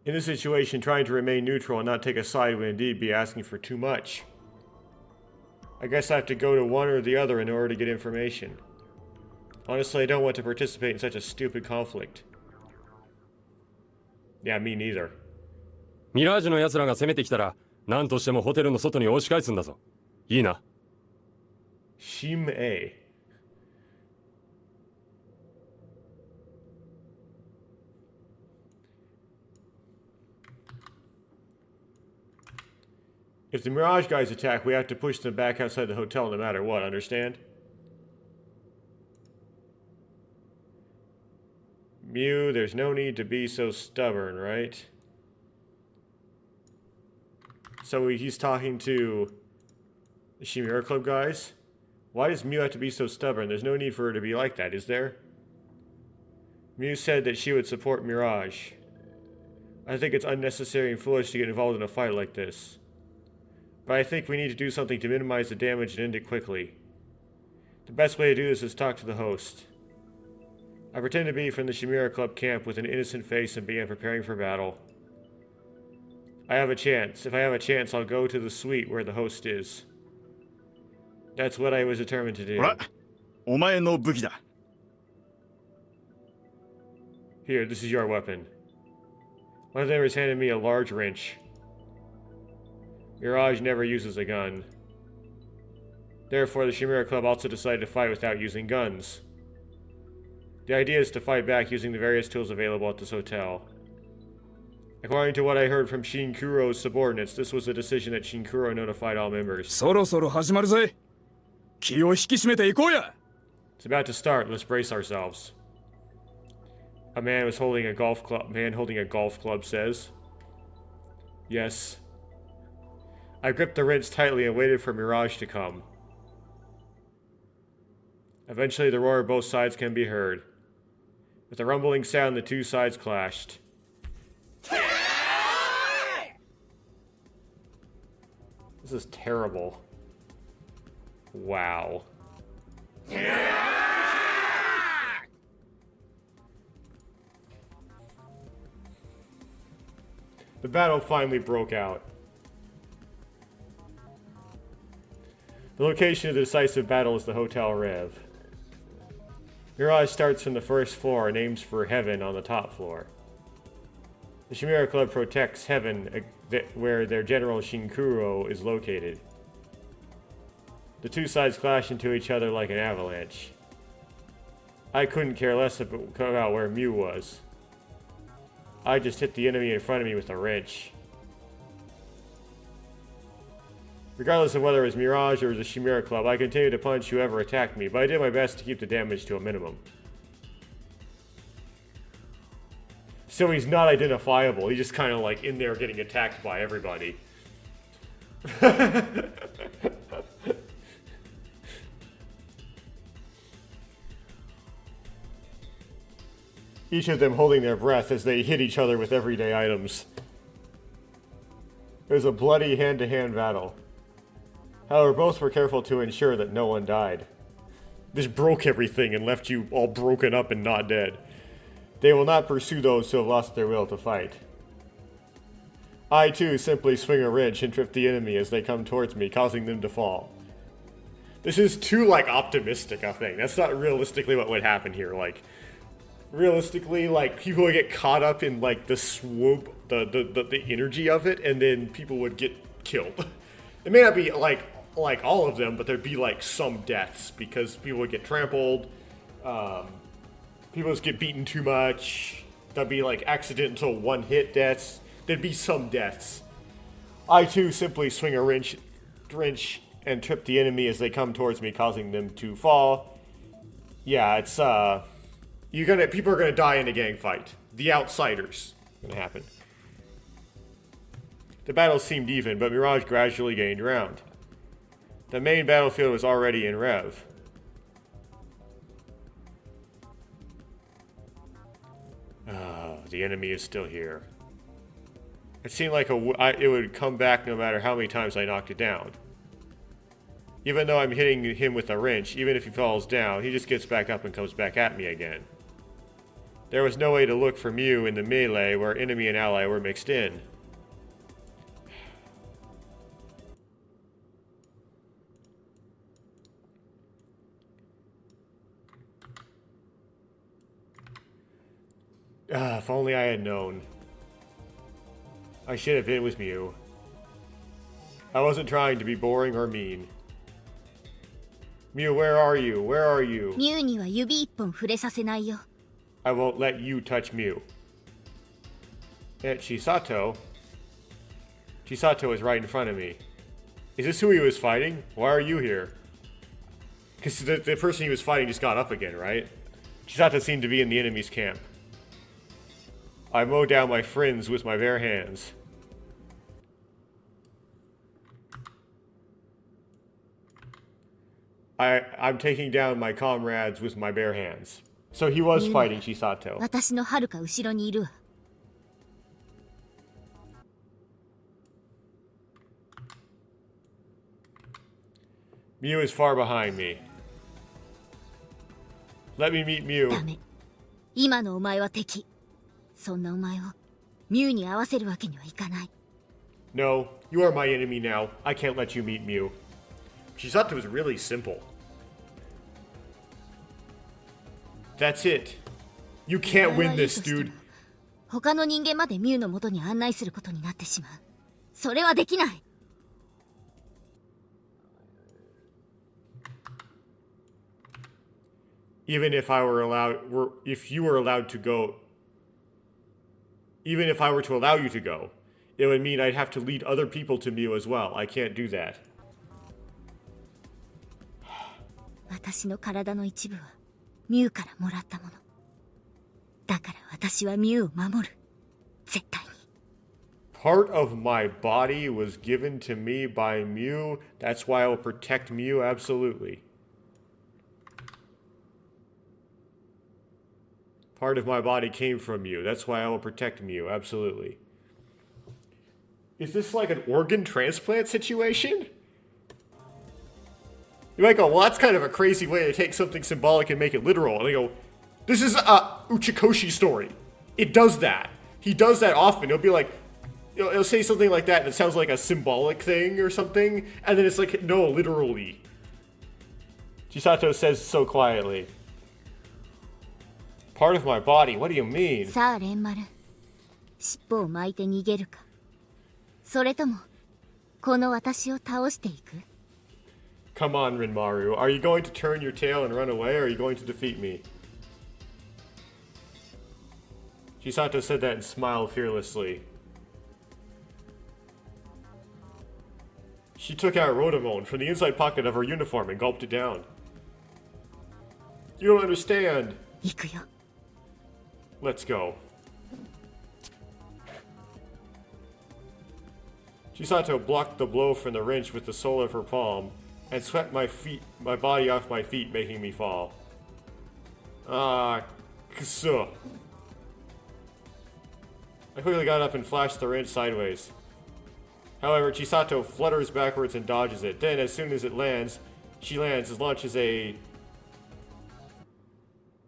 In this situation, trying to remain neutral and not take a side would indeed be asking for too much. I guess I have to go to one or the other in order to get information. Honestly, I don't want to participate in such a stupid conflict. Yeah, me neither. ミラージュの奴らが攻めてきたら何としてもホテルの外に押し返すんだぞ。いいな。Shim-A. If the Mirage guys attack, we have to push them back outside the hotel no matter what, understand? Mew, there's no need to be so stubborn, right? So he's talking to the Chimera Club guys? Why does Mew have to be so stubborn? There's no need for her to be like that, is there? Mew said that she would support Mirage. I think it's unnecessary and foolish to get involved in a fight like this. But I think we need to do something to minimize the damage and end it quickly. The best way to do this is talk to the host. I pretend to be from the Chimera Club camp with an innocent face and began preparing for battle. I have a chance. If I have a chance, I'll go to the suite where the host is. That's what I was determined to do. ほら、お前の武器だ。Here, this is your weapon. One of them has handed me a large wrench. Mirage never uses a gun. Therefore, the Chimera Club also decided to fight without using guns. The idea is to fight back using the various tools available at this hotel. According to what I heard from Shinkuro's subordinates, this was a decision that Shinkuro notified all members. そろそろ始まるぜ。気を引き締めていこうや。It's about to start. Let's brace ourselves. A man was holding a golf club. Man holding a golf club says, "Yes." I gripped the wrench tightly and waited for Mirage to come. Eventually, the roar of both sides can be heard. With a rumbling sound, the two sides clashed. This is terrible. Wow. The battle finally broke out. The location of the decisive battle is the Hotel Rev. Mirage starts from the first floor and aims for heaven on the top floor. The Chimera Club protects heaven where their general Shinkuro is located. The two sides clash into each other like an avalanche. I couldn't care less about where Mew was. I just hit the enemy in front of me with a wrench. Regardless of whether it was Mirage or the Chimera Club, I continued to punch whoever attacked me, but I did my best to keep the damage to a minimum. So he's not identifiable, he's just kind of like in there getting attacked by everybody. Each of them holding their breath as they hit each other with everyday items. It was a bloody hand-to-hand battle. However, both were careful to ensure that no one died. This broke everything and left you all broken up and not dead. They will not pursue those who have lost their will to fight. I too simply swing a wrench and trip the enemy as they come towards me, causing them to fall. This is too, like, optimistic, I think. That's not realistically what would happen here. Like, realistically, like, people would get caught up in, like, the swoop, the energy of it, and then people would get killed. It may not be, like all of them, but there'd be, like, some deaths, because people would get trampled, people would get beaten too much, there'd be, like, accidental one-hit deaths, there'd be some deaths. I, too, simply swing a wrench and trip the enemy as they come towards me, causing them to fall. Yeah, it's, people are gonna die in a gang fight. The outsiders. Gonna happen. The battle seemed even, but Mirage gradually gained ground. The main battlefield was already in Rev. The enemy is still here. It seemed like it would come back no matter how many times I knocked it down. Even though I'm hitting him with a wrench, even if he falls down, he just gets back up and comes back at me again. There was no way to look for Mew in the melee where enemy and ally were mixed in. If only I had known. I should have been with Mew. I wasn't trying to be boring or mean. Mew, where are you? Where are you? ミュウには指一本触れさせないよ。 I won't let you touch Mew. And Chisato? Chisato is right in front of me. Is this who he was fighting? Why are you here? Because the person he was fighting just got up again, right? Chisato seemed to be in the enemy's camp. I mow down my friends with my bare hands. I'm taking down my comrades with my bare hands. So he was fighting Chisato. 私の遥か後ろにいるわ。Mew is far behind me. Let me meet Mew. ダメ。今のお前は敵。そんなお前をミュウに合わせるわけにはいかない。 No, you are my enemy now. I can't let you meet Mew. Chisato was really simple. That's it. You can't win this, dude. 他の人間までミュウの元に案内することになってしまう。それはできない。Even if I were allowed, if you were allowed to go, even if I were to allow you to go, it would mean I'd have to lead other people to Mew as well. I can't do that. 私の体の一部はミュウからもらったもの。だから私はミュウを守る。絶対に。Part of my body was given to me by Mew. That's why I will protect Mew absolutely. Part of my body came from Mew. That's why I will protect Mew absolutely. Is this like an organ transplant situation? You might go, well, that's kind of a crazy way to take something symbolic and make it literal. And they go, this is a Uchikoshi story. It does that. He does that often. He'll be like, he'll say something like that and it sounds like a symbolic thing or something. And then it's like, no, literally. Chisato says so quietly. Part of my body? What do you mean? さあ、レンマル。尻尾を巻いて逃げるか。それとも、この私を倒していく？ Come on, Rinmaru. Are you going to turn your tail and run away, or are you going to defeat me? Chisato said that and smiled fearlessly. She took out Rotomon from the inside pocket of her uniform and gulped it down. You don't understand. 行くよ。Let's go. Chisato blocked the blow from the wrench with the sole of her palm and swept my body off my feet, making me fall. Ah, kuso. I quickly got up and flashed the wrench sideways. However, Chisato flutters backwards and dodges it. Then, as soon as it lands, it launches a...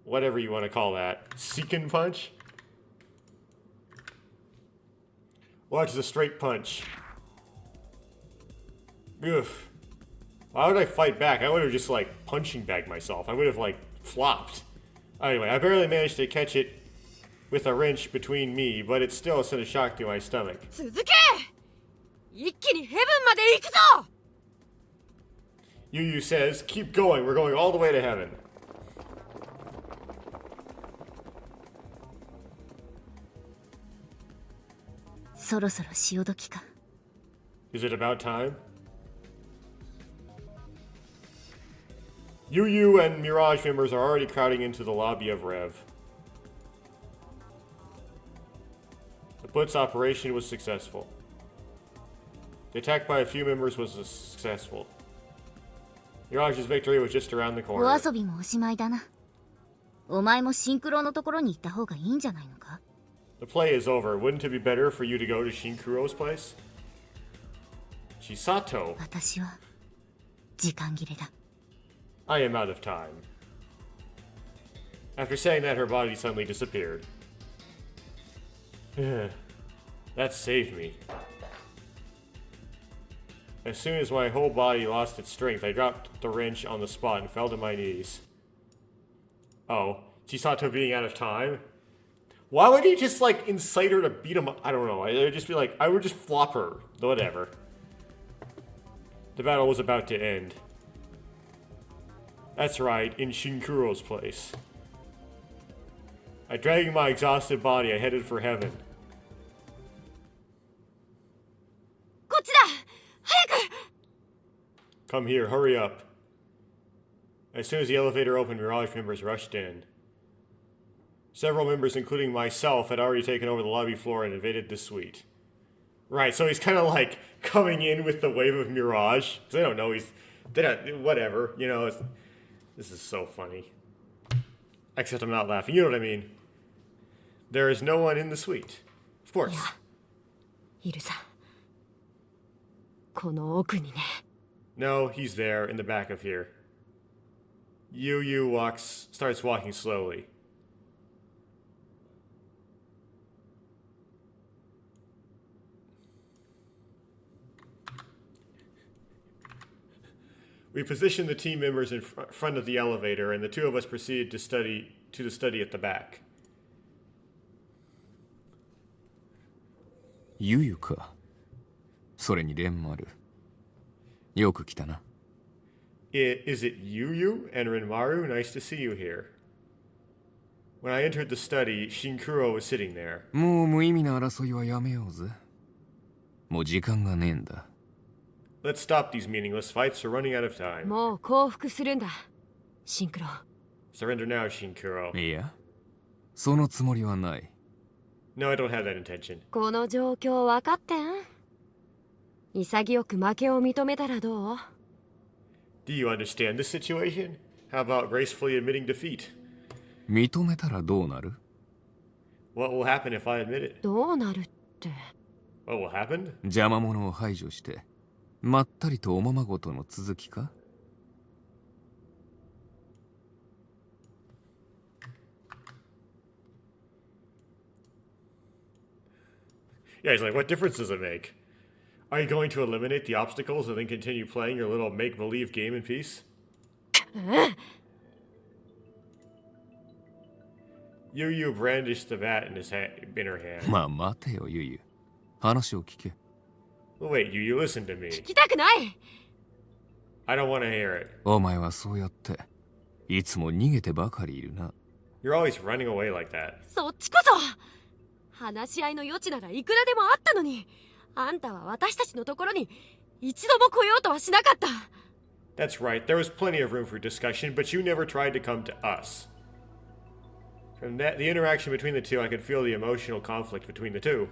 whatever you want to call that. Seekin punch? Launches a straight punch. Oof. Why would I fight back? I would have just, like, punching bagged myself. I would have, like, flopped. Anyway, I barely managed to catch it with a wrench between me, but it still sent a shock through my stomach. 続け！一気にヘブンまで行くぞ！ Yu says, keep going, we're going all the way to heaven. Is it about time? Yu and Mirage members are already crowding into the lobby of Rev. The Blitz operation was successful. The attack by a few members was successful. Mirage's victory was just around the お corner. 遊びもおしまいだな。お前もシンクロのところに行った方がいいんじゃないのか？ The play is over. Wouldn't it be better for you to go to Shinkuro's place? Chisato. 私は時間切れだ。I am out of time. After saying that, her body suddenly disappeared. That saved me. As soon as my whole body lost its strength, I dropped the wrench on the spot and fell to my knees. Oh, Chisato being out of time? Why would he just, like, incite her to beat him up? I don't know. I would just be like, I would just flop her. Whatever. The battle was about to end. That's right, in Shinkuro's place. I dragging my exhausted body, I headed for heaven. こっちだ！早く！ Come here, hurry up. As soon as the elevator opened, Mirage members rushed in. Several members, including myself, had already taken over the lobby floor and invaded the suite. Right, so he's kind of like coming in with the wave of Mirage. Because they don't know they don't, whatever, you know, this is so funny. Except I'm not laughing, you know what I mean. There is no one in the suite. Of course. いるさ。この奥にね。 No, he's there, in the back of here. Yu starts walking slowly. We positioned the team members in front of the elevator, and the two of us proceeded to the study at the back. ゆゆか。それに蓮丸。よく来たな。Is it Yu and Renmaru? Nice to see you here. When I entered the study, Shinkuro was sitting there. もう無意味な争いはやめようぜ。もう時間がねえんだ。Let's stop these meaningless fights. We're running out of time. もう降伏するんだ、シンクロ。Surrender now, Shinkuro. いや、そのつもりはない。No, I don't have that intention. この状況分かってん？潔く負けを認めたらどう？ Do you understand this situation? How about gracefully admitting defeat? 認めたらどうなる？ What will happen if I admit it? どうなるって。What will happen? 邪魔者を排除して、まったりとおままごとの続きか？ Yeah, he's like, what difference does it make? Are you going to eliminate the obstacles and then continue playing your little make-believe game in peace? Yu brandished the bat in her hand. まあ待てよ、ゆゆ。話を聞け。Well, wait, Yu, listen to me. 聞きたくない。 I don't want to hear it. お前はそうやって、いつも逃げてばかりいるな。You're always running away like that. そっちこそ話し合いの余地ならいくらでもあったのに、あんたは私たちのところに一度も来ようとはしなかった。That's right, there was plenty of room for discussion, but you never tried to come to us. From the interaction between the two, I could feel the emotional conflict between the two.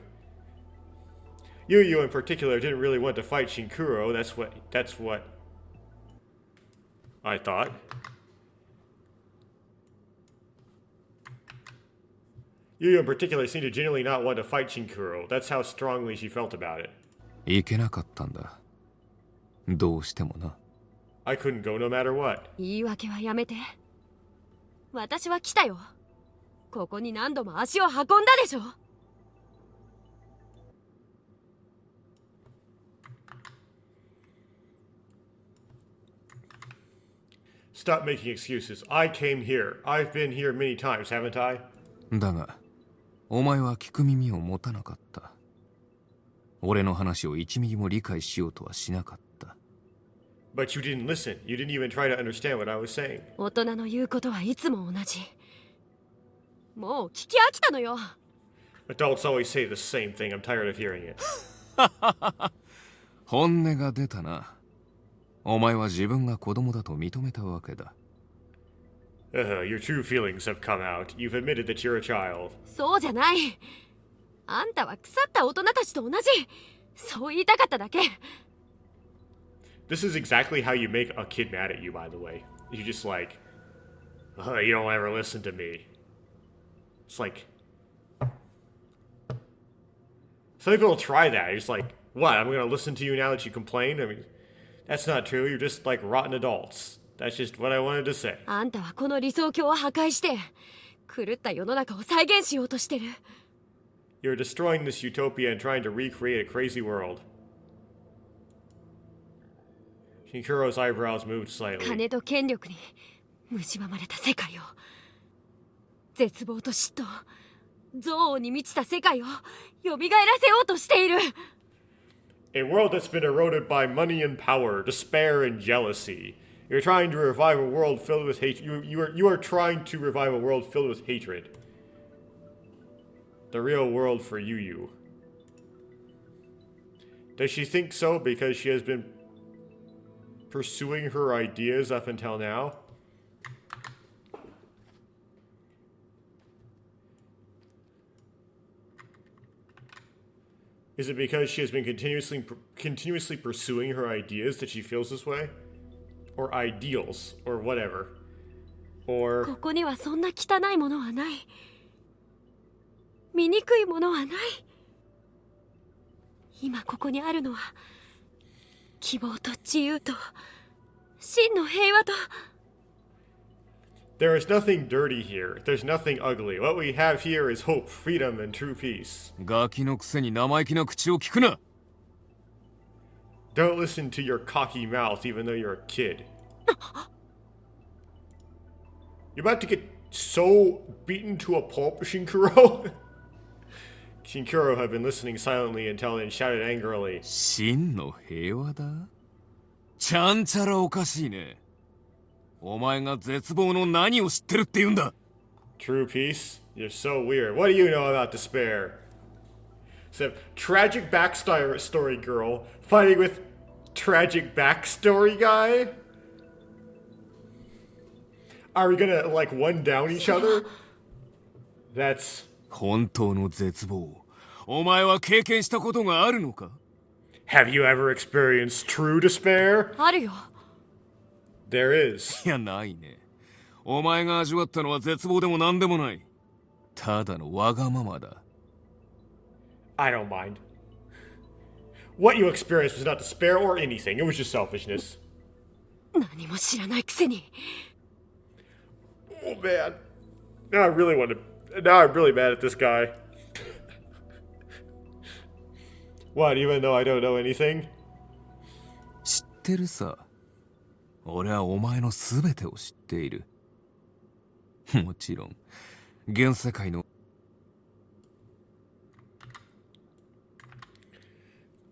Yu in particular didn't really want to fight Shinkuro, that's what I thought. Yu in particular seemed to genuinely not want to fight Shinkuro. That's how strongly she felt about it. いけなかったんだ。どうしてもな。I couldn't go no matter what. 言い訳はやめて。私は来たよ。ここに何度も足を運んだでしょ。Stop making excuses. I came here. I've been here many times, haven't I? だが、お前は聞く耳を持たなかった。俺の話を1ミリも理解しようとはしなかった。But you didn't listen. You didn't even try to understand what I was saying. 大人の言うことはいつも同じ。もう聞き飽きたのよ。Adults always say the same thing. I'm tired of hearing it. 本音が出たな。お前は自分が子供だと認めたわけだ。Your true feelings have come out. You've admitted that you're a child. そうじゃない。あんたは腐った大人たちと同じ。そう言いたかっただけ。This is exactly how you make a kid mad at you, by the way. You just like, you don't ever listen to me. It's like, some people try that. You're just like, what? I'm gonna listen to you now that you complain? I mean, that's not true. You're just like rotten adults. That's just what I wanted to say. あんたはこの理想郷を破壊して、狂った世の中を再現しようとしてる。You're destroying this utopia and trying to recreate a crazy world. Shinkuro's eyebrows moved slightly. 金と権力に蝕まれた世界を、絶望と嫉妬、憎悪に満ちた世界を蘇らせようとしている。A world that's been eroded by money and power, despair and jealousy. You're trying to revive a world filled with hate. You are trying to revive a world filled with hatred. The real world for Yu. Does she think so because she has been pursuing her ideas up until now? Is it because she has been continuously pursuing her ideas that she feels this way? Or ideals, or whatever. Or... ここにはそんな汚いものはない。醜いものはない。今ここにあるのは、希望と自由と、真の平和と。There is nothing dirty here. There's nothing ugly. What we have here is hope, freedom, and true peace. ガキのくせに生意気な口を聞くな。Don't listen to your cocky mouth even though you're a kid. You're about to get so beaten to a pulp, Shinkuro? Shinkuro had been listening silently until then shouted angrily. 真の平和だちゃんちゃらおかしいね。お前が絶望の何を知ってるって言うんだ True peace? You're so weird. What do you know about despair? So, tragic backstory girl fighting with tragic backstory guy? Are we gonna, like, one down each other? That's... 本当の絶望。お前は経験したことがあるのか Have you ever experienced true despair? あるよ。There is. いや、ないね。お前が味わったのは絶望でも何でもない。ただのわがままだ。I don't mind. What you experienced was not despair or anything. It was just selfishness. 何も知らないくせに。Oh man. Now I really want to... Now I'm really mad at this guy. What, even though I don't know anything? 知ってるさ。俺はお前の全てを知っている。もちろん、現世界の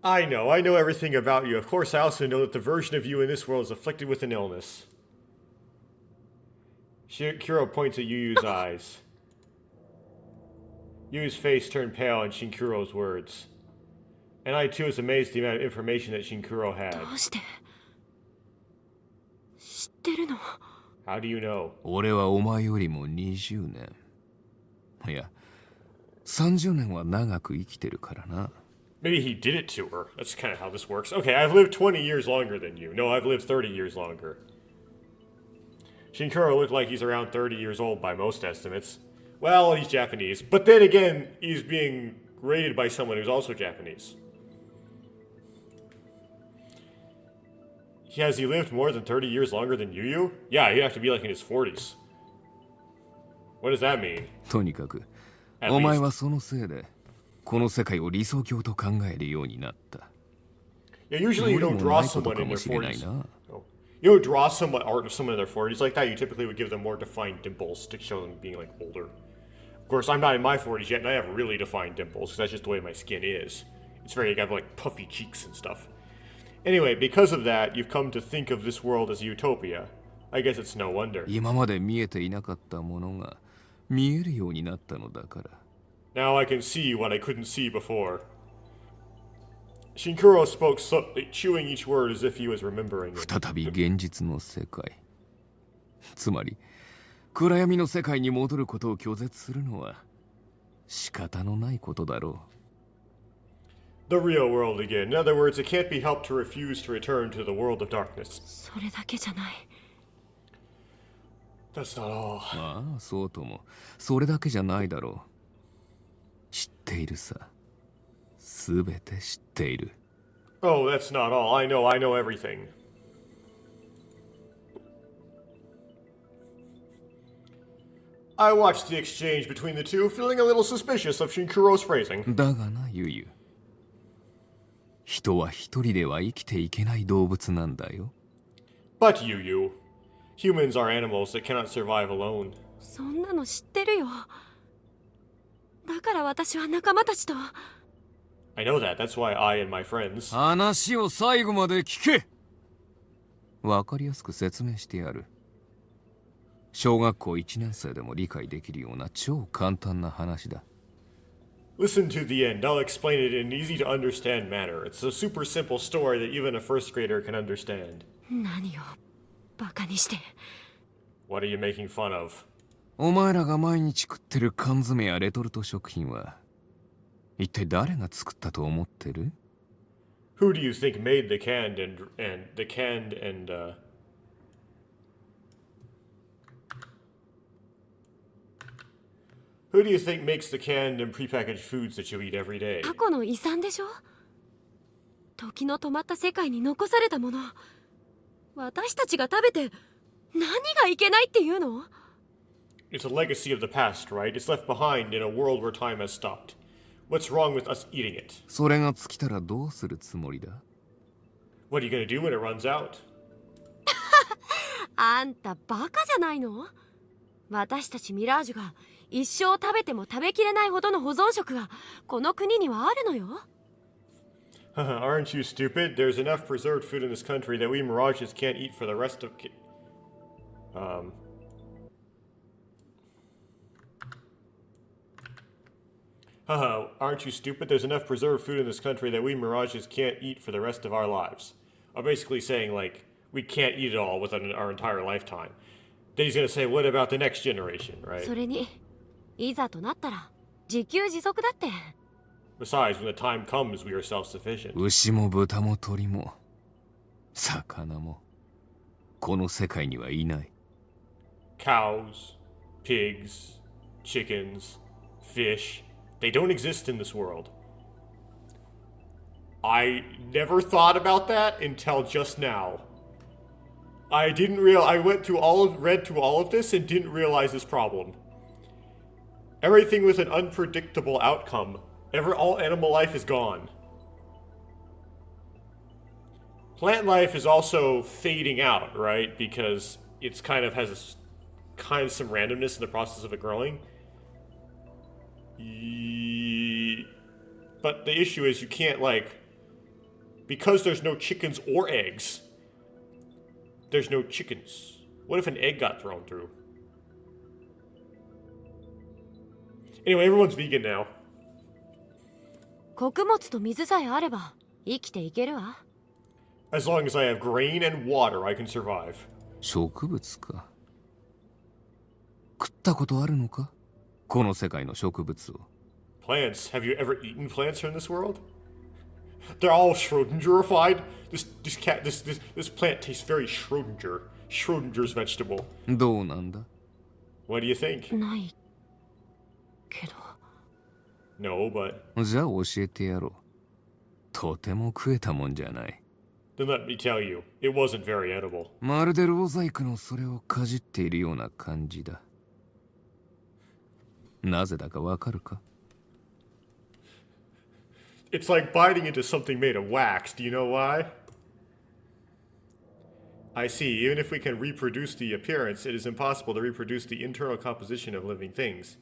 I know everything about you. Of course, I also know that the version of you in this world is afflicted with an illness. Shinkuro points at Yuyu's eyes. Yuyu's face turned pale in Shinkuro's words. And I too was amazed at the amount of information that Shinkuro had. どうして知ってるの How do you know? 俺はお前よりも20年。いや、30年は長く生きてるからな。Maybe he did it to her. That's kind of how this works. Okay, I've lived 20 years longer than you. No, I've lived 30 years longer. Shinkuro looked like he's around 30 years old by most estimates. Well, he's Japanese. But then again, he's being rated by someone who's also Japanese. Has he lived more than 30 years longer than Yuyu? Yeah, he'd have to be like in his 40s. What does that mean? とにかく、 At お前 least. はそのせいで、この世界を理想郷と考えるようになった。 Yeah, usually you 無理 don't も draw ないこと someone か in も their しれない 40s. な。 Oh. You don't draw someone art of someone in their 40s like that. You typically would give them more defined dimples to show them being like older. Of course, I'm not in my 40s yet, and I have really defined dimples because that's just the way my skin is. It's very, I have like puffy cheeks and stuff. Anyway, because of that, you've come to think of this world as a utopia. I guess it's no wonder. 今まで見えていなかったものが見えるようになったのだから。 Now I can see what I couldn't see before. Shinkuro spoke slowly, chewing each word as if he was remembering it. 再び現実の世界。つまり、暗闇の世界に戻ることを拒絶するのは仕方のないことだろう。 The real world again. In other words, it can't be helped to refuse to return to the world of darkness. それだけじゃない。 That's not all. ああ、そうとも。それだけじゃないだろう。知っているさ。すべて知っている。 Oh, that's not all. I know everything. I watched the exchange between the two, feeling a little suspicious of Shinkuro's phrasing. だがな、ユユ。人は一人では生きていけない動物なんだよ。 But Yu, humans are animals that cannot survive alone. そんなの知ってるよ。だから私は仲間たちと。 I know that. That's why I and my friends. 話を最後まで聞け。わかりやすく説明してやる。小学校1年生でも理解できるような超簡単な話だ。 Listen to the end. I'll explain it in an easy to understand manner. It's a super simple story that even a first grader can understand. 何をバカにして。 What are you making fun of? お前らが毎日食ってる缶詰やレトルト食品は一体誰が作ったと思ってる？ Who do you think made the canned Who do you think makes the canned and prepackaged foods that you eat every day? 過去の遺産でしょ。時の止まった世界に残されたもの。私たちが食べて何がいけないっていうの？ It's a legacy of the past, right? It's left behind in a world where time has stopped. What's wrong with us eating it? それが尽きたらどうするつもりだ？ What are you gonna do when it runs out? あんたバカじゃないの？私たちミラージュが一生食べても食べきれないほどの保存食がこの国にはあるのよ。Aren't you stupid? There's enough preserved food in this country that we mirages can't eat for the rest of... Aren't you stupid? There's enough preserved food in this country that we mirages can't eat for the rest of our lives. I'm basically saying, like, we can't eat it all within our entire lifetime. Then he's gonna say, what about the next generation, right? それにいざとなったら自給自足だって。Besides, when the time comes, we are self-sufficient. 牛も豚も鳥も魚もこの世界にはいない。 Cows, pigs, chickens, fish, they don't exist in this world. I never thought about that until just now. I didn't realize, I read through all of this and didn't realize this problem. Everything with an unpredictable outcome. All animal life is gone. Plant life is also fading out, right? Because it's kind of has some randomness in the process of it growing. But the issue is you can't, like, because there's no chickens or eggs, there's no chickens. What if an egg got thrown through? Anyway, everyone's vegan now. 穀物と水さえあれば生きていけるわ。As long as I have grain and water, I can survive. 植物か。食ったことあるのか？この世界の植物を。Plants? Have you ever eaten plants in this world? They're all Schrodingerified. This plant tastes very Schrodinger's vegetable. どうなんだ？ What do you think? ないけど。No, but... じゃあ教えてやろう。とても食えたもんじゃない。Then let me tell you, it wasn't very edible. まるでローザイクのそれをかじっているような感じだ。なぜだかわかるか？ It's like biting into something made of wax. Do you know why? I see. Even if we can reproduce the appearance, it is impossible to reproduce the internal composition of living things.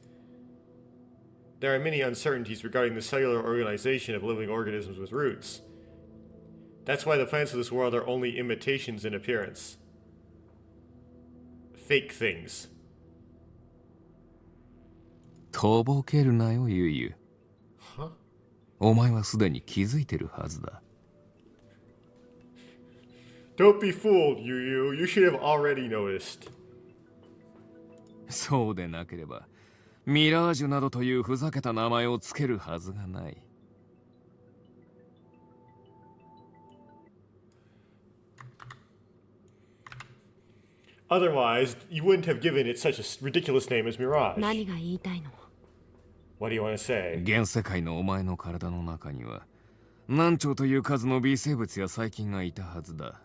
There are many uncertainties regarding the cellular organization of living organisms with roots. That's why the plants of this world are only imitations in appearance. Fake things. とぼけるなよ、ユユ。Huh? お前はすでに気づいてるはずだ。Don't be fooled, Yu. You should have already noticed. そうでなければ、ミラージュなどというふざけた名前をつけるはずがない。Otherwise, you wouldn't have given it such a ridiculous name as Mirage. 何が言いたいの？ What do you want to say? 現世界のお前の体の中には何兆という数の微生物や細菌がいたはずだ。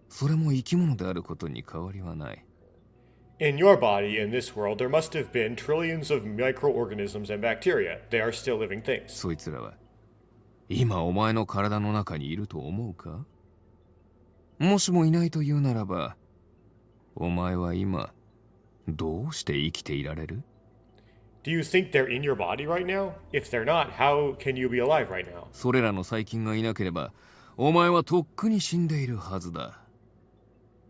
それも生き物であることに変わりはない。In your body, in this world, there must have been trillions of microorganisms and bacteria. They are still living things. そいつらは今お前の体の中にいると思うか？もしもいないというならば、お前は今どうして生きていられる？ Do you think they're in your body right now? If they're not, how can you be alive right now? それらの細菌がいなければ、お前はとっくに死んでいるはずだ。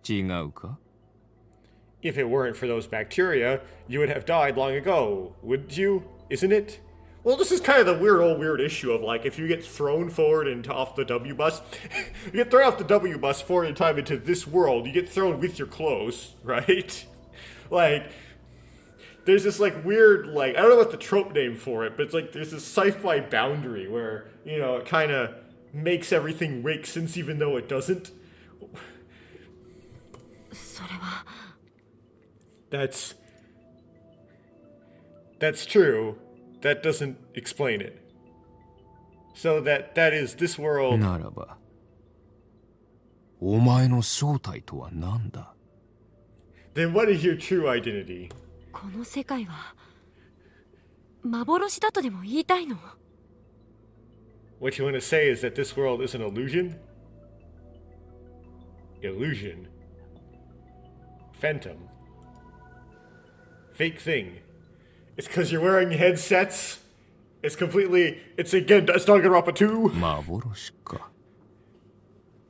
違うか？ If it weren't for those bacteria, you would have died long ago, wouldn't you? Isn't it? Well, this is kind of the weird issue of, like, if you get thrown forward and off the W bus, you get thrown off the W bus forward in time into this world, you get thrown with your clothes, right? Like, there's this, like, weird, like, I don't know what the trope name for it, but it's like there's this sci-fi boundary where, you know, it kind of makes everything make sense even though it doesn't. それは。That's true. That doesn't explain it. So that is this world. ならば、お前の正体とは何だ？ Then what is your true identity? この世界は幻だとでも言いたいの？ What you want to say is that this world is an illusion? Illusion. Phantom. Fake thing. It's because you're wearing headsets. It's completely... It's again, it's Danganronpa 2. 幻か。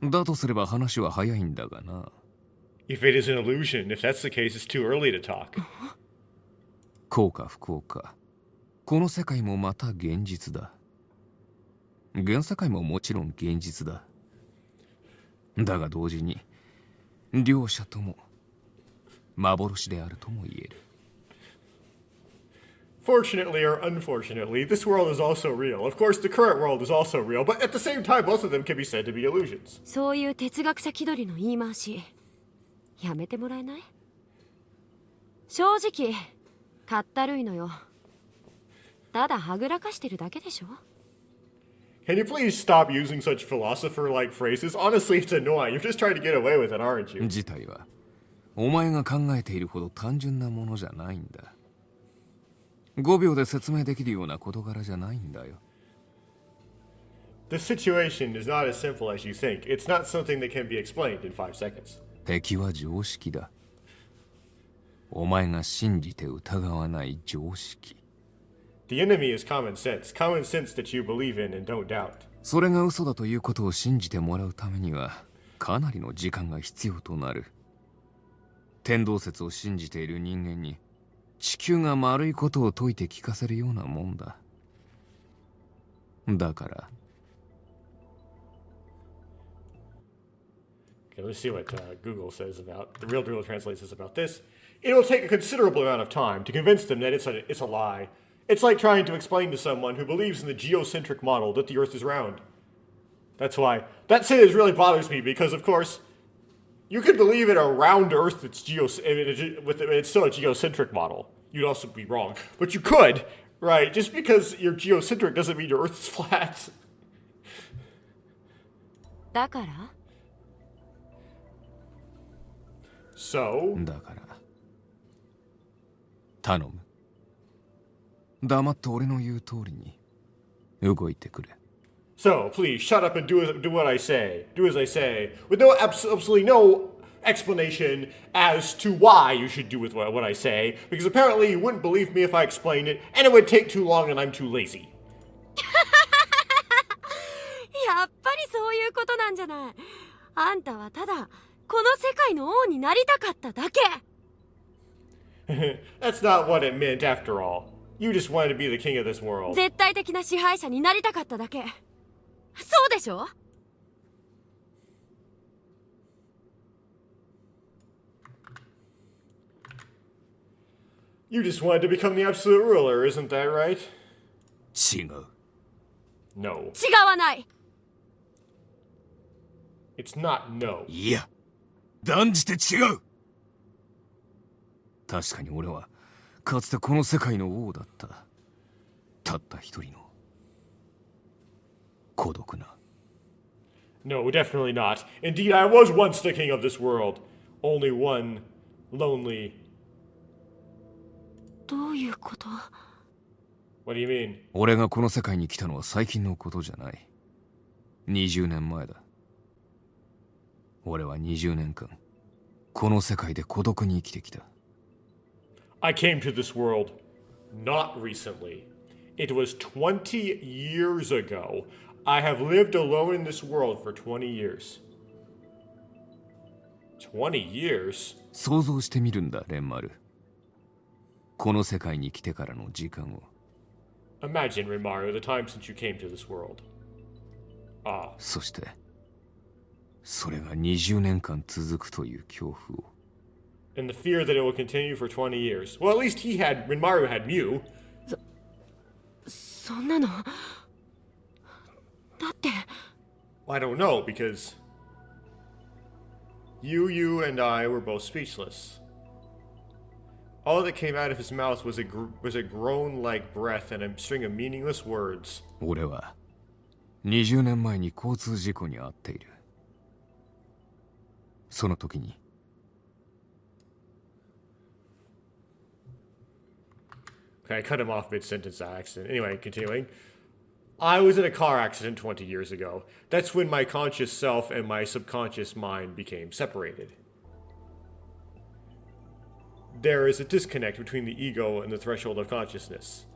だとすれば話は早いんだがな。If it is an illusion, if that's the case, it's too early to talk. 幸か不幸か。この世界もまた現実だ。現世界ももちろん現実だ。だが同時に、両者とも幻であるとも言える。Fortunately or unfortunately, this world is also real. Of course, the current world is also real, but at the same time, both of them can be said to be illusions. そういう哲学者気取りの言い回しやめてもらえない？正直かったるいのよ。ただはぐらかしてるだけでしょ。 Can you please stop using such philosopher-like phrases? Honestly, it's annoying. You're just trying to get away with it, aren't you? 事態はお前が考えているほど単純なものじゃないんだ。5秒で説明できるような事柄じゃないんだよ。The situation is not as simple as you think. It's not something that can be explained in 5 seconds. 敵は常識だ。お前が信じて疑わない常識。The enemy is common sense. Common sense that you believe in and don't doubt. それが嘘だということを信じてもらうためにはかなりの時間が必要となる。天動説を信じている人間に地球が丸いことを説いて聞かせるようなもんだ。だから。Okay, let's see what Google says about the real translate says about this. It'll take a considerable amount of time to convince them that it's a lie. It's like trying to explain to someone who believes in the geocentric model that the Earth is round. That's why that sentence really bothers me because, of course, you could believe in a round Earth that's it's still a geocentric model. You'd also be wrong, but you could, right? Just because you're geocentric doesn't mean your Earth is flat. だから So? だから頼む。黙って俺の言う通りに動いてくれ。So, please, shut up and do what I say. Do as I say. With absolutely no explanation as to why you should do with what I say. Because apparently you wouldn't believe me if I explained it, and it would take too long and I'm too lazy. やっぱりそういうことなんじゃない。あんたはただこの世界の王になりたかっただけ。That's not what it meant after all. You just wanted to be the king of this world. 絶対的な支配者になりたかっただけ。そうでしょ？ You just wanted to become the absolute ruler, isn't that right? 違う。No. 違わない。 It's not no. いや、断じて違う。確かに俺はかつてこの世界の王だった。たった一人の孤独な。No, definitely not. Indeed, I was once the king of this world. Only one lonely. どういうこと？ What do you mean? 俺がこの世界に来たのは最近のことじゃない。20年前だ。俺は20年間この世界で孤独に生きてきた。I came to this world not recently. It was 20 years ago. I have lived alone in this world for 20 years. 20 years? 想像してみるんだ、レンマル。この世界に来てからの時間を。Imagine, Rimaru, the time since you came to this world. Ah. そして、それが20年間続くという恐怖を。And the fear that it will continue for 20 years. Well, at least Rinmaru had Mew. そんなの。だって。Well, I don't know, because you and I were both speechless. All that came out of his mouth was a groan like breath and a string of meaningless words. 俺は20年前に交通事故に遭っている。その時に。Okay, I cut him off mid-sentence accident. Anyway, continuing. I was in a car accident 20 years ago. That's when my conscious self and my subconscious mind became separated. there is a disconnect between the ego and the threshold of consciousness.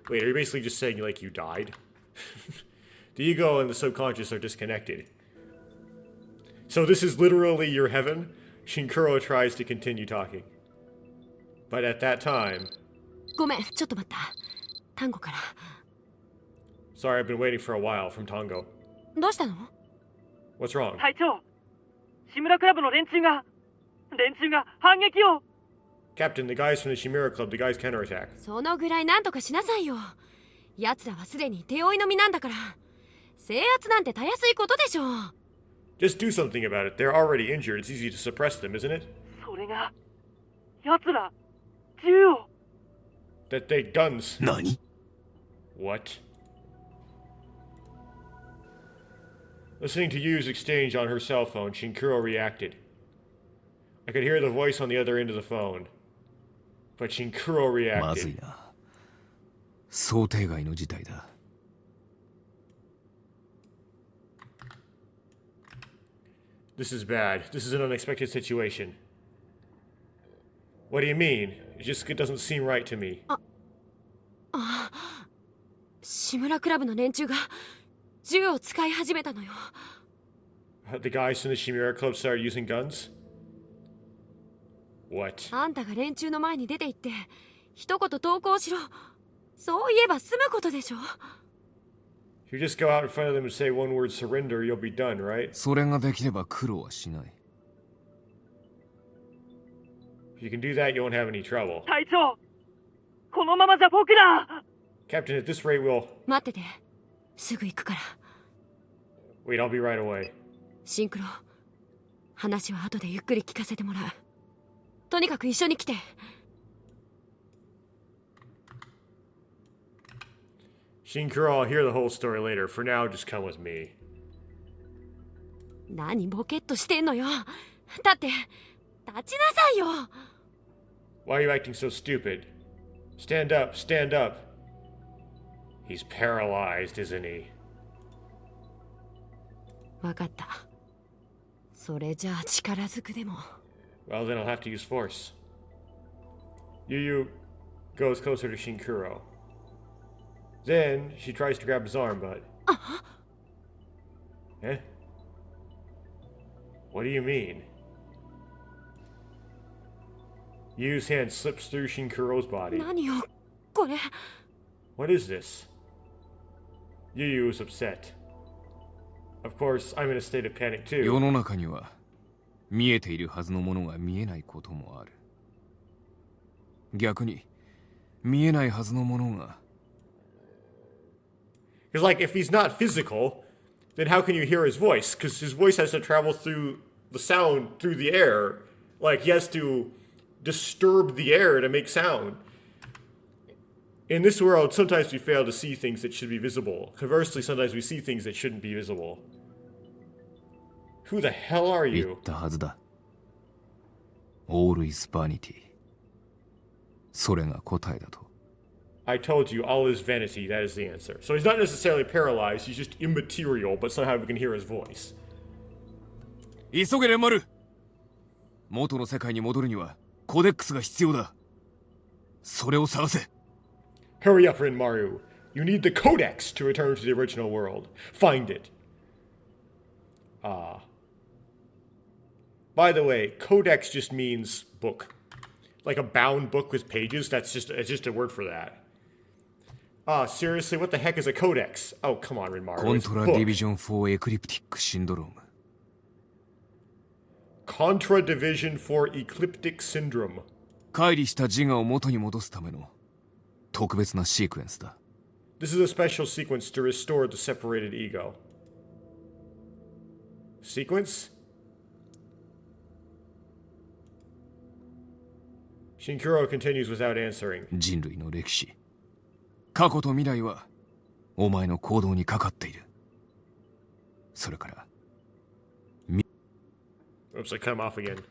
Wait, are you basically just saying, like, you died? The ego and the subconscious are disconnected. So this is literally your heaven? Shinkuro tries to continue talking. But at that time... ごめん、ちょっと待った。単語から。 Sorry, I've been waiting for a while from Tango. どうしたの？ What's wrong? 隊長、志村クラブの連中が反撃を。 Captain, the guys from the Chimera Club, the guys counterattack. そのぐらいなんとかしなさいよ。奴らはすでに手負いの身なんだから。制圧なんてたやすいことでしょ。 Just do something about it. They're already injured. It's easy to suppress them, isn't it? それが、奴ら、銃を。 That they guns. 何？ What? Listening to Yu's exchange on her cell phone, Shinkuro reacted. I could hear the voice on the other end of the phone. But Shinkuro まずい reacted. な。想定外の事態だ。This is bad. This is an unexpected situation. What do you mean? It doesn't seem right to me. 志村クラブの連中が銃を使い始めたのよ。 The guys from the Chimera Club started using guns? What? あんたが連中の前に出て行って一言投稿しろ。そう言えば済むことでしょ。 If you just go out in front of them and say one word surrender, you'll be done, right? それができれば苦労はしない。 If you can do that, you won't have any trouble. 隊長、このままじゃ僕ら。 Captain, at this rate, we'll... 待ってて。すぐ行くから。 Wait, I'll be right away. シンクロ。話は後でゆっくり聞かせてもらう。とにかく一緒に来て。 Shinkuro, I'll hear the whole story later. For now, just come with me. 何ボケっとしてんのよ。だって立ちなさいよ。 Why are you acting so stupid? Stand up, stand up. He's paralyzed, isn't he? わかった。それじゃあ力ずくでも。 Well, then I'll have to use force. Yu goes closer to Shinkuro. Then she tries to grab his arm, but... Eh? What do you mean? Yu's hand slips through Shinkuro's body. 何よ、これ。 What is this? Yu is upset. Of course, I'm in a state of panic 世 too. の中には見えているはずのものが見えないこともある。逆に見えないはずのものが Because, like, if he's not physical, then how can you hear his voice? Because his voice has to travel through the sound through the air. Like, he has to disturb the air to make sound. In this world, sometimes we fail to see things that should be visible. Conversely, sometimes we see things that shouldn't be visible. Who the hell are 言っ you? たはずだ。All is vanity。それが答えだと。I told you, all is vanity, that is the answer. So he's not necessarily paralyzed, he's just immaterial, but somehow we can hear his voice. 急げレンマル。元の世界に戻るにはコデックスが必要だ。それを探せ。 Hurry up, Renmaru. You need the codex to return to the original world. Find it. By the way, codex just means book. Like a bound book with pages, it's just a word for that. Seriously, what the heck is a codex? Oh, come on, Renmaru. コン It's ト a ラ book. ディビジョン4エクリプティックシンドローム。 Contra Division for Ecliptic Syndrome. 乖離した自我を元に戻すための特別なシークエンスだ。 This is a special sequence to restore the separated ego. Sequence? Shinkuro continues without answering. 人類の歴史、過去と未来はお前の行動にかかっている。それから Oops, I cut him off again.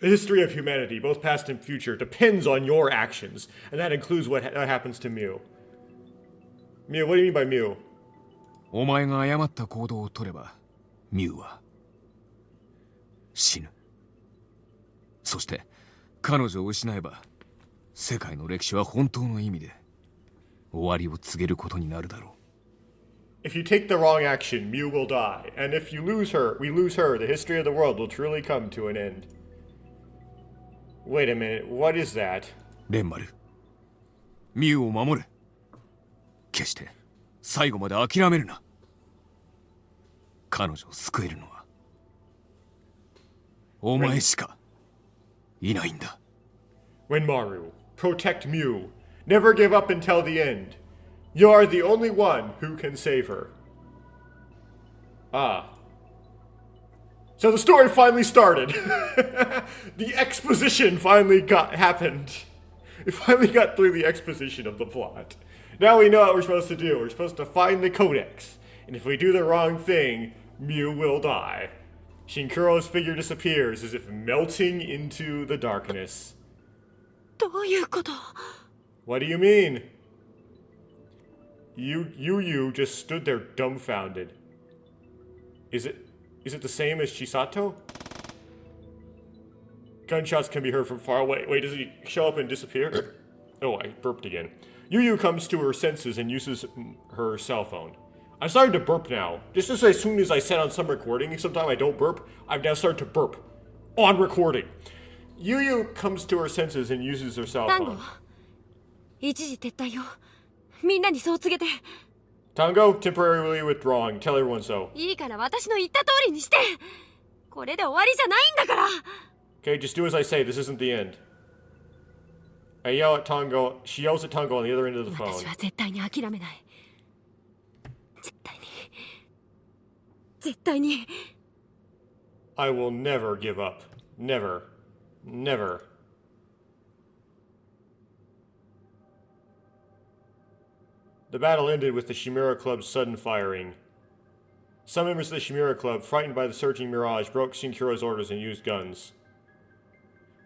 The history of humanity, both past and future, depends on your actions, and that includes what happens to Mew. Mew, what do you mean by Mew? お前が誤った行動を取ればミュウは死ぬ。そして彼女を失えば世界の歴史は本当の意味で終わりを告げることになるだろう。 If you take the wrong action, Mew will die. And if you lose her, we lose her, the history of the world will truly come to an end. Wait a minute, what is that? レンマル、ミュウを守れ。決して最後まで諦めるな。彼女を救えるのはお前しかいないんだ。 Renmaru, protect Mew. Never give up until the end. You are the only one who can save her. Ah. So the story finally started. The exposition finally happened. We finally got through the exposition of the plot. Now we know what we're supposed to do. We're supposed to find the codex. And if we do the wrong thing, Mew will die. Shinkuro's figure disappears as if melting into the darkness. どういうこと？ What do you mean? You just stood there dumbfounded. Is it the same as Chisato? Gunshots can be heard from far away. Wait, does he show up and disappear? Oh, I burped again. Yu comes to her senses and uses her cell phone. I'm starting to burp now. Just as soon as I said on some recording, sometime I don't burp, I've now started to burp. On recording. Yu comes to her senses and uses her cell タンゴ phone. 一時撤退よ。みんなにそう告げて。 Tango, temporarily withdrawing. Tell everyone so. いいから私の言った通りにして。これで終わりじゃないんだから。 Okay, just do as I say. This isn't the end. I yell at Tango. She yells at Tango on the other end of the phone. 私は絶対に諦めない。絶対に。絶対に。 I will never give up. Never. Never. The battle ended with the Chimera Club's sudden firing. Some members of the Chimera Club, frightened by the surging mirage, broke Shinkuro's orders and used guns.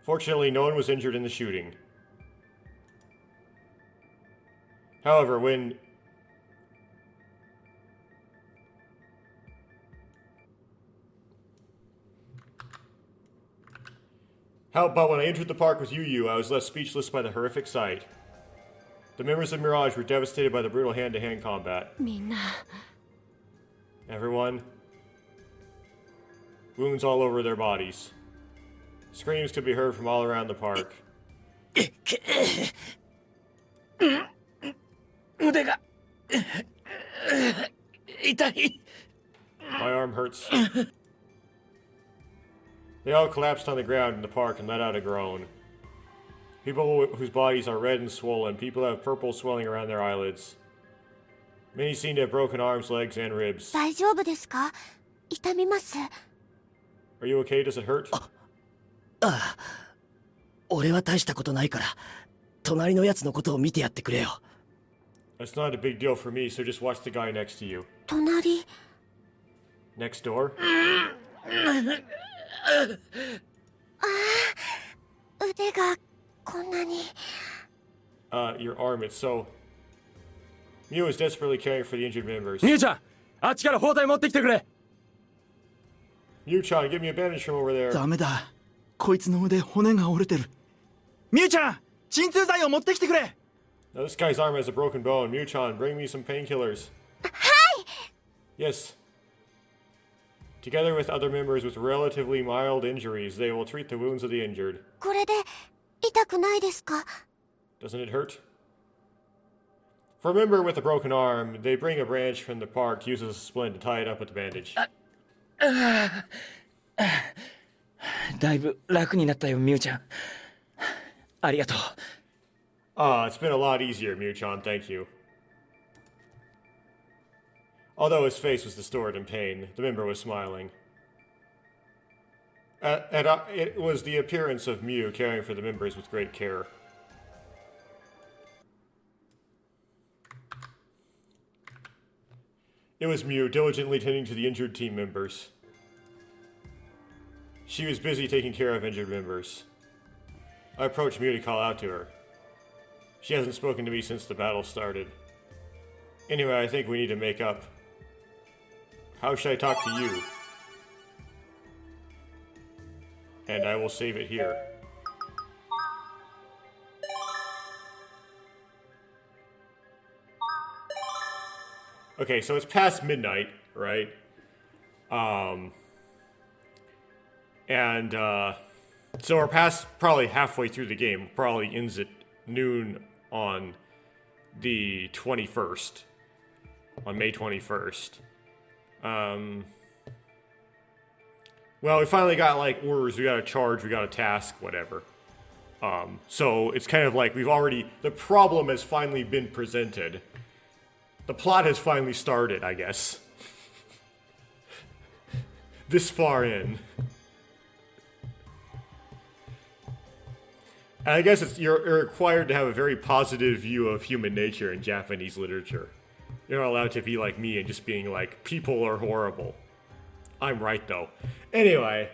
Fortunately, no one was injured in the shooting. However, when when I entered the park with Yu, I was left speechless by the horrific sight. The members of Mirage were devastated by the brutal hand-to-hand combat. みんな。 Everyone. Wounds all over their bodies. Screams could be heard from all around the park. 腕が痛い。 My arm hurts. They all collapsed on the ground in the park and let out a groan. People whose bodies are red and swollen, people have purple swelling around their eyelids. Many seem to have broken arms, legs, and ribs. 大丈夫ですか？痛みます。 Are you okay? Does it hurt? ああ、俺は大したことないから隣のやつのことを見てやってくれよ。 That's not a big deal for me, so just watch the guy next to you. 隣。 Next door? 腕がこんなに。 Your arm, it's so... Mew is desperately caring for the injured members. ミュウちゃん、あっちから包帯持ってきてくれ。 Mew-chan, give me a bandage from over there. ダメだ。こいつの腕、骨が折れてる。ミュウちゃん、鎮痛剤を持ってきてくれ。 Now this guy's arm has a broken bone. Mew-chan, bring me some painkillers. Hi! Yes. Together with other members with relatively mild injuries, they will treat the wounds of the injured. これで痛くないですか？ Doesn't it hurt? For a member with a broken arm, they bring a branch from the park, uses a splint to tie it up with the bandage. だいぶ楽になったよ、ミュウちゃん。ありがとう。It's been a lot easier, Mew-chan, thank you. Although his face was distorted in pain, the member was smiling. It was the appearance of Mew caring for the members with great care. It was Mew diligently tending to the injured team members. She was busy taking care of injured members. I approached Mew to call out to her. She hasn't spoken to me since the battle started. Anyway, I think we need to make up. How should I talk to you? And I will save it here. Okay, so it's past midnight, right? So we're past probably halfway through the game. Probably ends at noon on the 21st. On May 21st. Well, we finally got, like, orders. We got a charge, we got a task, whatever. So it's kind of like the problem has finally been presented. The plot has finally started, I guess. This far in. And I guess you're required to have a very positive view of human nature in Japanese literature. You're not allowed to be like me and just being like, people are horrible. I'm right, though. Anyway.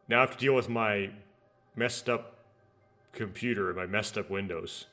Now I have to deal with my messed up computer and my messed up Windows.